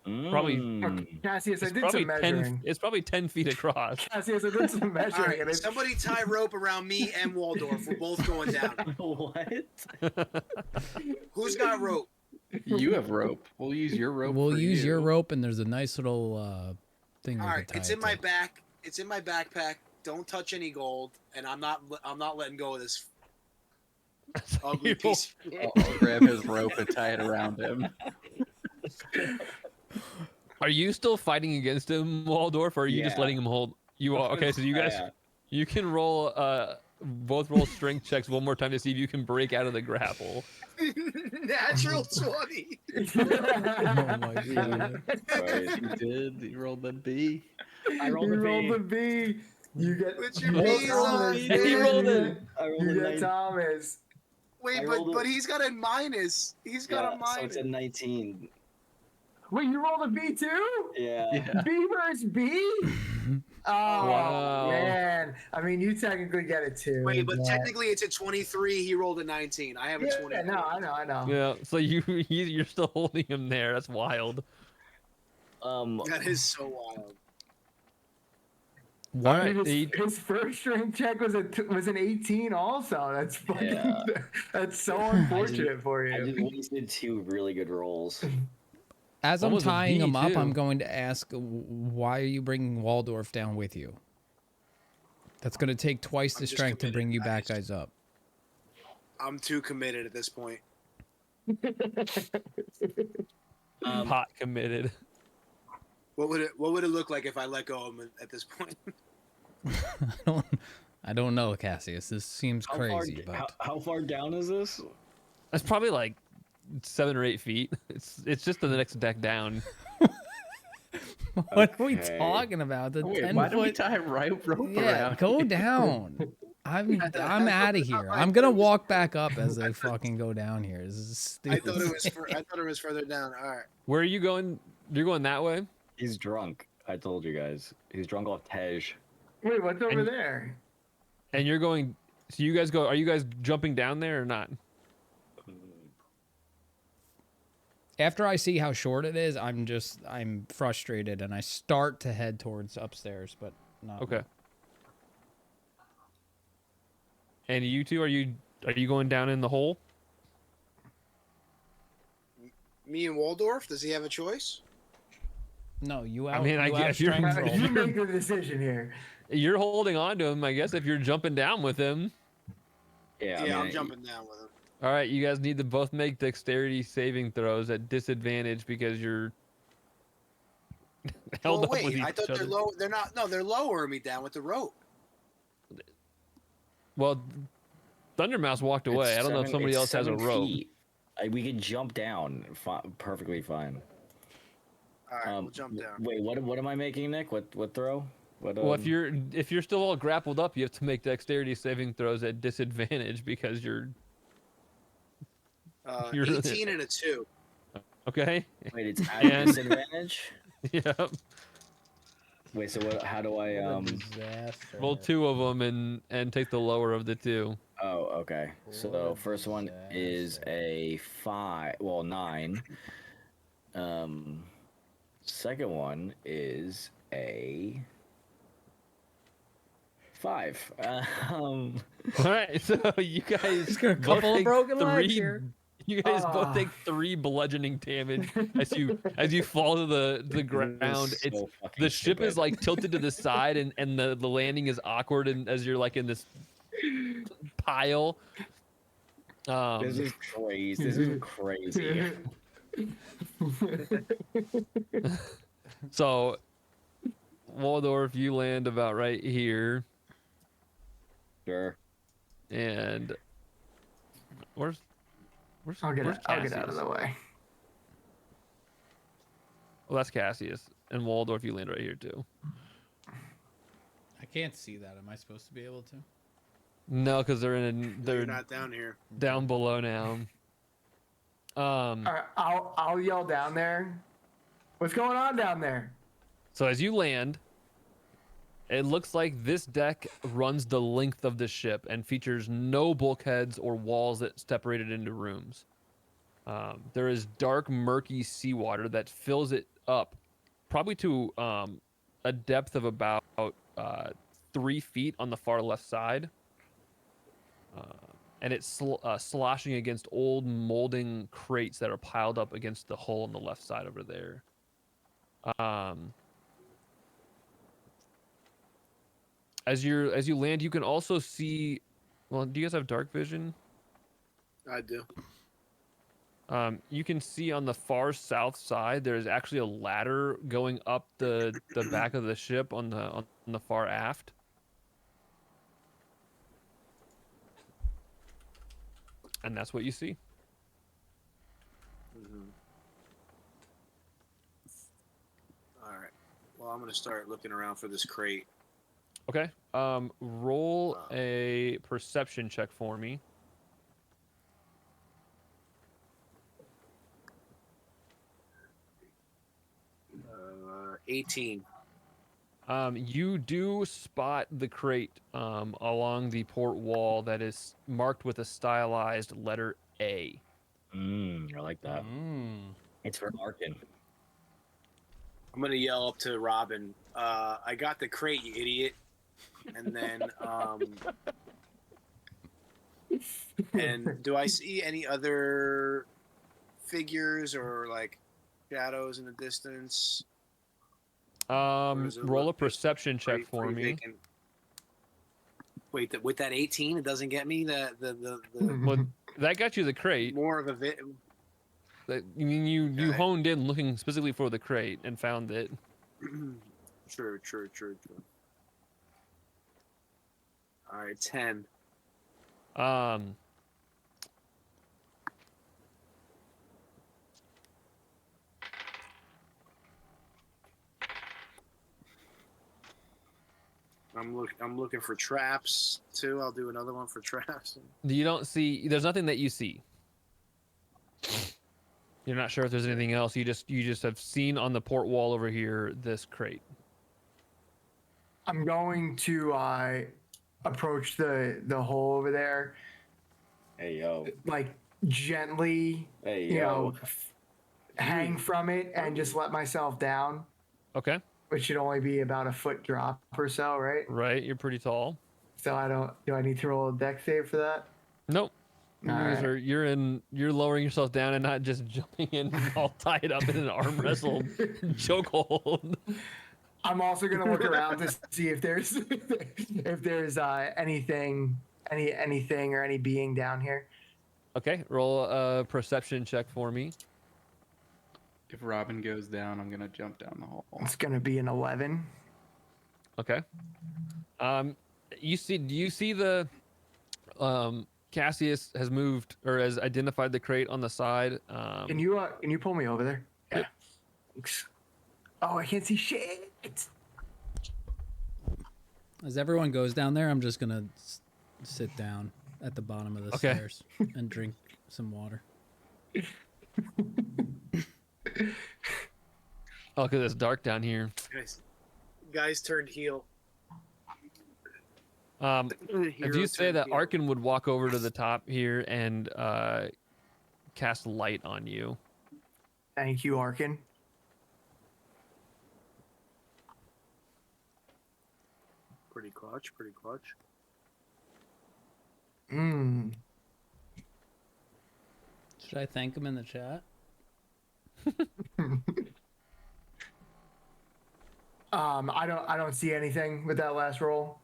Probably- Mm. Cassius, I it's did probably some measuring. 10. It's probably 10 feet across. Cassius, I did some All measuring. right, and it's, somebody tie rope around me and Waldorf. We're both going down. What? Who's got rope? You have rope. We'll use your rope. We'll for use your you. rope, and there's a nice little thing. All we right, can tie it's it in my to. back. It's in my backpack. Don't touch any gold, and I'm not letting go of this ugly You piece. I'll grab his rope and tie it around him. Are you still fighting against him, Waldorf, or are you just Yeah. letting him hold? You are okay. So you guys, Yeah. you can roll. Both roll strength checks one more time to see if you can break out of the grapple. Natural 20. Oh my god! Right. He did. He rolled the B. I rolled you a rolled B. the B. You get Put your you B's get on. Thomas. He dude. rolled You it. get- I rolled You a get 19. Thomas. Wait, I but rolled but a- he's got a minus. He's got a So minus. it's a 19. Wait, you rolled a B too? Yeah. B versus B? Oh Wow. man! I mean, you technically get it too. Wait, but technically it's a 23. He rolled a 19. I have a yeah, 20. no, I know. Yeah. So you're still holding him there. That's wild. That is so wild. What? Alright, Dude, he- his first strength check was an 18 also. That's fucking Yeah. that's so unfortunate for I just you. wasted 2 really good rolls. As That I'm was a tying B, him up, I'm too. going to ask, why are you bringing Waldorf down with you? That's going to take twice I'm the just strength to committed, bring you back guys. guys up. I'm too committed at this point. Pot committed. What would it look like if I let go of him at this point? I don't know, Cassius. This seems crazy, but How far down is this? That's probably like 7 or 8 feet. It's just the next deck down. what are we Okay. talking about? The Wait, 10 why do we foot. tie rope Yeah, around? go you? down. I'm out of here. I'm gonna walk back up as they fucking go down here. This is I stupid. thought it was further down. All right. Where are you going? You're going that way. He's drunk. I told you guys. He's drunk off Tej. Wait, what's over And- there? And you're going. So you guys go. Are you guys jumping down there or not? After I see how short it is, I'm frustrated and I start to head towards upstairs, but not. Okay. And you two, are you going down in the hole? Me and Waldorf. Does he have a choice? No, you I out. mean, I you guess out you're- strength roll. You make the decision here. You're holding on to him, I guess. If you're jumping down with him. Yeah, Yeah, I'm jumping down with him. All right, you guys need to both make dexterity saving throws at disadvantage because you're held Well, up with wait. each I thought other. they're low. They're not. No, they're lowering me down with the rope. Well, Thundermouse walked away. I don't know if somebody else has a rope. We can jump down perfectly fine. All right, we'll jump down. Wait, what am I making, Nick? What throw? What, Well, if you're still all grappled up, you have to make dexterity saving throws at disadvantage because you're you're- 18 and a 2. okay. Wait, it's at And- disadvantage. Yep. Wait, so what? How do I? What a disaster. Roll 2 of them and take the lower of the 2. Oh, okay. So What a first one is disaster. a 5. Well, 9. Second one is a 5. All right, so you guys got a both couple of take broken legs 3. here. You guys both Ah. take 3 bludgeoning damage as you fall to the ground. This is It's so fucking the ship is stupid. like tilted to the side, and the landing is awkward, and as you're like in this pile. This is crazy. This is crazy. So, Waldorf, you land about right here, Sure. and where's I'll get where's out of Cassius? the way. Well, that's Cassius, and Waldorf, you land right here too. I can't see that. Am I supposed to be able to? No, because they're They're not down here. down below now. All right, I'll yell down there. What's going on down there? So as you land, it looks like this deck runs the length of the ship and features no bulkheads or walls that separate it into rooms. There is dark, murky seawater that fills it up, probably to a depth of about 3 feet on the far left side. And it's sloshing against old molding crates that are piled up against the hull on the left side over there. As you land, you can also see. Well, do you guys have dark vision? I do. You can see on the far south side there is actually a ladder going up the back of the ship on the far aft. And that's what you see. All right. Well, I'm gonna start looking around for this crate. Okay. Roll a perception check for me. 18. You do spot the crate along the port wall that is marked with a stylized letter A. I like that. Mm. It's for Arkin. I'm gonna yell up to Robin. I got the crate, you idiot. And then, and do I see any other figures or like shadows in the distance? does it Roll a look perception check Pretty- for pretty me. vacant? Wait, with that 18, it doesn't get me the Well, that got you the crate. more of a I mean, you Okay. honed in looking specifically for the crate and found it. True. All right, 10. I'm looking for traps too. I'll do another one for traps. You don't see. There's nothing that you see. You're not sure if there's anything else. You just have seen on the port wall over here this crate. I'm going to approach the hole over there, Hey yo. like gently, Hey you know, yo. hang from it and just let myself down, Okay. which should only be about a foot drop or so, right? Right. You're pretty tall. So do I need to roll a deck save for that? Nope. All right. You're lowering yourself down and not just jumping in all tied up in an arm wrestle chokehold. I'm also gonna look around to see if there's anything or any being down here. Okay. Roll a perception check for me. If Robin goes down, I'm gonna jump down the hole. It's gonna be an 11. Okay. Do you see the Cassius has moved or has identified the crate on the side? Can you pull me over there? Yep. Thanks. Oh, I can't see shit. As everyone goes down there, I'm just gonna sit down at the bottom of the Okay. stairs and drink some water. Oh, because it's dark down here. Guys, Guys turned heel. If Hero you say turned that heel. Arkin would walk over to the top here and cast light on you. Thank you, Arkin. Pretty clutch. Pretty clutch. Mm. Should I thank him in the chat? I don't see anything with that last roll.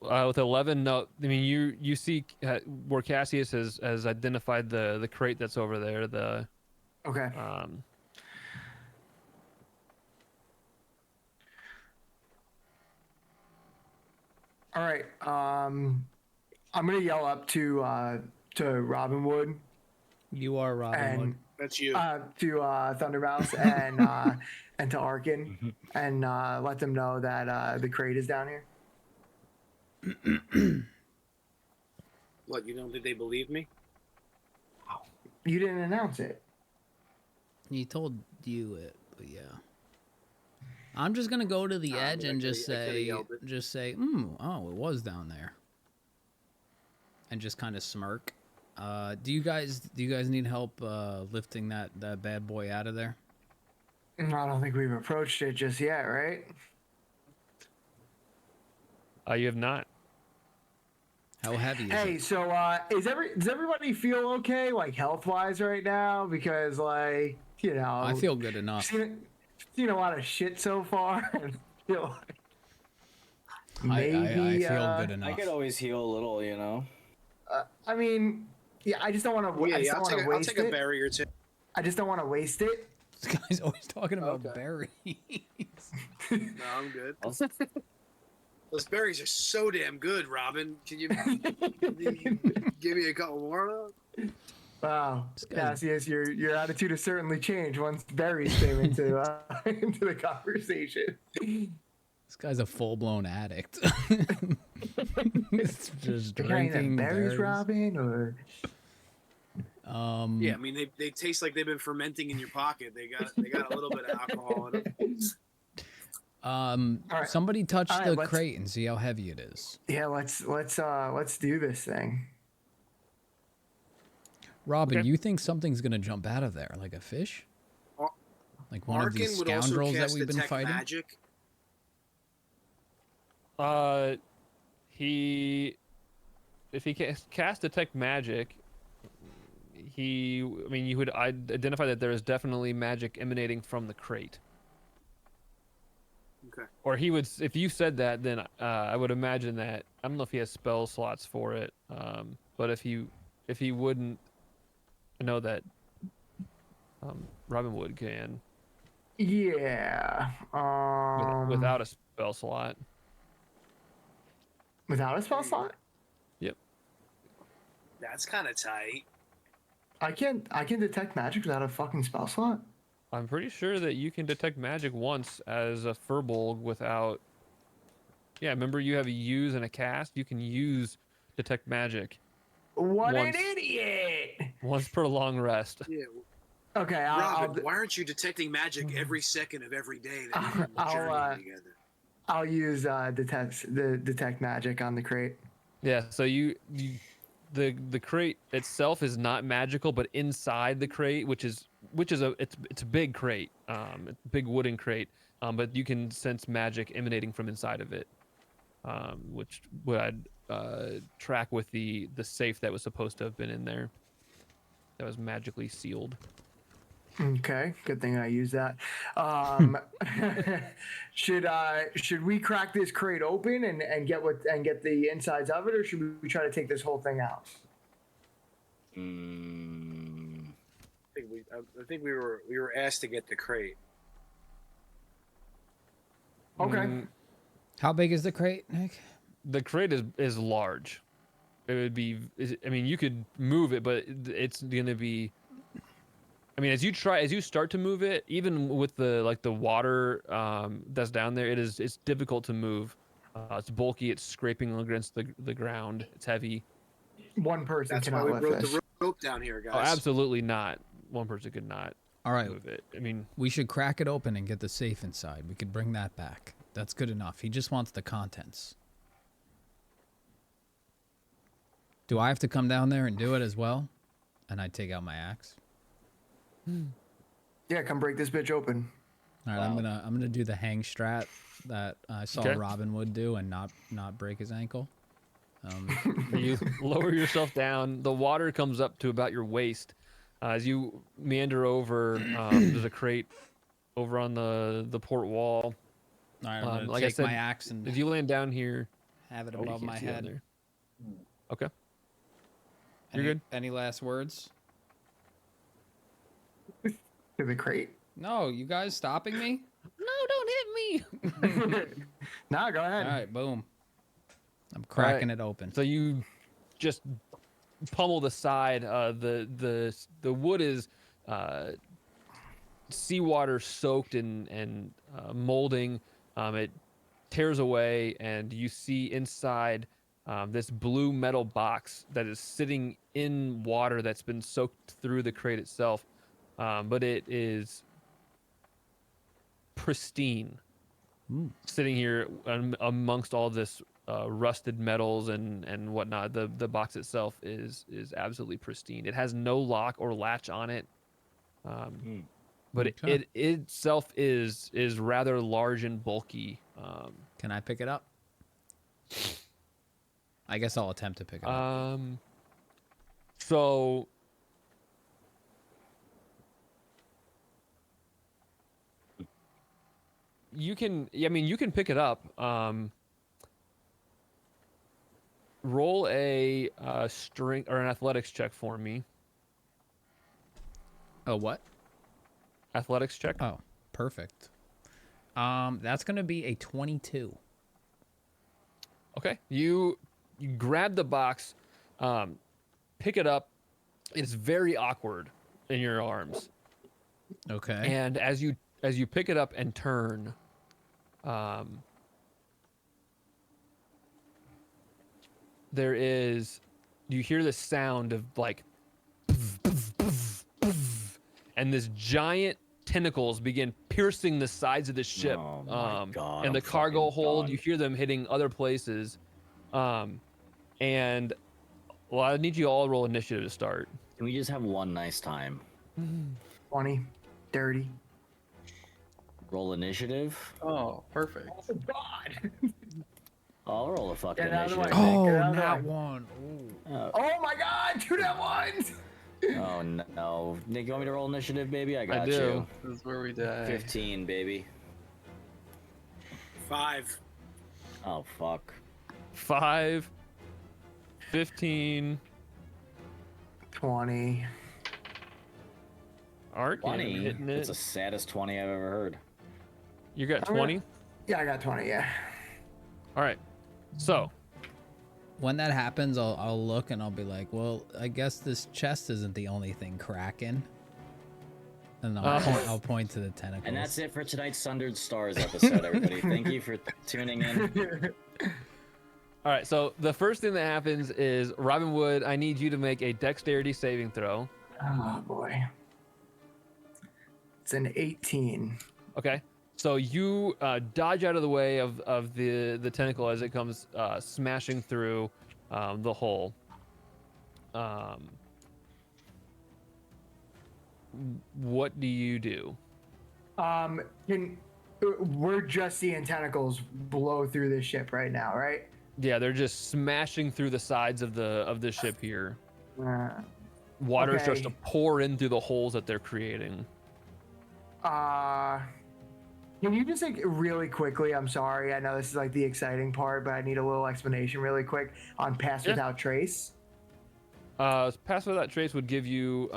With 11, no. I mean, you see where Cassius has identified the crate that's over there. The Okay. All right. I'm gonna yell up to Robin Wood You are Robin Wood. and That's you. to Thundermouse and to Arkin and let them know that the crate is down here. What, you don't think they believe me? You didn't announce it. He told you it, but yeah. I'm just gonna go to the edge and I coulda yelled it. oh, it was down there, and just kind of smirk. Do you guys need help lifting that bad boy out of there? I don't think we've approached it just yet, right? you have not. How heavy is Hey, it? so does everybody feel okay, like health wise, right now? Because like I feel good enough. seen a lot of shit so far, and feel like I maybe feel good enough. I could always heal a little, you know. I mean, yeah, I just don't want to. Yeah, I just I'll don't want to I'll waste take a it. berry or two. I just don't want to waste it. This guy's always talking about Okay. berries. No, I'm good. Those berries are so damn good, Robin. Can you give me a couple more? Wow, This guy's- Cassius, your attitude has certainly changed once berries came into into the conversation. This guy's a full-blown addict. It's just The kind of drinking berries, berries. Robin, or Yeah, I mean they taste like they've been fermenting in your pocket. They got a little bit of alcohol in them. All right. Somebody touch All right, the let's- crate and see how heavy it is. yeah, let's do this thing. Robin, Okay. you think something's gonna jump out of there, like a fish? Ar- Like one of Arkin these would also scoundrels that cast we've been detect fighting? magic. If he cast detect magic, you would identify that there is definitely magic emanating from the crate. Okay. Or he would, if you said that, then I would imagine that, I don't know if he has spell slots for it, but if he wouldn't, I know that Robin Wood can Yeah. without a spell slot. Without a spell slot, Yep. That's kind of tight. I can detect magic without a fucking spell slot. I'm pretty sure that you can detect magic once as a furbolg without. Yeah, remember you have a use and a cast. You can use detect magic What Once. an idiot! once per long rest. Yeah, Okay, Robin, why aren't you detecting magic every second of every day that you're on the I'll, journey together? I'll use detect magic on the crate. Yeah, so the crate itself is not magical, but inside the crate, which is it's a big crate, it's a big wooden crate, but you can sense magic emanating from inside of it, which would track with the safe that was supposed to have been in there, that was magically sealed. Okay, good thing I used that. Should we crack this crate open and get the insides of it, or should we try to take this whole thing out? I think we were asked to get the crate. Okay. How big is the crate, Nick? The crate is large. It would be. I mean, you could move it, but it's gonna be. I mean, as you start to move it, even with the water that's down there, it's difficult to move. It's bulky. It's scraping against the ground. It's heavy. One person That's why cannot we lift wrote this. the rope down here, guys. Oh, absolutely not. One person could not. All right. move it. I mean, We should crack it open and get the safe inside. We could bring that back. That's good enough. He just wants the contents. Do I have to come down there and do it as well? And I take out my axe. Yeah, come break this bitch open. All right, I'm gonna do the hang strat that I saw Okay. Robin Wood do and not break his ankle. you lower yourself down. The water comes up to about your waist. As you meander over, there's a crate over on the port wall. All right, I'm gonna Like I take said, my axe and If you land down here, have it oh, you above can't my see down head. there. Okay. Any, You're good. Any last words? To the crate. No, you guys stopping me? No, don't hit me. No, go ahead. All right, boom. I'm cracking All right. it open. So you just pummel the side. The wood is seawater soaked and molding. It tears away, and you see inside this blue metal box that is sitting in water that's been soaked through the crate itself. But it is pristine, sitting here amongst all this rusted metals and whatnot. The box itself is absolutely pristine. It has no lock or latch on it, but Okay. it itself is rather large and bulky. Can I pick it up? I guess I'll attempt to pick it up. So you can, I mean, you can pick it up. Roll a strength or an athletics check for me. Oh, what? Athletics check. Oh, perfect. That's gonna be a 22. Okay. You grab the box, pick it up. It's very awkward in your arms. Okay. And as you pick it up and turn, you hear the sound of like, and this giant tentacles begin piercing the sides of the ship. Oh my God, and the I'm cargo fucking hold, done. you hear them hitting other places. And well, I need you all to roll initiative to start. Can we just have one nice time? 20, 30. Roll initiative. Oh, perfect. Oh, God. I'll roll a fucking Get out of the initiative. way. Oh, Get out of the not way. one. Ooh. Oh, my God. 2 net ones. Oh no, Nick, you want me to roll initiative, baby? I got do. you. This is where we die. 15, baby. 5. Oh fuck. 5, 15. 20. Arc, 20. hitting It's it. the saddest 20 I've ever heard. You got I'm gonna- 20. Yeah, I got 20, yeah. All right. So When that happens, I'll look and I'll be like, well, I guess this chest isn't the only thing cracking. And I'll point to the tentacles. And that's it for tonight's Sundered Stars episode, everybody. Thank you for tuning in. all right. So the first thing that happens is Robin Wood. I need you to make a dexterity saving throw. Oh, boy. It's an 18. Okay. So you dodge out of the way of the tentacle as it comes smashing through the hole. What do you do? We're just seeing tentacles blow through this ship right now, right? Yeah, they're just smashing through the sides of the ship here. Water starts to Okay. pour in through the holes that they're creating. Can you just like really quickly? I'm sorry. I know this is like the exciting part, but I need a little explanation really quick on Pass Yeah. Without Trace. Pass without trace would give you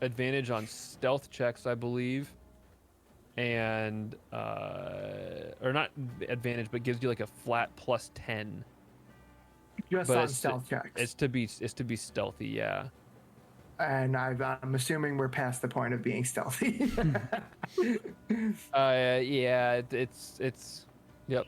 advantage on stealth checks, I believe, and or not advantage, but gives you like a flat +10. Just But on it's- stealth checks. It's to be stealthy, yeah. And I'm assuming we're past the point of being stealthy. Yeah, it's yep.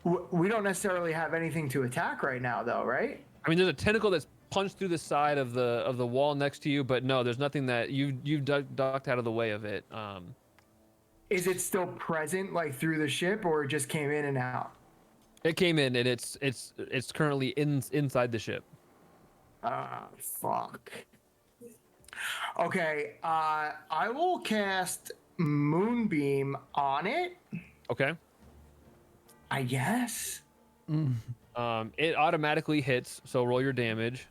We don't necessarily have anything to attack right now, though, right? I mean, there's a tentacle that's punch through the side of the wall next to you, but no, there's nothing that you've ducked out of the way of it. Is it still present, like through the ship, or it just came in and out? It came in and it's currently inside the ship. Ah, fuck. Okay, I will cast Moonbeam on it, Okay. I guess. It automatically hits, so roll your damage.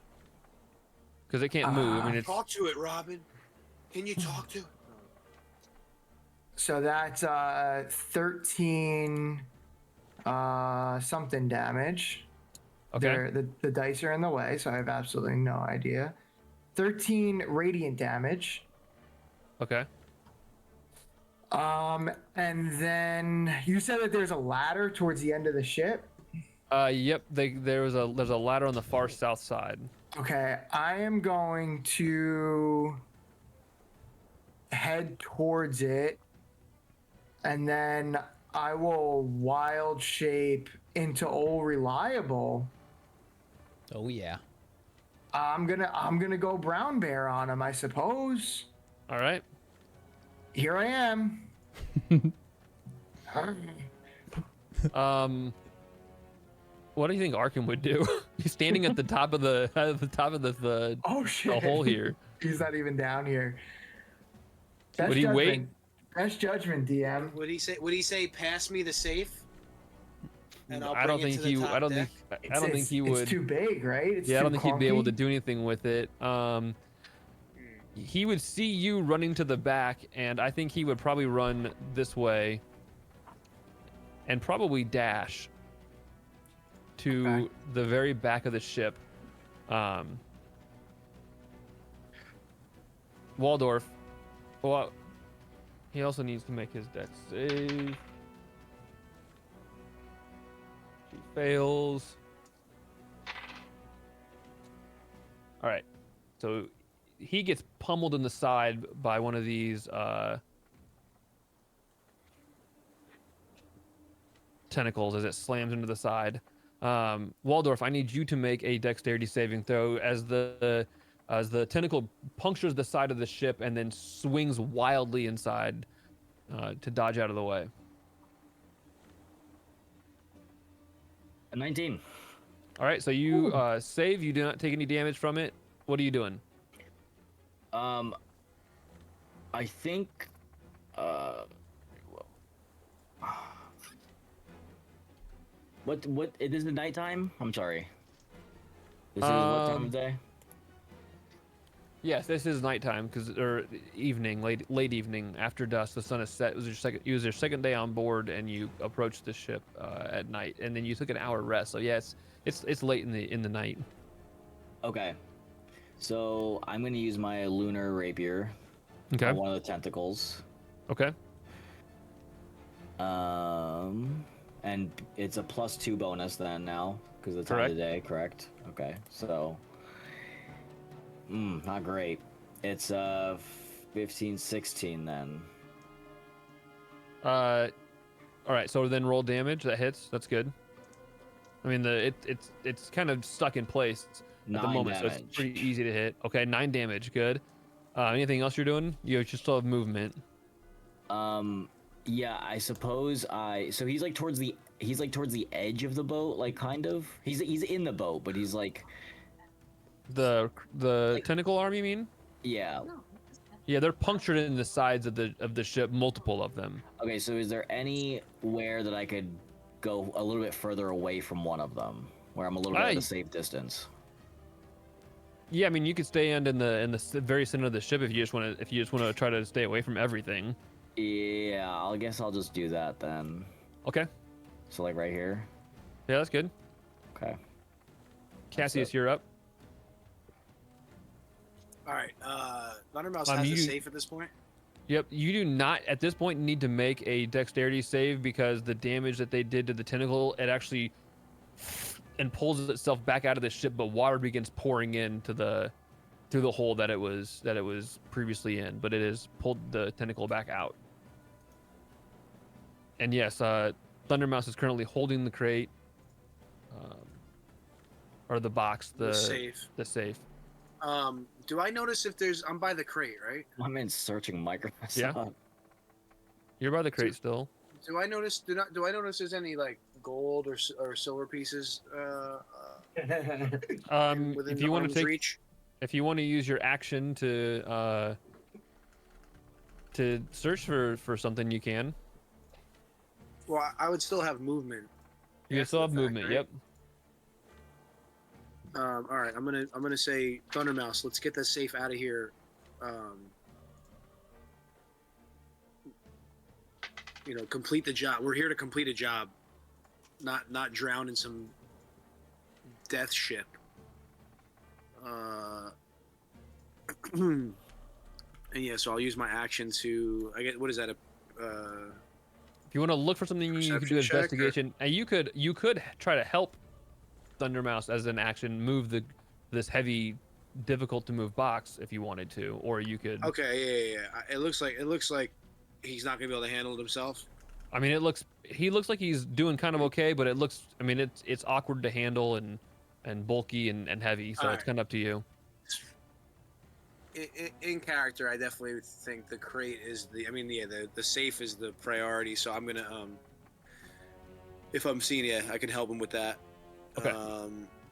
Because it can't move. I mean, it's Talk to it, Robin. Can you talk to it? So that's 13 something damage. okay. The dice are in the way, so I have absolutely no idea. 13 radiant damage. Okay. And then you said that there's a ladder towards the end of the ship. Yep. There's a ladder on the far south side. Okay, I am going to head towards it, and then I will wild shape into Old Reliable. Oh yeah. I'm gonna go brown bear on him, I suppose. All right. Here I am. What do you think Arkham would do? He's standing at the top of the Oh shit! the hole here. He's not even down here. Would he wait? Best judgment, DM. Would he say, "Pass me the safe"? And I'll I don't bring it think to the he. top I don't deck? think. I don't think he would. It's too big, right? It's Yeah, I don't too think he'd be able to clunky. do anything with it. He would see you running to the back, and I think he would probably run this way, and probably dash to Okay. the very back of the ship. Waldorf. Well, he also needs to make his dex save. She fails. All right. So he gets pummeled in the side by one of these tentacles as it slams into the side. Waldorf, I need you to make a dexterity saving throw as the tentacle punctures the side of the ship and then swings wildly inside to dodge out of the way. A 19. All right, so you save. You do not take any damage from it. What are you doing? I think. What? It is the nighttime. I'm sorry. This is what time of day? Yes, this is nighttime or evening, late evening, after dusk. The sun is set. It was your second day on board, and you approached the ship at night, and then you took an hour rest. So yes, it's late in the night. Okay. So I'm gonna use my lunar rapier. Okay. On one of the tentacles. Okay. And it's a +2 bonus then now because of the time of the day, correct? Okay. So. Not great. It's 15, 16 then. All right. So then roll damage. That hits. That's good. I mean it's kind of stuck in place at the moment, so it's pretty easy to hit. Okay, 9 damage. Good. Anything else you're doing? You just still have movement. Yeah, I suppose so he's like towards the edge of the boat, like kind of. He's in the boat, but he's like the tentacle arm, you mean? Yeah. Yeah, they're punctured in the sides of the ship, multiple of them. Okay, so is there anywhere that I could go a little bit further away from one of them, where I'm a little bit at a safe distance? Yeah, I mean, you could stay in the very center of the ship if you just want to try to stay away from everything. Yeah, I guess I'll just do that then. Okay. So like right here. Yeah, that's good. Okay. Cassius, you're up. All right. Thundermouse has a safe at this point. Yep. You do not at this point need to make a dexterity save because the damage that they did to the tentacle, it actually and pulls itself back out of the ship, but water begins pouring in through the hole that it was previously in, but it has pulled the tentacle back out. And yes, Thundermouse is currently holding the crate. or the box, The safe. the safe. Do I notice if there's? I'm by the crate, right? My man's searching Microsoft. Yeah. You're by the crate still. Do I notice? Do I notice there's any like gold or silver pieces? Within If you want to arm's take, reach? if you want to use your action to search for something, you can. Well, I would still have movement. You can still have movement. right? Yep. All right, I'm gonna say Thundermouse. Let's get the safe out of here. Complete the job. We're here to complete a job, not drown in some death ship. And yeah, so I'll use my action to. I get what is that? If you want to look for something, you can do Perception check, or- investigation, and you could try to help Thundermouse as an action move this heavy, difficult to move box if you wanted to, or you could. Okay, yeah. It looks like he's not gonna be able to handle it himself. I mean, he looks like he's doing kind of okay, but it looks. I mean, it's awkward to handle and bulky and heavy, so All it's right. kind of up to you. In character, I definitely think the crate is the safe is the priority. So I'm gonna if I'm seeing it, I can help him with that. Okay.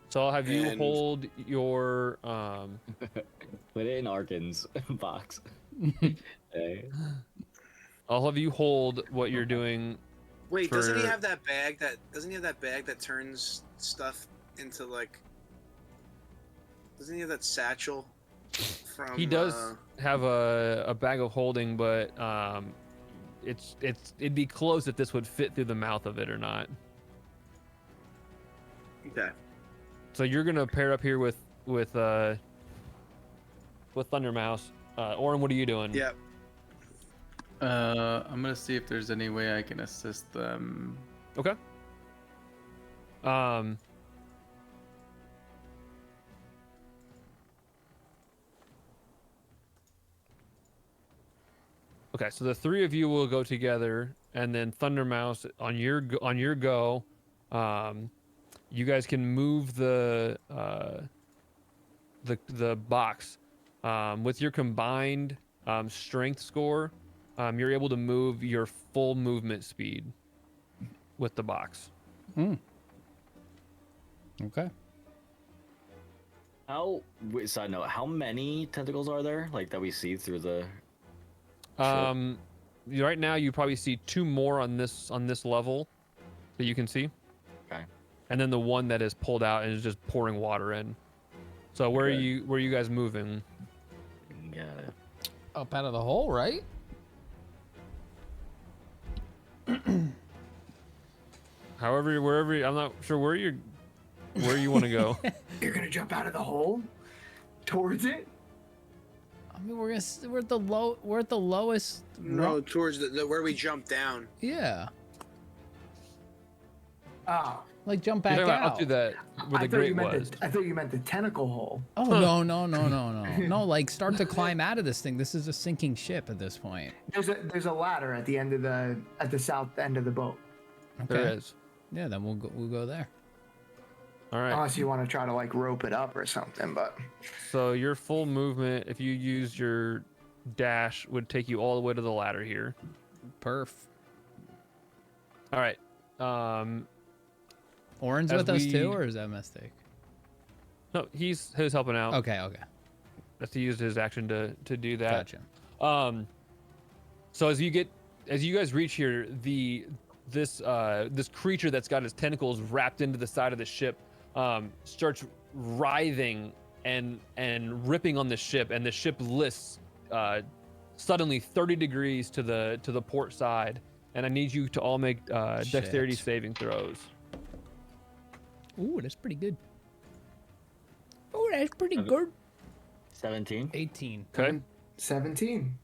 So I'll have you and- hold your Put it in Arkin's box. Okay. I'll have you hold what you're doing. Wait, doesn't he for- have that bag that turns stuff into like? Doesn't he have that satchel? From He does have a bag of holding, but it'd be close if this would fit through the mouth of it or not. Okay. So you're gonna pair up here with Thundermouse. Orin, what are you doing? Yep. I'm gonna see if there's any way I can assist them. Okay. Okay, so the three of you will go together, and then Thundermouse on your go. You guys can move the box with your combined strength score. You're able to move your full movement speed with the box. Okay. Side note, how many tentacles are there, like, that we see through the... Right now you probably see two more on this level that you can see. Okay. And then the one that is pulled out and is just pouring water in. So where Okay. are you guys moving? Yeah. Up out of the hole, right? However, wherever I'm not sure where you want to go. You're gonna jump out of the hole towards it. I mean, we're at the lowest. No, towards the where we jump down. Yeah. Oh, Like jump back You're talking about out. up to that where I the thought you grate meant was. I thought you meant the tentacle hole. Oh no. No, like start to climb out of this thing. This is a sinking ship at this point. There's a ladder at the end of the south end of the boat. Okay. There is. Yeah, then we'll go there. All right. Unless you want to try to like rope it up or something, but So your full movement, if you use your dash, would take you all the way to the ladder here. Perf. All right. Orin's As with us too, we- or is that a mistake? No, he's helping out. Okay. That's he used his action to do that. Gotcha. So as you guys reach here, this creature that's got its tentacles wrapped into the side of the ship starts writhing and ripping on the ship, and the ship lists suddenly 30 degrees to the port side, and I need you to all make dexterity Shit. saving throws. Ooh, that's pretty good. Ooh, that's pretty good. 17. 18. Okay. 17.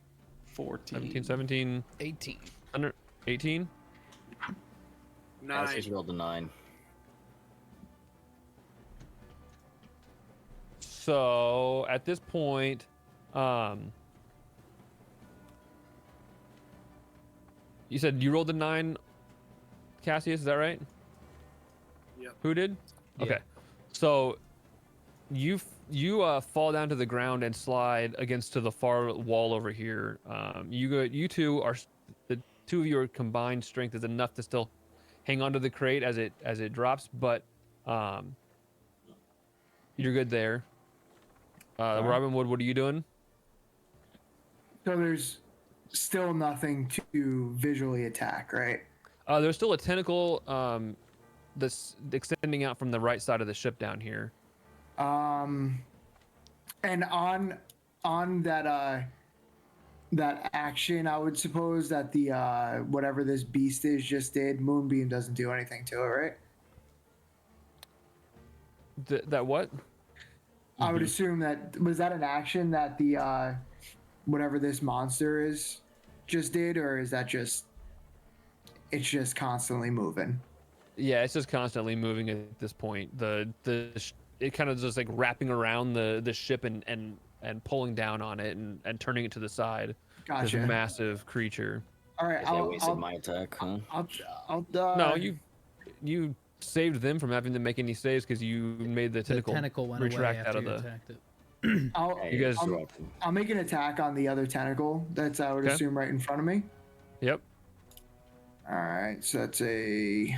14. 17, 18. 18. I Nine. just rolled a 9. So at this point, you said you rolled a 9, Cassius, is that right? Yep. Who did? Yeah. Okay. So you fall down to the ground and slide against to the far wall over here. You two are the two of your combined strength is enough to still hang onto the crate as it drops, but you're good there. Robin Wood, what are you doing? So there's still nothing to visually attack, right? There's still a tentacle that's extending out from the right side of the ship down here. And on that that action, I would suppose that the whatever this beast is just did, Moonbeam doesn't do anything to it, right? That what? I would assume that was that an action that the whatever this monster is just did, or is that just it's just constantly moving? Yeah, it's just constantly moving at this point. It kind of just like wrapping around the ship and pulling down on it and turning it to the side. Gotcha. This massive creature. All right, I wasted my attack, huh? I'll No, you saved them from having to make any saves because you made the tentacle went away retract after out of you the. attacked it. You guys- I'll make an attack on the other tentacle that's I would Okay. assume right in front of me. Yep. All right, so that's a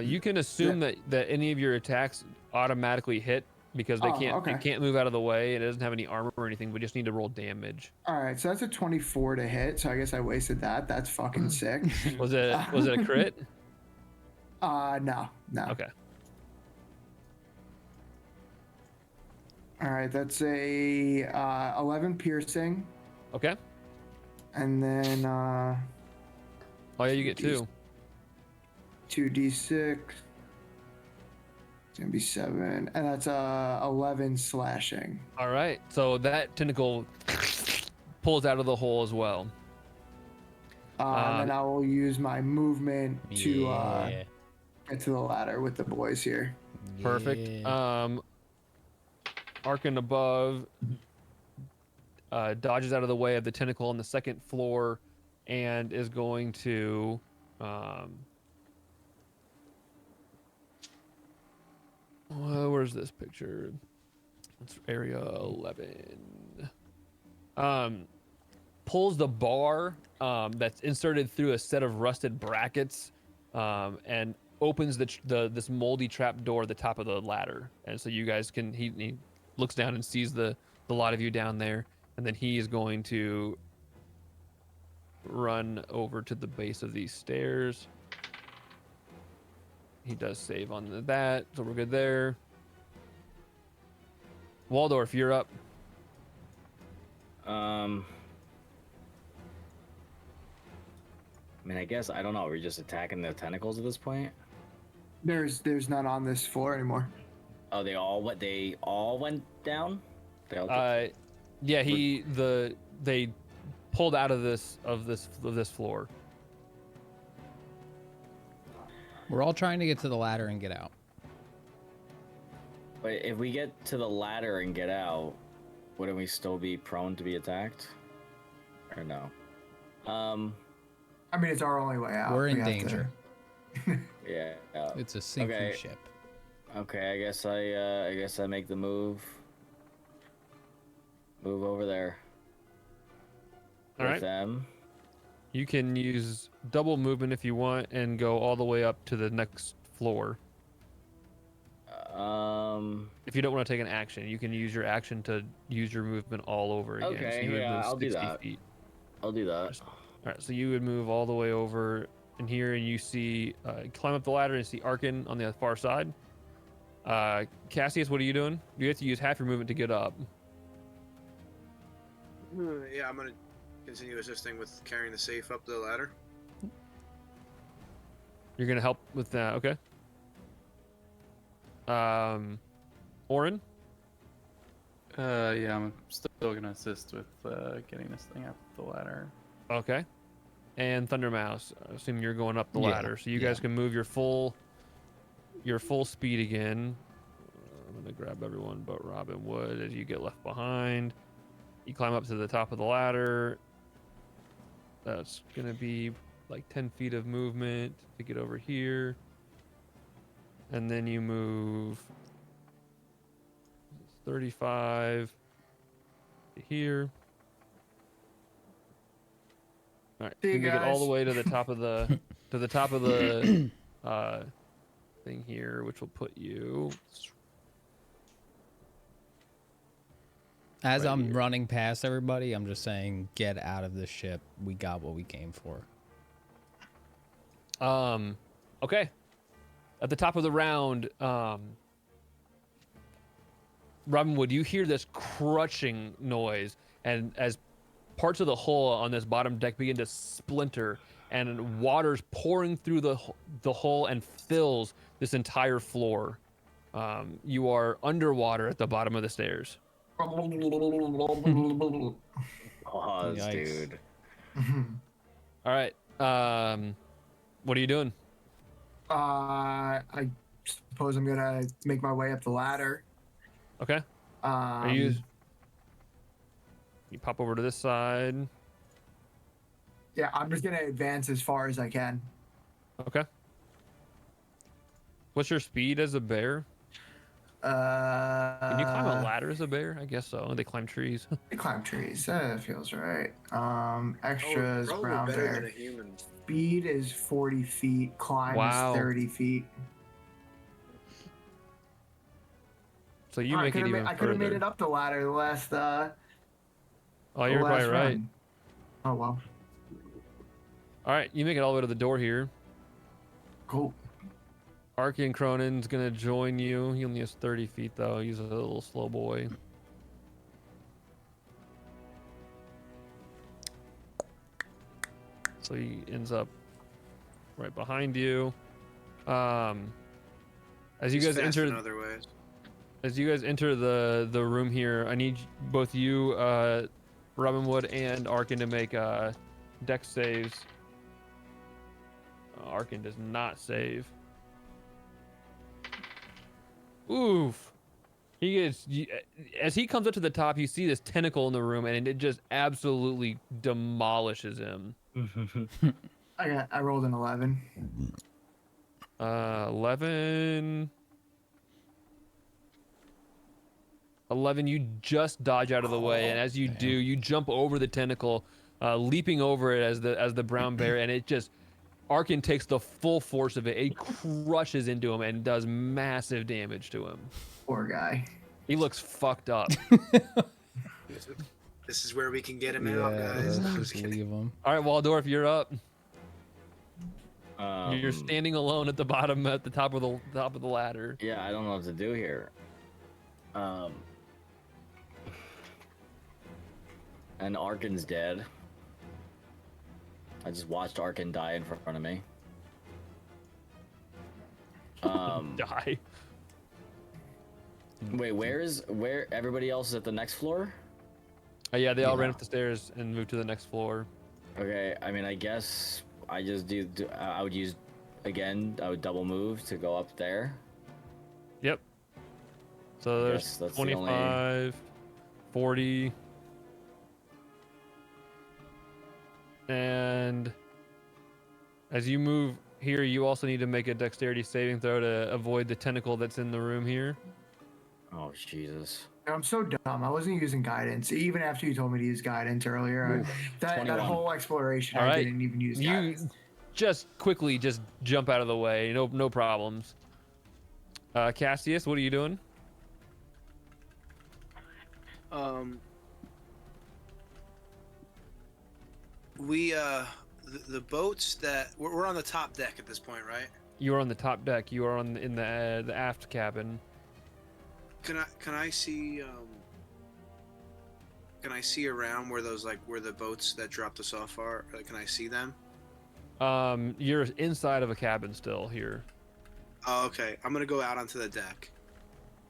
You can assume that any of your attacks automatically hit because they okay. it can't move out of the way. It doesn't have any armor or anything. We just need to roll damage. all right. So that's a 24 to hit. So I guess I wasted that. That's fucking sick. Was it a crit? No. Okay. All right, that's a 11 piercing, Okay. and then Oh yeah, you get 2. 2d6. It's gonna be 7, and that's 11 slashing. All right. So that tentacle pulls out of the hole as well. And then I will use my movement to Yeah. get to the ladder with the boys here. Perfect. Yeah. Arkin above dodges out of the way of the tentacle on the second floor and is going to where's this picture? It's area 11. Pulls the bar that's inserted through a set of rusted brackets and opens this moldy trap door at the top of the ladder. And so you guys can he looks down and sees the lot of you down there, and then he is going to run over to the base of these stairs. He does save on that, so we're good there. Waldorf, you're up. I mean, I guess I don't know. We're just attacking the tentacles at this point. There's none on this floor anymore. Oh, they all went down. They all Yeah, they pulled out of this floor. We're all trying to get to the ladder and get out. But if we get to the ladder and get out, wouldn't we still be prone to be attacked? Or no? I mean, it's our only way out. We're in We have to- danger. Yeah. It's a sinking Okay. ship. Okay, I guess I make the move. Move over there. All with right. them. You can use double movement if you want and go all the way up to the next floor. If you don't want to take an action, you can use your action to use your movement all over again. Okay, you would yeah, move I'll do 60 that. feet. I'll do that. All right, so you would move all the way over in here, and you see, climb up the ladder and see Arkin on the far side. Cassius, what are you doing? You have to use half your movement to get up. Yeah, I'm gonna continue assisting with carrying the safe up the ladder. You're gonna help with that, okay? Orin? Yeah, I'm still gonna assist with getting this thing up the ladder. Okay. And Thunder Mouse, I assume you're going up the Yeah, ladder, so you guys can move your full speed again. I'm gonna grab everyone but Robin Wood as you get left behind. You climb up to the top of the ladder. That's gonna be like 10 feet of movement to get over here. and then you move 35 to here. All right, See you you make it all the guys. way to the top of the thing here, which will put you. As Right I'm here. running past everybody, I'm just saying, get out of the ship. We got what we came for. Okay. At the top of the round, Robinwood, you hear this crushing noise, and as parts of the hull on this bottom deck begin to splinter, and water's pouring through the hull and fills this entire floor. You are underwater at the bottom of the stairs. Pause, Yikes. dude. All right. What are you doing? I suppose I'm gonna make my way up the ladder. Okay. Are you pop over to this side? Yeah, I'm just gonna advance as far as I can. Okay. What's your speed as a bear? Can you climb a ladder as a bear? I guess so. They climb trees. They climb trees. That feels right. Oh, Extras, probably brown better bear. than a human. Speed is 40 feet. Climb Wow. is 30 feet. So you I make it could even have further. made it up the ladder the last. Oh, the you're last probably right. run. Oh well. All right, you make it all the way to the door here. Cool. Arky and Cronin's gonna join you. He only has 30 feet though. He's a little slow boy. So he ends up right behind you. As you He's guys fast enter, in other ways. as you guys enter the room here, I need both you, Robinwood and Arkin, to make dex saves. Arkin does not save. Oof. He gets, as he comes up to the top, you see this tentacle in the room, and it just absolutely demolishes him. I rolled an 11. 11. 11, you just dodge out of the way, and as you do, you jump over the tentacle, leaping over it as the brown bear, and it just, Arkin takes the full force of it. It crushes into him and does massive damage to him. Poor guy. He looks fucked up. This is where we can get him out, Yeah, guys. let's I'm just just kidding. leave them. All right, Waldorf, you're up. Um, You're standing alone at the bottom, at the top of the ladder. Yeah, I don't know what to do here. And Arkin's dead. I just watched Arkin die in front of me. Die. Wait, where everybody else is at the next floor? Yeah, they all ran Yeah. up the stairs and moved to the next floor. Okay, I mean, I guess I just I would use, again, I would double move to go up there. Yep. So I there's guess that's the only- 25, 40, and as you move here, you also need to make a dexterity saving throw to avoid the tentacle that's in the room here. Oh, Jesus. I'm so dumb. I wasn't using guidance. Even after you told me to use guidance earlier, that 21. whole exploration, All I right. didn't even use You guidance. just quickly just jump out of the way. No problems. Cassius, what are you doing? We the boats that we're on the top deck at this point, right? You are on the top deck. You are in the aft cabin. Can I see around where those where the boats that dropped us off are? Can I see them? You're inside of a cabin still here. Oh, okay. I'm gonna go out onto the deck.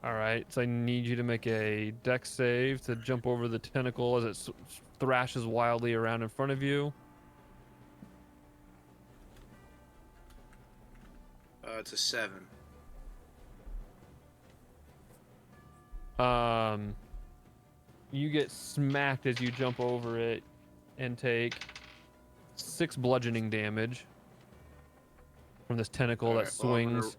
All right, so I need you to make a dex save to jump over the tentacle as it thrashes wildly around in front of you. It's a 7. You get smacked as you jump over it and take 6 bludgeoning damage from this tentacle All that right, well, I'm gonna- swings.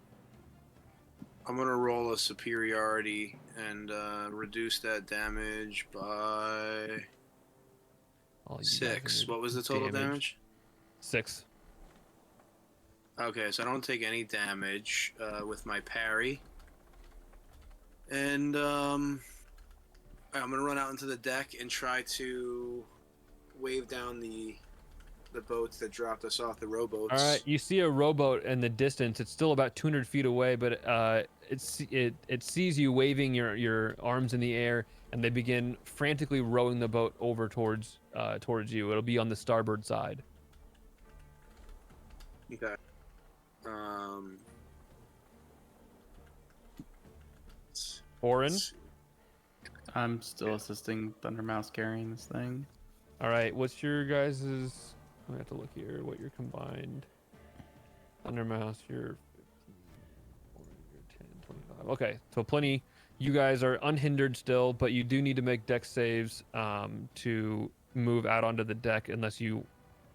I'm gonna roll a superiority and reduce that damage by All you guys 6. and your What was the total damage? 6. Okay, so I don't take any damage with my parry. And I'm gonna run out into the deck and try to wave down the boats that dropped us off, the rowboats. All right, you see a rowboat in the distance. It's still about 200 feet away, but it sees you waving your arms in the air, and they begin frantically rowing the boat over towards you. It'll be on the starboard side. Okay. Orin. let's see. I'm still assisting Thundermouse carrying this thing. All right, what's your guys's? I have to look here. What your combined? Thundermouse, you're 15, you're 10, 25. Okay, so plenty. You guys are unhindered still, but you do need to make deck saves to move out onto the deck, unless you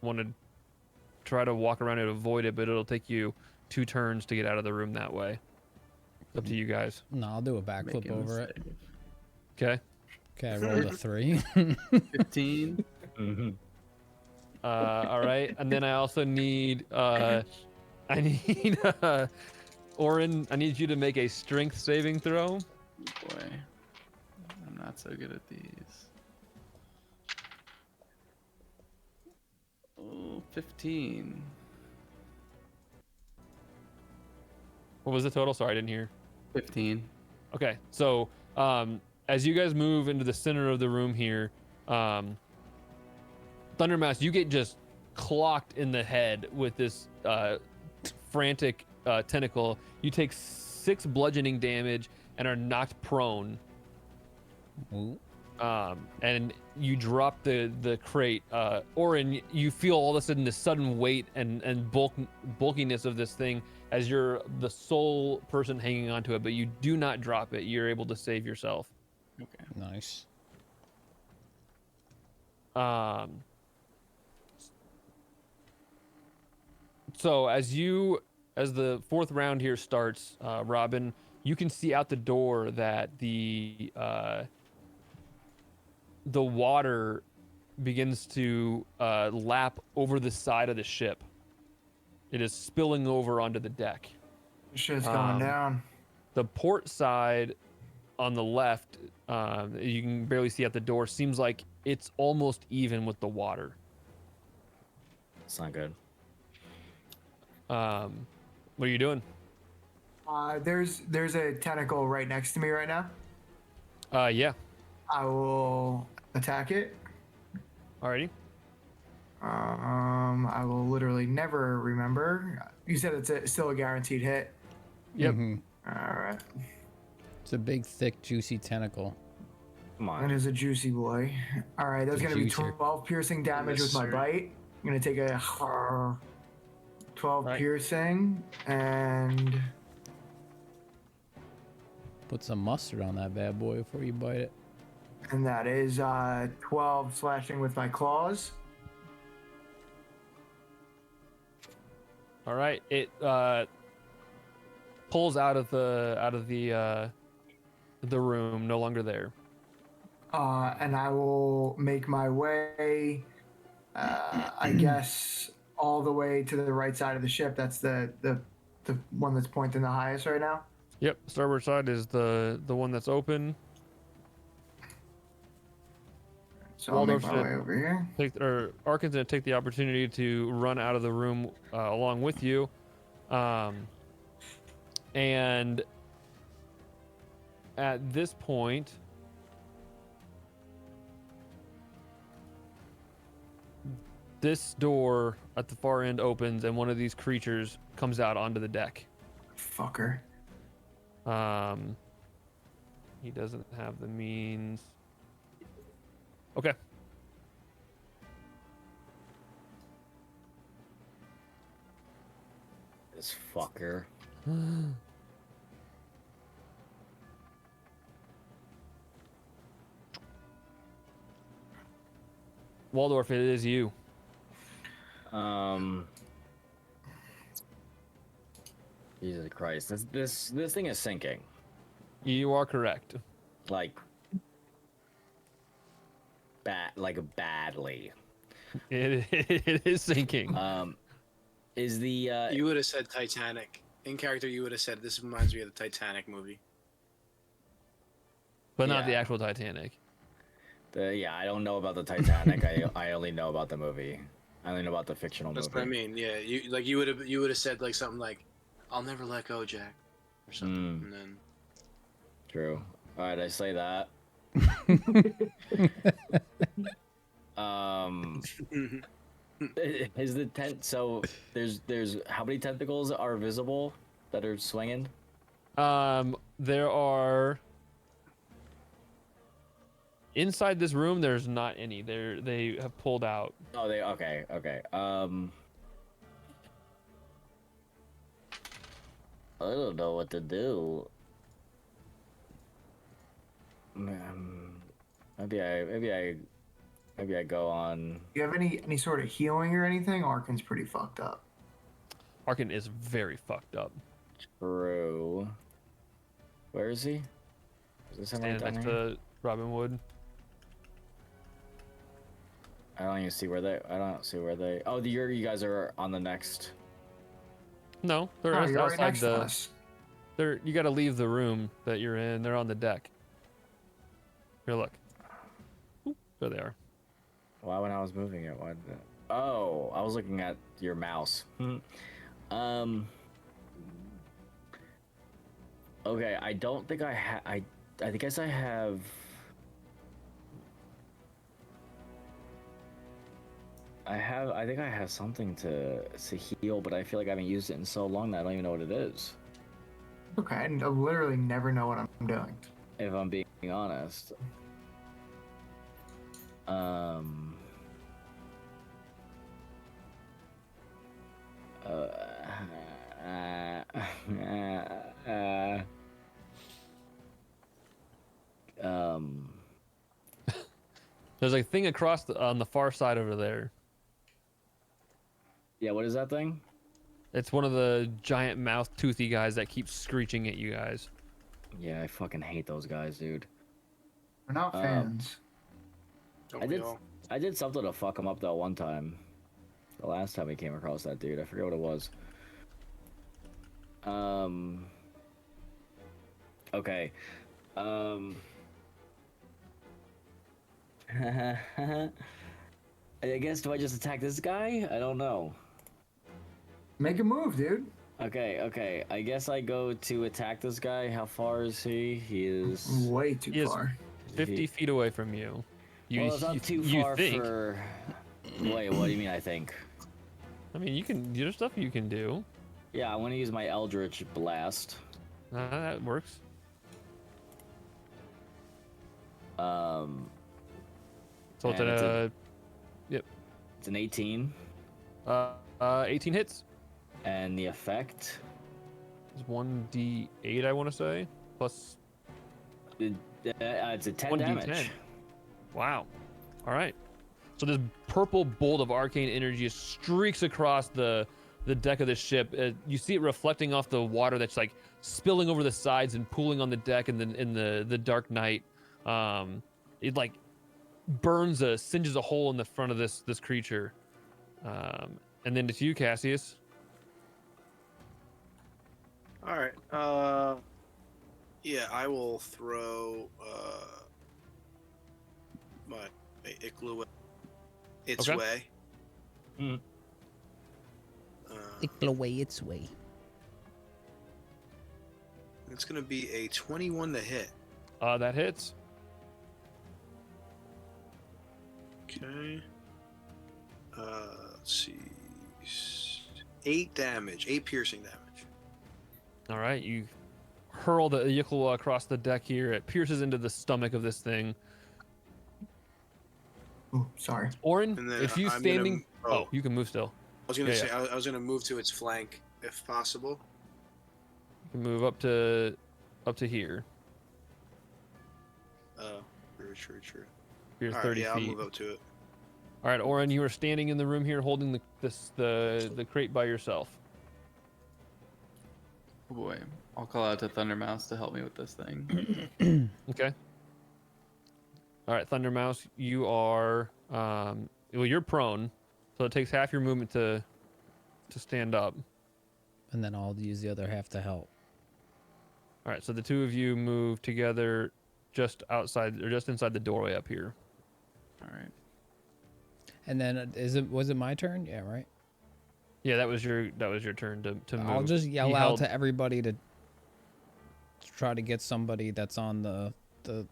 want to try to walk around and avoid it. But it'll take you 2 turns to get out of the room that way. It's up to you guys. No, I'll do a backflip Making a over it. save. Okay. Okay, I rolled a 3. 15. All right, and then I also need Orin. I need you to make a strength saving throw. Boy, I'm not so good at these. Oh, 15. What was the total? Sorry, I didn't hear. 15. Okay, so as you guys move into the center of the room here, Thundermouse, you get just clocked in the head with this frantic tentacle. You take 6 bludgeoning damage and are knocked prone. Ooh. And you drop the crate. Orin, you feel all of a sudden the sudden weight and bulkiness of this thing as you're the sole person hanging onto it, but you do not drop it. You're able to save yourself. Okay. Nice. So as the 4th round here starts, Robin, you can see out the door that the water begins to lap over the side of the ship. It is spilling over onto the deck. Shit's going down. The port side on the left, you can barely see out the door, seems like it's almost even with the water. It's not good. What are you doing? There's a tentacle right next to me right now. Yeah. I will attack it. Alrighty. I will literally never remember. You said it's still a guaranteed hit. Yep. Mhm. All right. It's a big, thick, juicy tentacle. Come That on. is a juicy boy. All right, that's gonna be Juicer. 12 piercing damage Yes, with my sir. bite. I'm gonna take a 12 Right. piercing and Put some mustard on that bad boy before you bite it. that is 12 slashing with my claws. All right. It pulls out of the room, no longer there. And I will make my way, I guess, all the way to the right side of the ship. That's the one that's pointing the highest right now. Yep. Starboard side is the one that's open. So I'll make Waldorf's my gonna way over here. Arkin's gonna take the opportunity to run out of the room along with you, and at this point, this door at the far end opens, and one of these creatures comes out onto the deck. Fucker. He doesn't have the means. Okay. This fucker. Waldorf, it is you. Jesus Christ, this thing is sinking. You are correct. Like badly. It is sinking. Is the You would have said Titanic. In character, you would have said, this reminds me of the Titanic movie. But not the yeah. actual Titanic. I don't know about the Titanic. I only know about the movie. I only know about the fictional That's movie. what I mean. Yeah, you would have said like something like, "I'll never let go, Jack," or something, and then. True. All right, I say that. Is the tent so? There's how many tentacles are visible that are swinging? There are inside this room. There's not any. They have pulled out. Oh, okay. I don't know what to do. Maybe I go on. Do you have any sort of healing or anything? Arkin's pretty fucked up. Arkin is very fucked up. True. Where is he? Is this somebody Standing down next here? to Robin Wood. I don't even see where they. I don't see where they. Oh, you guys are on the next. No, they're Oh, you're right outside next to the. us. You got to leave the room that you're in. They're on the deck. Here, look. Oop, there they are. Why when I was moving it? Why did it... Oh, I was looking at your mouse. Okay, I don't think I have. I guess I have. I think I have something to heal, but I feel like I haven't used it in so long that I don't even know what it is. Okay, I literally never know what I'm doing. If I'm being honest. There's a thing across on the far side over there. Yeah, what is that thing? It's one of the giant mouth toothy guys that keeps screeching at you guys. Yeah, I fucking hate those guys, dude. We're not fans. I did something to fuck him up that one time. The last time we came across that dude, I forget what it was. Okay. I guess, do I just attack this guy? I don't know. Make a move, dude. Okay. I guess I go to attack this guy. How far is he? He is Way too far. 50 feet away from you. Well, it's not too far for... Wait, what do you mean, I think? I mean, there's stuff you can do. Yeah, I want to use my Eldritch Blast. That works. So it's yep. It's an 18. 18 hits. And the effect? It's 1d8, I want to say. Plus... it's a 10 1d10. damage. Wow. All right. So this purple bolt of arcane energy streaks across the deck of the ship. You see it reflecting off the water that's like spilling over the sides and pooling on the deck in the dark night. It like singes a hole in the front of this creature. And then it's you, Cassius. All right. Yeah, I will throw my igloo its Okay. way. Ickle away its way. It's gonna be a 21 to hit. That hits. Okay. Let's see. 8 damage. 8 piercing damage. All right, you hurl the Yickle across the deck here. It pierces into the stomach of this thing. Ooh, sorry. Orin, And then if you I'm standing... gonna- Oh, you can move still. I was gonna Yeah, say yeah. I was gonna move to its flank if possible. You can move up to here. True. Here's All right, 30 yeah, feet. I'll move up to it. All right, Orin, you are standing in the room here holding the crate by yourself. Oh boy. I'll call out to Thundermouse to help me with this thing. Okay. All right, Thundermouse, you are well, you're prone, so it takes half your movement to stand up. And then I'll use the other half to help. All right, so the two of you move together just outside or just inside the doorway up here. All right. And then was it my turn? Yeah, right. Yeah, that was your turn to move. I'll just yell He out held- to everybody to try to get somebody that's on the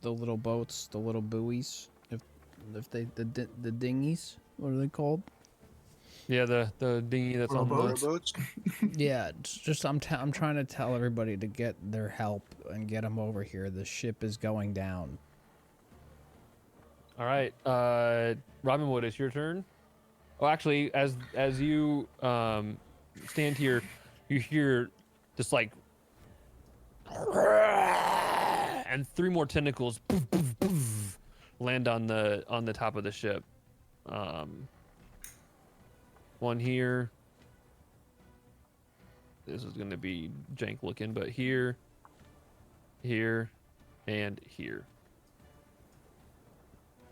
little boats, the little buoys, if they the dinghies. What are they called? Yeah, the dinghy that's on the Rowboats? Rowboats? Yeah, it's just I'm trying to tell everybody to get their help and get them over here. The ship is going down. All right, Robin Wood, it's your turn. Oh, actually, as you stand here, you hear just like, and 3 more tentacles land on the top of the ship. One here. This is going to be jank looking, but here, and here.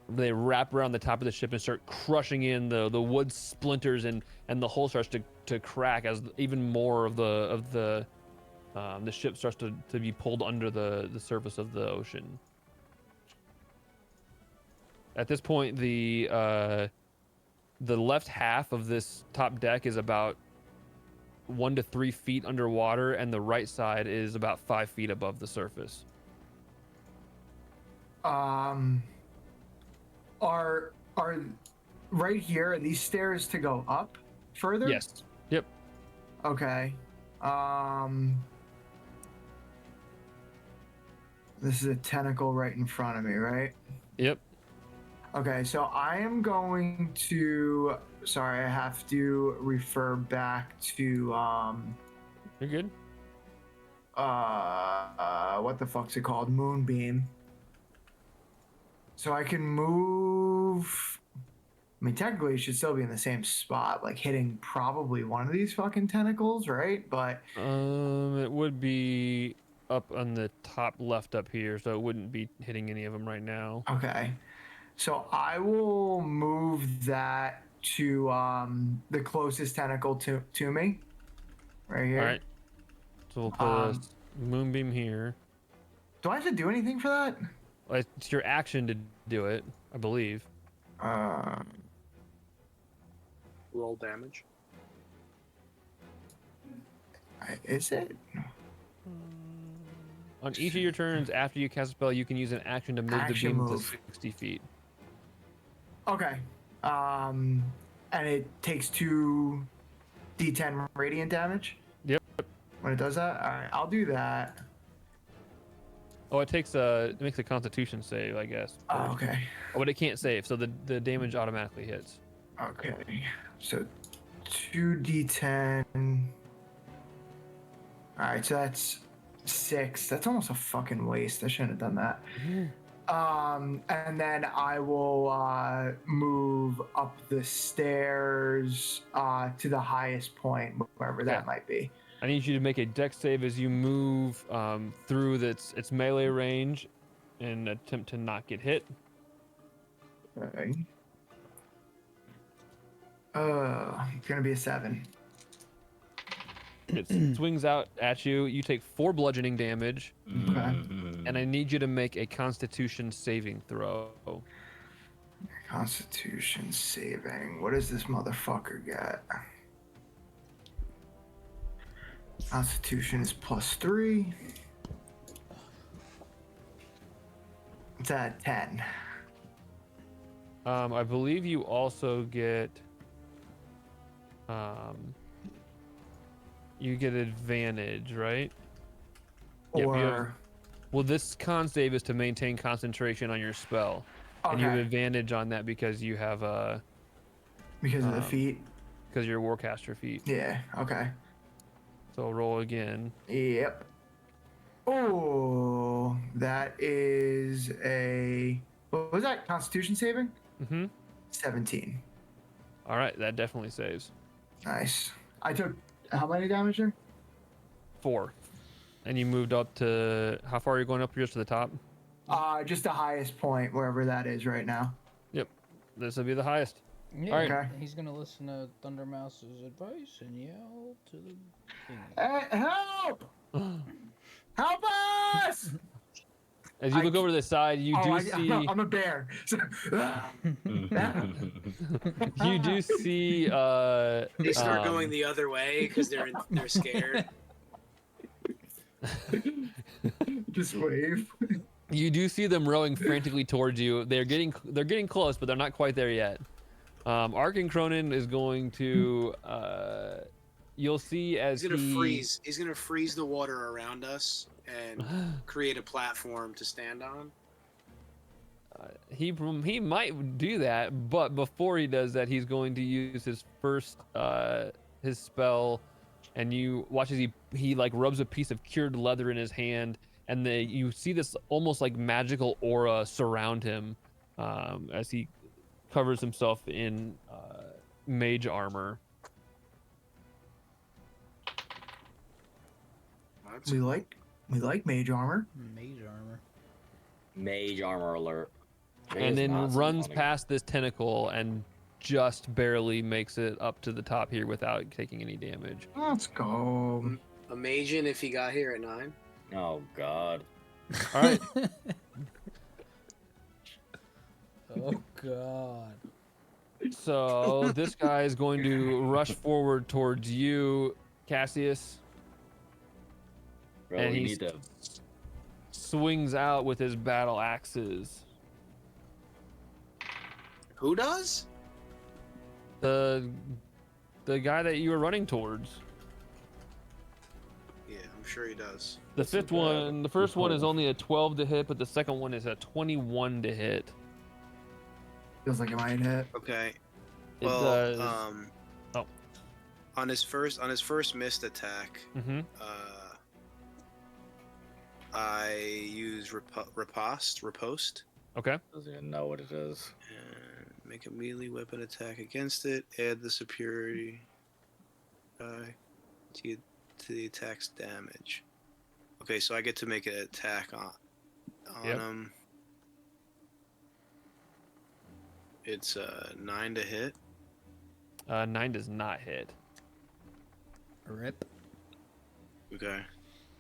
They wrap around the top of the ship and start crushing in the wood splinters, and the hull starts to crack as even more of the ship starts to be pulled under the surface of the ocean. At this point, the left half of this top deck is about 1 to 3 feet underwater, and the right side is about 5 feet above the surface. Are right here, are these stairs to go up further? Yes. Yep. Okay. This is a tentacle right in front of me, right? Yep. Okay, so I am going to. Sorry, I have to refer back to You're good. what the fuck's it called? Moonbeam. So I can move. I mean, technically, it should still be in the same spot, like hitting probably one of these fucking tentacles, right? But It would be up on the top left up here, so it wouldn't be hitting any of them right now. okay, so I will move that to the closest tentacle to me, right here. All right. So we'll put a moonbeam here. Do I have to do anything for that? Well, it's your action to do it, I believe. Roll damage. Is it? On each of your turns after you cast a spell, you can use an action to move Action the beam move. to 60 feet. Okay. And it takes 2d10 radiant damage Yep. when it does that. All right, I'll do that. Oh, it makes a Constitution save, I guess. Oh, okay. Oh, but it can't save, so the damage automatically hits. Okay. So 2d10. All right, so that's 6. That's almost a fucking waste. I shouldn't have done that. And then I will move up the stairs to the highest point, wherever that might be. I need you to make a dex save as you move through its melee range and attempt to not get hit. Okay. It's gonna be a 7. It swings out at you. You take 4 bludgeoning damage, Okay. and I need you to make a Constitution saving throw. Constitution saving. What does this motherfucker get? Constitution is +3. It's at 10. I believe you also get you get advantage, right? Yep, you have- Or Well, this con save is to maintain concentration on your spell, and you have okay, advantage on that because you have because of the feet. because you're a warcaster feat. Yeah. Okay. So roll again. Yep. Oh, that is a. What was that? Constitution saving? Mm-hmm. 17. All right, that definitely saves. Nice. I took how many damage there? 4. And you moved up to how far are you going up? Just to the top? Just the highest point, wherever that is right now. Yep. This will be the highest. Yeah, All right. Okay. he's gonna listen to Thundermouse's advice and yell to the king. Hey, help! Help us! As you look over to the side, you do see I'm a bear. you do see They start going the other way because they're scared. Just wave. you do see them rowing frantically towards you. They're getting close, but they're not quite there yet. Ark and Cronin is going to you'll see as He's gonna freeze the water around us and create a platform to stand on. He might do that, but before he does that, he's going to use his first his spell, and you watch as he like rubs a piece of cured leather in his hand, and you see this almost like magical aura surround him as he covers himself in mage armor. We like mage armor. Mage armor. Mage armor alert. And then Vegas runs Nazis. past this tentacle and just barely makes it up to the top here without taking any damage. Let's go. Imagine if he got here at 9. Oh God. All right. Oh god. So this guy is going to rush forward towards you, Cassius, Bro, and we he need to. swings out with his battle axes. Who does? The guy that you were running towards. Yeah, I'm sure he does. The fifth one, the first one is only a 12 to hit, but the second one is a 21 to hit. Feels like it might hit. Okay. It Well, does. Oh. on his first missed attack, Mm-hmm. I use riposte, Okay. Doesn't even know what it is. and make a melee weapon attack against it. Add the superiority die to the attack's damage. Okay, so I get to make an attack on Yep. him. It's 9 to hit. 9 does not hit. Rip. Okay.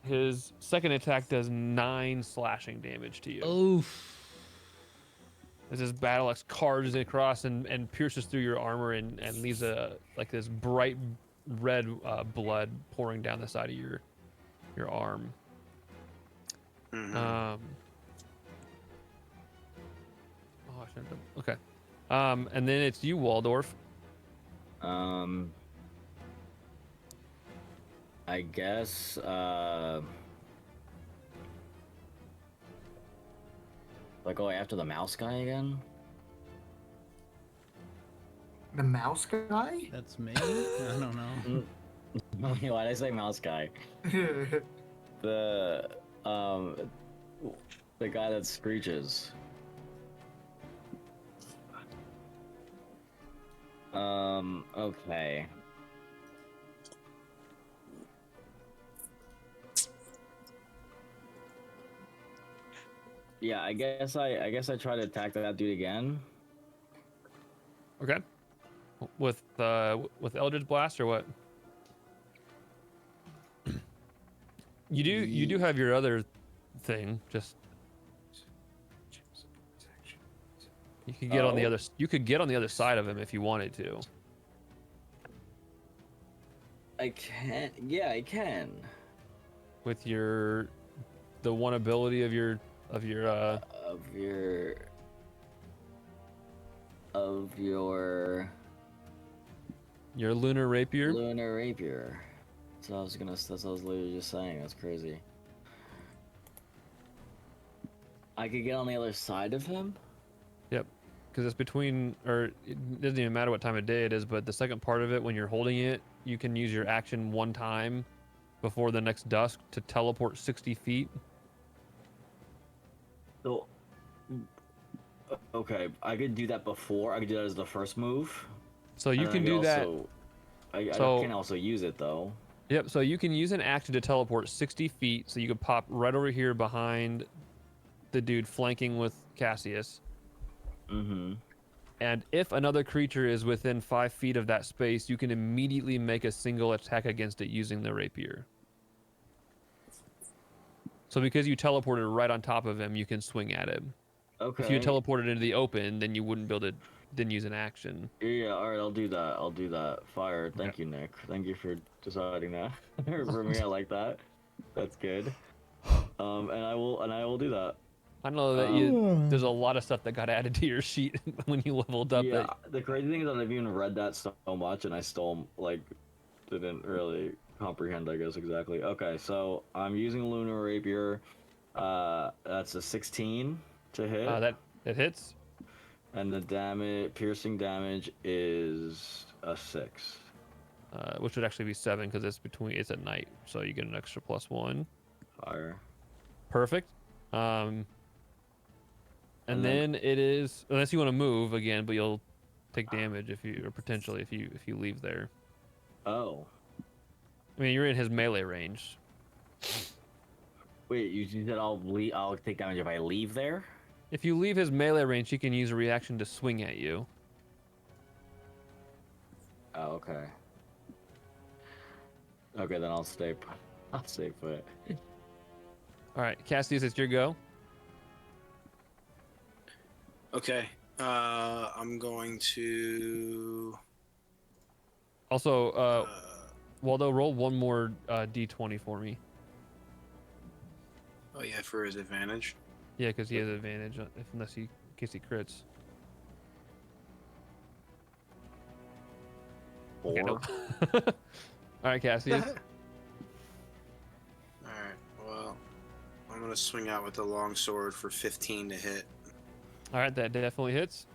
His second attack does 9 slashing damage to you. Oof. As his battle axe carves across and pierces through your armor and leaves like this bright red blood pouring down the side of your arm. Mhm. Oh, I shouldn't have. Okay. And then it's you, Waldorf. I guess. Like go after the mouse guy again. The mouse guy? That's me? I don't know. Why did I say mouse guy? The guy that screeches. Okay. Yeah, I guess I try to attack that dude again. Okay. With Eldritch Blast or what? You do have your other thing. Just you could get on the other. You could get on the other side of him if you wanted to. I can. Yeah, I can. With the one ability of your Of your lunar rapier. lunar rapier. That's what I was literally just saying. That's crazy. I could get on the other side of him. Yep. Because it's between, or it doesn't even matter what time of day it is, but the second part of it, when you're holding it, you can use your action one time before the next dusk to teleport 60 feet. So, okay, I could do that before. I could do that as the first move. So you And can I do could that. also- I So- can also use it though. Yep. So you can use an action to teleport 60 feet. So you could pop right over here behind the dude flanking with Cassius. Mm-hmm. And if another creature is within 5 feet of that space, you can immediately make a single attack against it using the rapier. So because you teleported right on top of him, you can swing at him. Okay. If you teleported into the open, then you wouldn't be able to then use an action. Yeah, alright, I'll do that. I'll do that. Fire. Thank you, Nick. Thank you for deciding that. For me, I like that. That's good. And I will do that. I know that there's a lot of stuff that got added to your sheet when you leveled up. Yeah, the crazy thing is that I've even read that so much, and I still like didn't really comprehend, I guess, exactly. Okay, so I'm using Lunar Rapier. That's a 16 to hit. That hits. And the piercing damage is a 6. Which would actually be 7 because it's at night, so you get an extra +1. Fire. Perfect. And then it is, unless you want to move again, but you'll take damage if you leave there. Oh. I mean, you're in his melee range. Wait, you said I'll take damage if I leave there? If you leave his melee range, he can use a reaction to swing at you. Oh, okay. Okay, then I'll stay put. All right, Cassius, it's your go. Okay. I'm going to. Also, Waldo, roll one more d20 for me. Oh yeah, for his advantage. Yeah, because he has advantage in case he crits. 4. Okay, nope. All right, Cassius. All right. Well, I'm gonna swing out with the long sword for 15 to hit. All right, that definitely hits.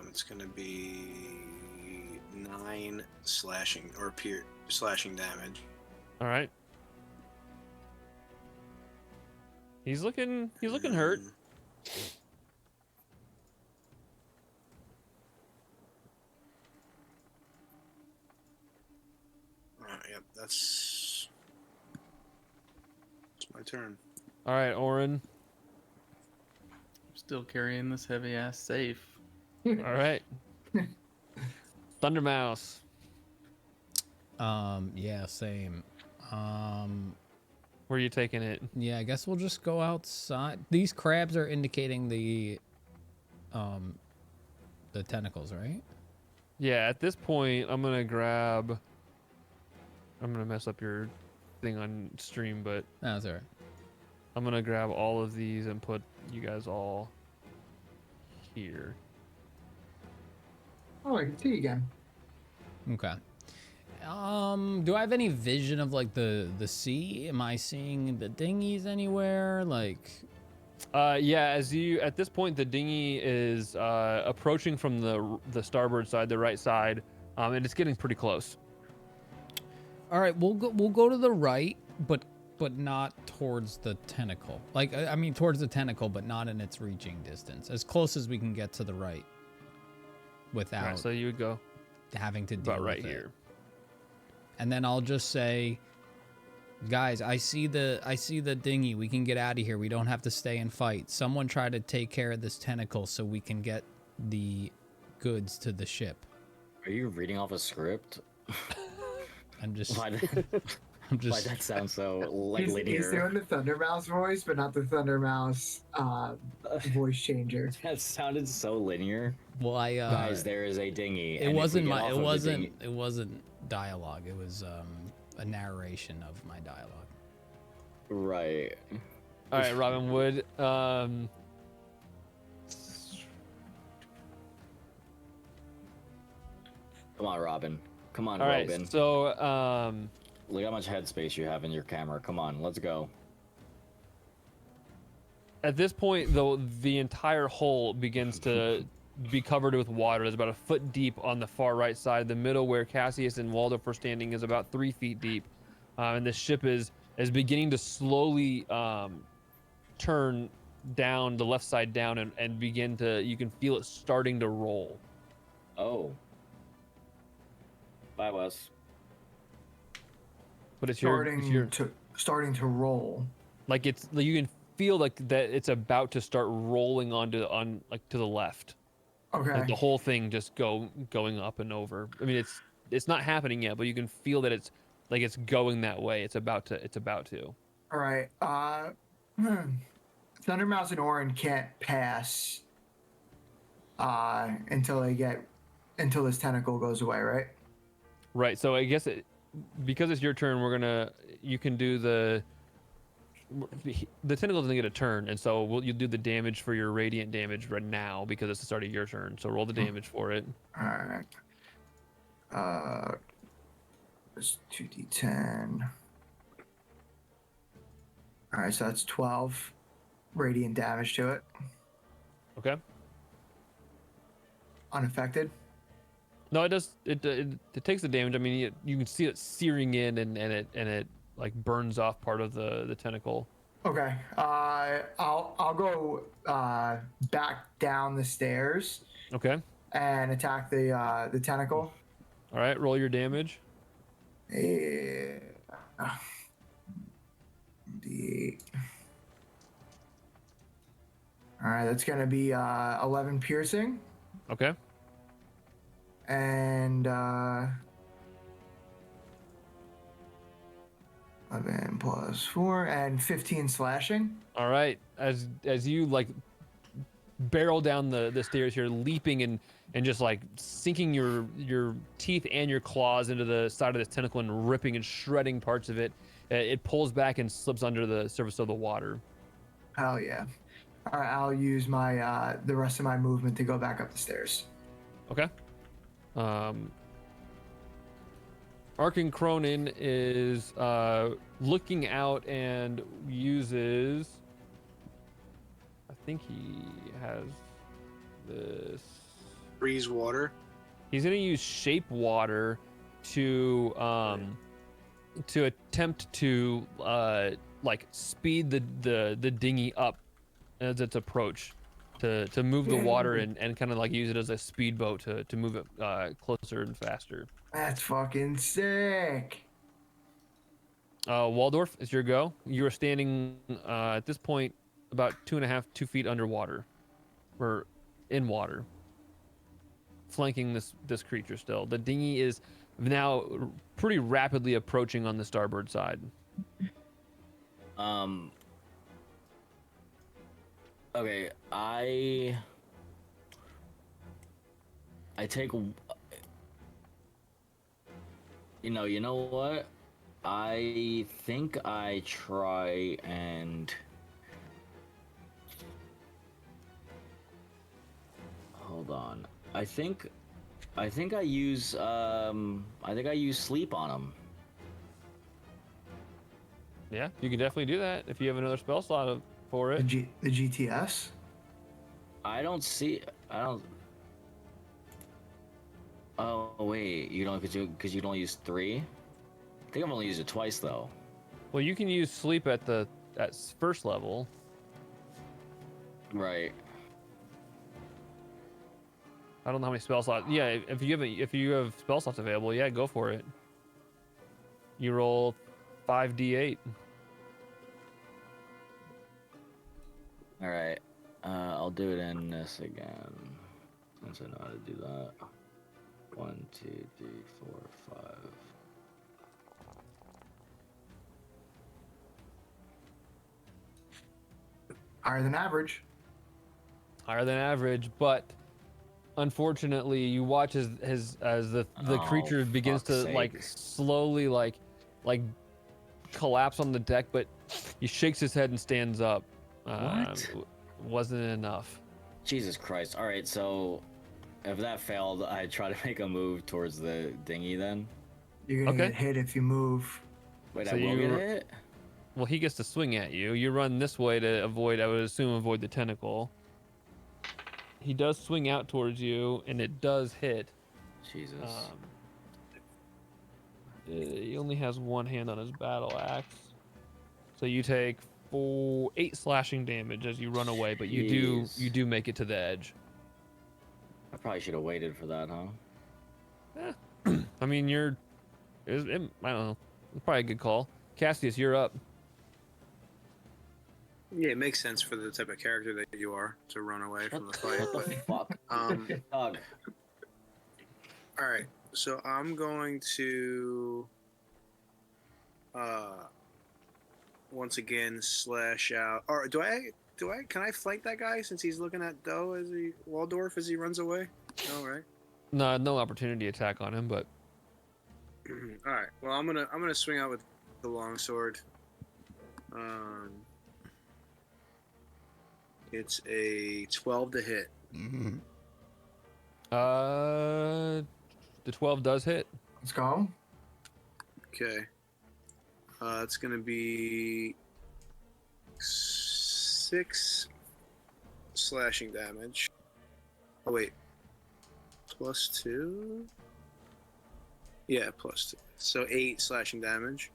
It's gonna be 9 slashing damage. All right. He's looking hurt. Yep, that's my turn. All right, Orin. Still carrying this heavy ass safe. All right. Thundermouse. Yeah, same. Where are you taking it? Yeah, I guess we'll just go outside. These crabs are indicating the tentacles, right? Yeah, at this point, I'm gonna mess up your thing on stream, but No, that's all right. I'm gonna grab all of these and put you guys all here. Oh, I can see you again. Okay. Do I have any vision of like the sea? Am I seeing the dinghies anywhere? Like, Yeah, at this point, the dinghy is approaching from the starboard side, the right side, and it's getting pretty close. all right, we'll go to the right, but not towards the tentacle. Like, I mean, towards the tentacle, but not in its reaching distance. As close as we can get to the right, without Right, so you would go having to deal about right with it. here. And then I'll just say, guys, I see the dinghy. We can get out of here. We don't have to stay and fight. Someone try to take care of this tentacle so we can get the goods to the ship. Are you reading off a script? I'm just Why that sounds so like He's linear? doing the Thundermouse voice, but not the Thundermouse voice changer. That sounded so linear. well, Guys, there is a dinghy. it and if we wasn't get my off it of the wasn't dinghy- it wasn't dialogue. It was a narration of my dialogue. Right. All right, Robin Wood. Come on, Robin. Come on, All right, Robin. so Look how much headspace you have in your camera. Come on, let's go. at this point, though, the entire hull begins to be covered with water. It's about a foot deep on the far right side. The middle, where Cassius and Waldo are standing, is about 3 feet deep, and the ship is beginning to slowly turn down the left side down and begin to. You can feel it starting to roll. Oh. Bye, Wes. But it's your starting to roll. like it's like you can feel like that it's about to start rolling like to the left. Okay. Like the whole thing just going up and over. I mean, it's not happening yet, but you can feel that it's like it's going that way. It's about to. All right. Thundermouse and Orin can't pass until this tentacle goes away, right? Right. So I guess because it's your turn, you can do the tentacle doesn't get a turn, and so you do the damage for your radiant damage right now because it's the start of your turn. So roll the damage for it. All right. It's 2d10. All right, so that's 12 radiant damage to it, Okay. unaffected. No, it does. It takes the damage. I mean, you can see it searing in, and it like burns off part of the tentacle. Okay. I'll go back down the stairs Okay. and attack the tentacle. All right. Roll your damage. Yeah. D8. All right, that's gonna be 11 piercing Okay. and 11 plus 4 and 15 slashing. All right. As you like barrel down the stairs here, leaping and just like sinking your teeth and your claws into the side of this tentacle and ripping and shredding parts of it, it pulls back and slips under the surface of the water. Hell yeah! All right, I'll use my the rest of my movement to go back up the stairs. Okay. Arkin Cronin is looking out and uses. I think he has this. Freeze water. He's gonna use shape water to attempt to like speed the dinghy up as its approach to move the water and kind of like use it as a speedboat to move it closer and faster. That's fucking sick. Waldorf, it's your go. You are standing at this point about 2 feet underwater, or in water, flanking this creature still. The dinghy is now pretty rapidly approaching on the starboard side. Okay, I take. You know what? I think I try and hold on. I think I use sleep on him. Yeah, you can definitely do that if you have another spell slot for it. The GTS. I don't. Oh wait, you don't because you don't use 3. I think I've only used it twice though. Well, you can use sleep at first level. Right. I don't know how many spell slots. Yeah, if you have spell slots available, yeah, go for it. You roll 5d8. All right. I'll do it in this again, since I know how to do that. 1, 2, 3, 4, 5. Higher than average. Higher than average, but unfortunately, you watch as the creature begins to like slowly like collapse on the deck, but he shakes his head and stands up. What? Wasn't enough. Jesus Christ! All right, so if that failed, I try to make a move towards the dinghy. Then You're gonna get hit if you move. wait, So I will you- get hit. Well, he gets to swing at you. You run this way to avoid, I would assume, avoid the tentacle. He does swing out towards you, and it does hit. Jesus. He only has one hand on his battle axe, so you take 8 slashing damage as you run away. But you do make it to the edge. I probably should have waited for that, huh? I mean, I don't know. It's probably a good call. Cassius, you're up. Yeah, it makes sense for the type of character that you are to run away from the fight. What the fuck? Doug. All right, so I'm going to once again slash out. Or can I flank that guy since he's looking at Waldorf as he runs away? No, right? No opportunity attack on him, but All right. Well, I'm gonna swing out with the longsword. It's a 12 to hit. Mm-hmm. the 12 does hit. Let's go. Okay. It's gonna be 6 slashing damage. Oh wait, +2. Yeah, +2. So 8 slashing damage.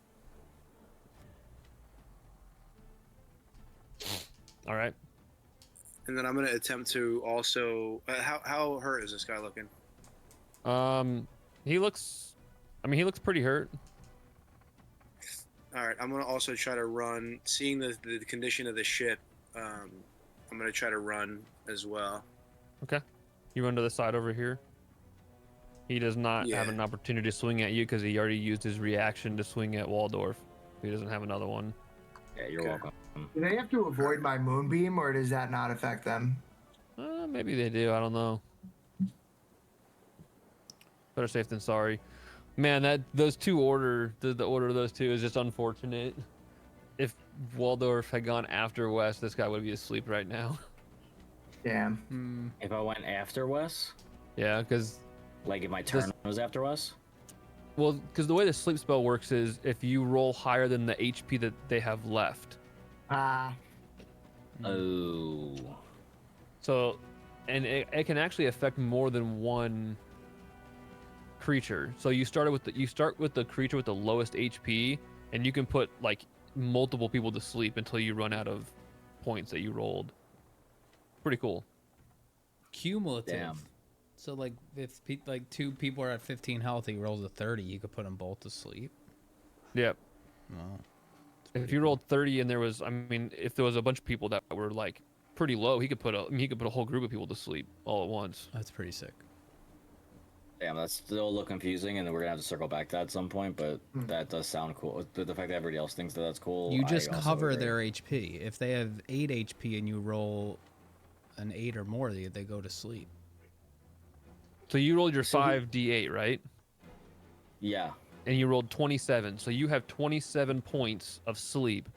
All right. And then I'm gonna attempt to also. How hurt is this guy looking? He looks pretty hurt. All right, I'm gonna also try to run. Seeing the condition of the ship, I'm gonna try to run as well. Okay. You run to the side over here. He does not have an opportunity to swing at you because he already used his reaction to swing at Waldorf. He doesn't have another one. Yeah, you're welcome. Do they have to avoid my moonbeam, or does that not affect them? Maybe they do. I don't know. Better safe than sorry. Man, those two order the order of those two is just unfortunate. If Waldorf had gone after Wes, this guy would be asleep right now. Damn. If I went after Wes, Yeah, because like if my turn was after Wes, the way the sleep spell works is if you roll higher than the HP that they have left. oh, So, and it can actually affect more than one creature. So you start with the creature with the lowest HP, and you can put like multiple people to sleep until you run out of points that you rolled. Pretty cool. Cumulative. Damn. So like if two people are at 15 health, he rolls a 30. You could put them both to sleep. Yep. Oh, If you rolled 30 and if there was a bunch of people that were like pretty low, he could put a whole group of people to sleep all at once. that's pretty sick. damn, that's still a little confusing, and we're gonna have to circle back to that at some point. But that does sound cool. The fact that everybody else thinks that that's cool. You I just also cover agree. their HP. If they have 8 HP and you roll an 8 or more, they go to sleep. So you rolled your 5d8, right? Yeah. And you rolled 27. So you have 27 points of sleep.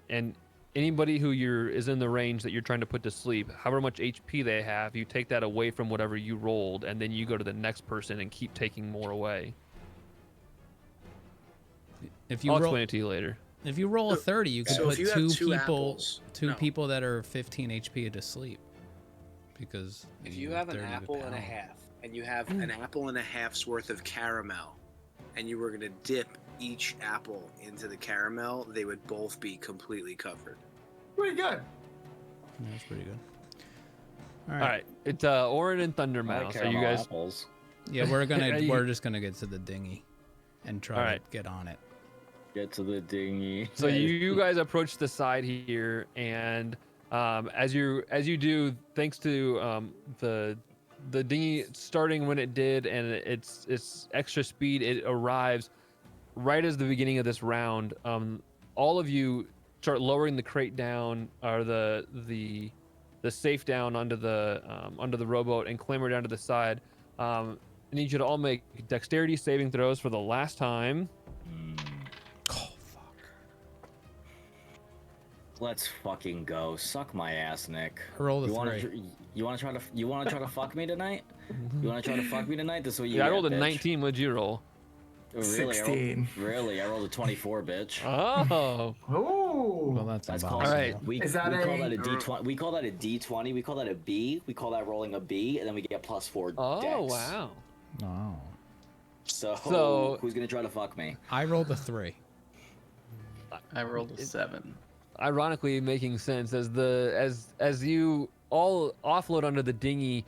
And anybody who is in the range that you're trying to put to sleep, however much HP they have, you take that away from whatever you rolled, and then you go to the next person and keep taking more away. If you I'll roll, explain it to you later. if you roll a 30, you can So put if you have two two people, apples- two no. people that are 15 HP to sleep. Because If you have an 30 apple and a pound. half, and you have an apple and a half's worth of caramel, and you were going to dip each apple into the caramel, they would both be completely covered. Pretty good. Yeah, that's pretty good. All right. It's Orin and I Thundermouth. like So you caramel guys. apples. Yeah, we're Yeah, you- we're just gonna get to the dinghy, and try All to right. get on it. Get to the dinghy. So you guys approach the side here, and as you do, thanks to the dinghy starting when it did, and its extra speed, it arrives right as the beginning of this round. All of you start lowering the crate down, or the safe down onto the rowboat, and clamber down to the side. I need you to all make dexterity saving throws for the last time. Oh fuck! Let's fucking go. Suck my ass, Nick. I rolled a You wanna, 3. you wanna try to fuck me tonight? You wanna try to fuck me tonight? This is what you Yeah, I get, rolled a bitch. 19. What'd you roll? Oh, really? 16. I rolled a 24, bitch. Oh. Oh. Well, that's That's impossible. called. Alright. We Is that call a- that a D20. We call that a D20. We call that a B. We call that rolling a B, and then we get +4 Oh, dex. wow. Oh, So who's gonna try to fuck me? I rolled a 3. I rolled a 7. Ironically making sense as you all offload onto the dinghy,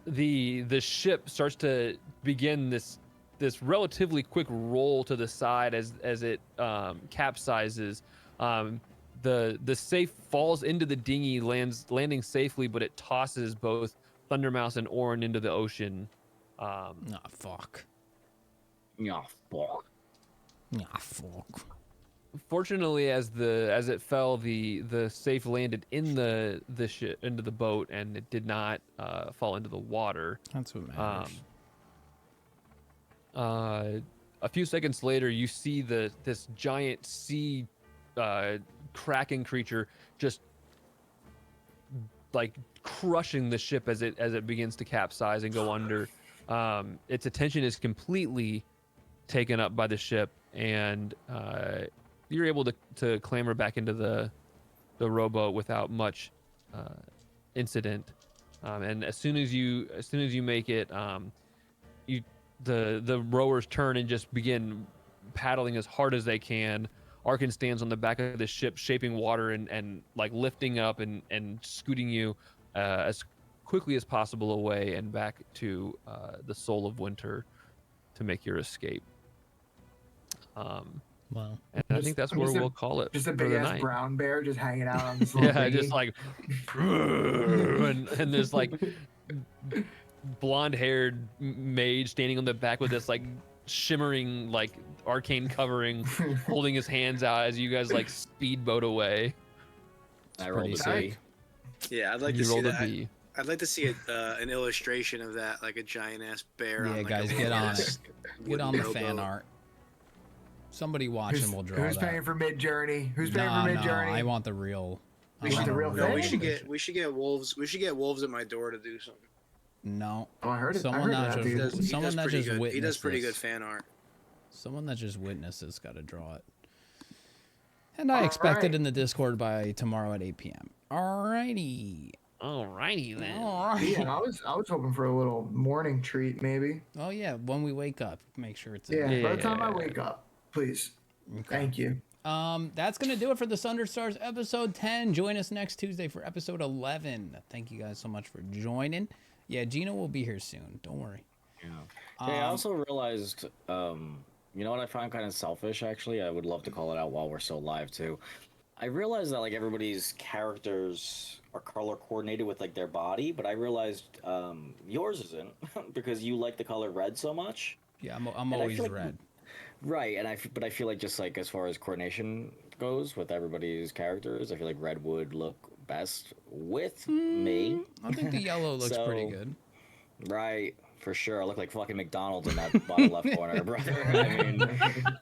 the ship starts to begin this this relatively quick roll to the side as it capsizes. The safe falls into the dinghy, landing safely, but it tosses both Thundermouse and Orin into the ocean. Fuck. Yeah, fuck. Fuck. Fortunately, as it fell, the safe landed in the into the boat, and it did not fall into the water. That's what matters. A few seconds later, you see this giant sea kraken creature just like crushing the ship as it begins to capsize and go under. Its attention is completely taken up by the ship, and you're able to clamber back into the rowboat without much incident. And as soon as you make it, the rowers turn and just begin paddling as hard as they can. Arkin stands on the back of the ship, shaping water and like lifting up and scooting you as quickly as possible away and back to the Soul of Winter to make your escape. Wow. And I think that's where we'll call it. Just a for big the ass night. brown bear just hanging out on this little Yeah, dinghy. just like and there's like blonde-haired mage standing on the back with this like shimmering like arcane covering, holding his hands out as you guys like speedboat away. I rolled a pretty C. Yeah, I'd like You to see rolled a that. B. I'd like to see an illustration of that, like a giant ass bear. Yeah, on, like, guys, a get on wooden- it. Get wooden on the rowboat. fan art. Somebody watching will draw Who's that. paying for Mid Journey? Who's paying No, for Mid Journey? I want the real. We want the real No, we thing? should get wolves. We should get wolves at my door to do something. No. Oh, I heard it. Someone I heard that that, just- dude. He does Someone that pretty just good. He witnessed does pretty good this. fan art. Someone that just witnessed this got to draw it. And I expect it Alright. in the Discord by tomorrow at 8 p.m. Alrighty. Alrighty then. Alright. Yeah, I was hoping for a little morning treat, maybe. Oh yeah, when we wake up, make sure it's Yeah, in. by the time I wake up, please. Okay. Thank you. That's gonna do it for the Sundered Stars episode 10. Join us next Tuesday for episode 11. Thank you guys so much for joining. Yeah, Gina will be here soon. Don't worry. Yeah. Hey, I also realized, you know what I find kind of selfish, actually? I would love to call it out while we're still live, too. I realized that, like, everybody's characters are color coordinated with, like, their body, but I realized yours isn't because you like the color red so much. Yeah, I'm And I always feel like- red. Right, but I feel like just, like, as far as coordination goes with everybody's characters, I feel like red would look best with me. I think the yellow looks pretty So- good. Right, for sure. I look like fucking McDonald's in that bottom left corner, brother. I mean,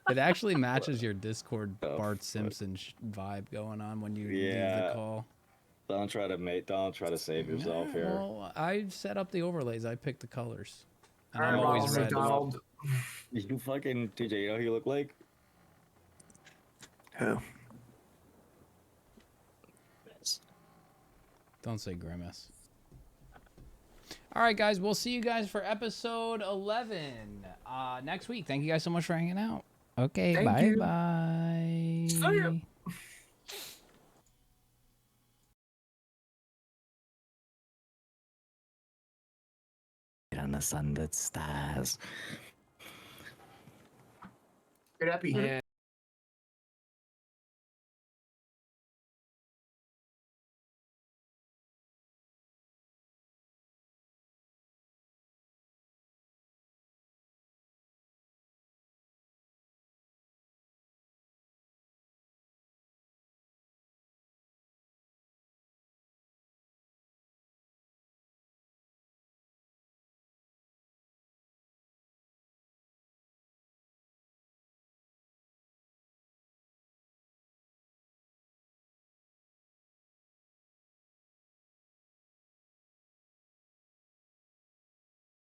It actually matches your Discord Oh, Bart fuck. Simpson vibe going on when you leave Yeah. the call. don't try to save yourself here. Well, I set up the overlays. I picked the colors. And All I'm right, always Ronald red. McDonald. You fucking TJ, you know who you look like? Who? Don't say grimace. All right, guys. We'll see you guys for episode 11 next week. Thank you guys so much for hanging out. Okay, Thank bye you. bye. See ya. On the Sundered Stars. Good epi. Yeah.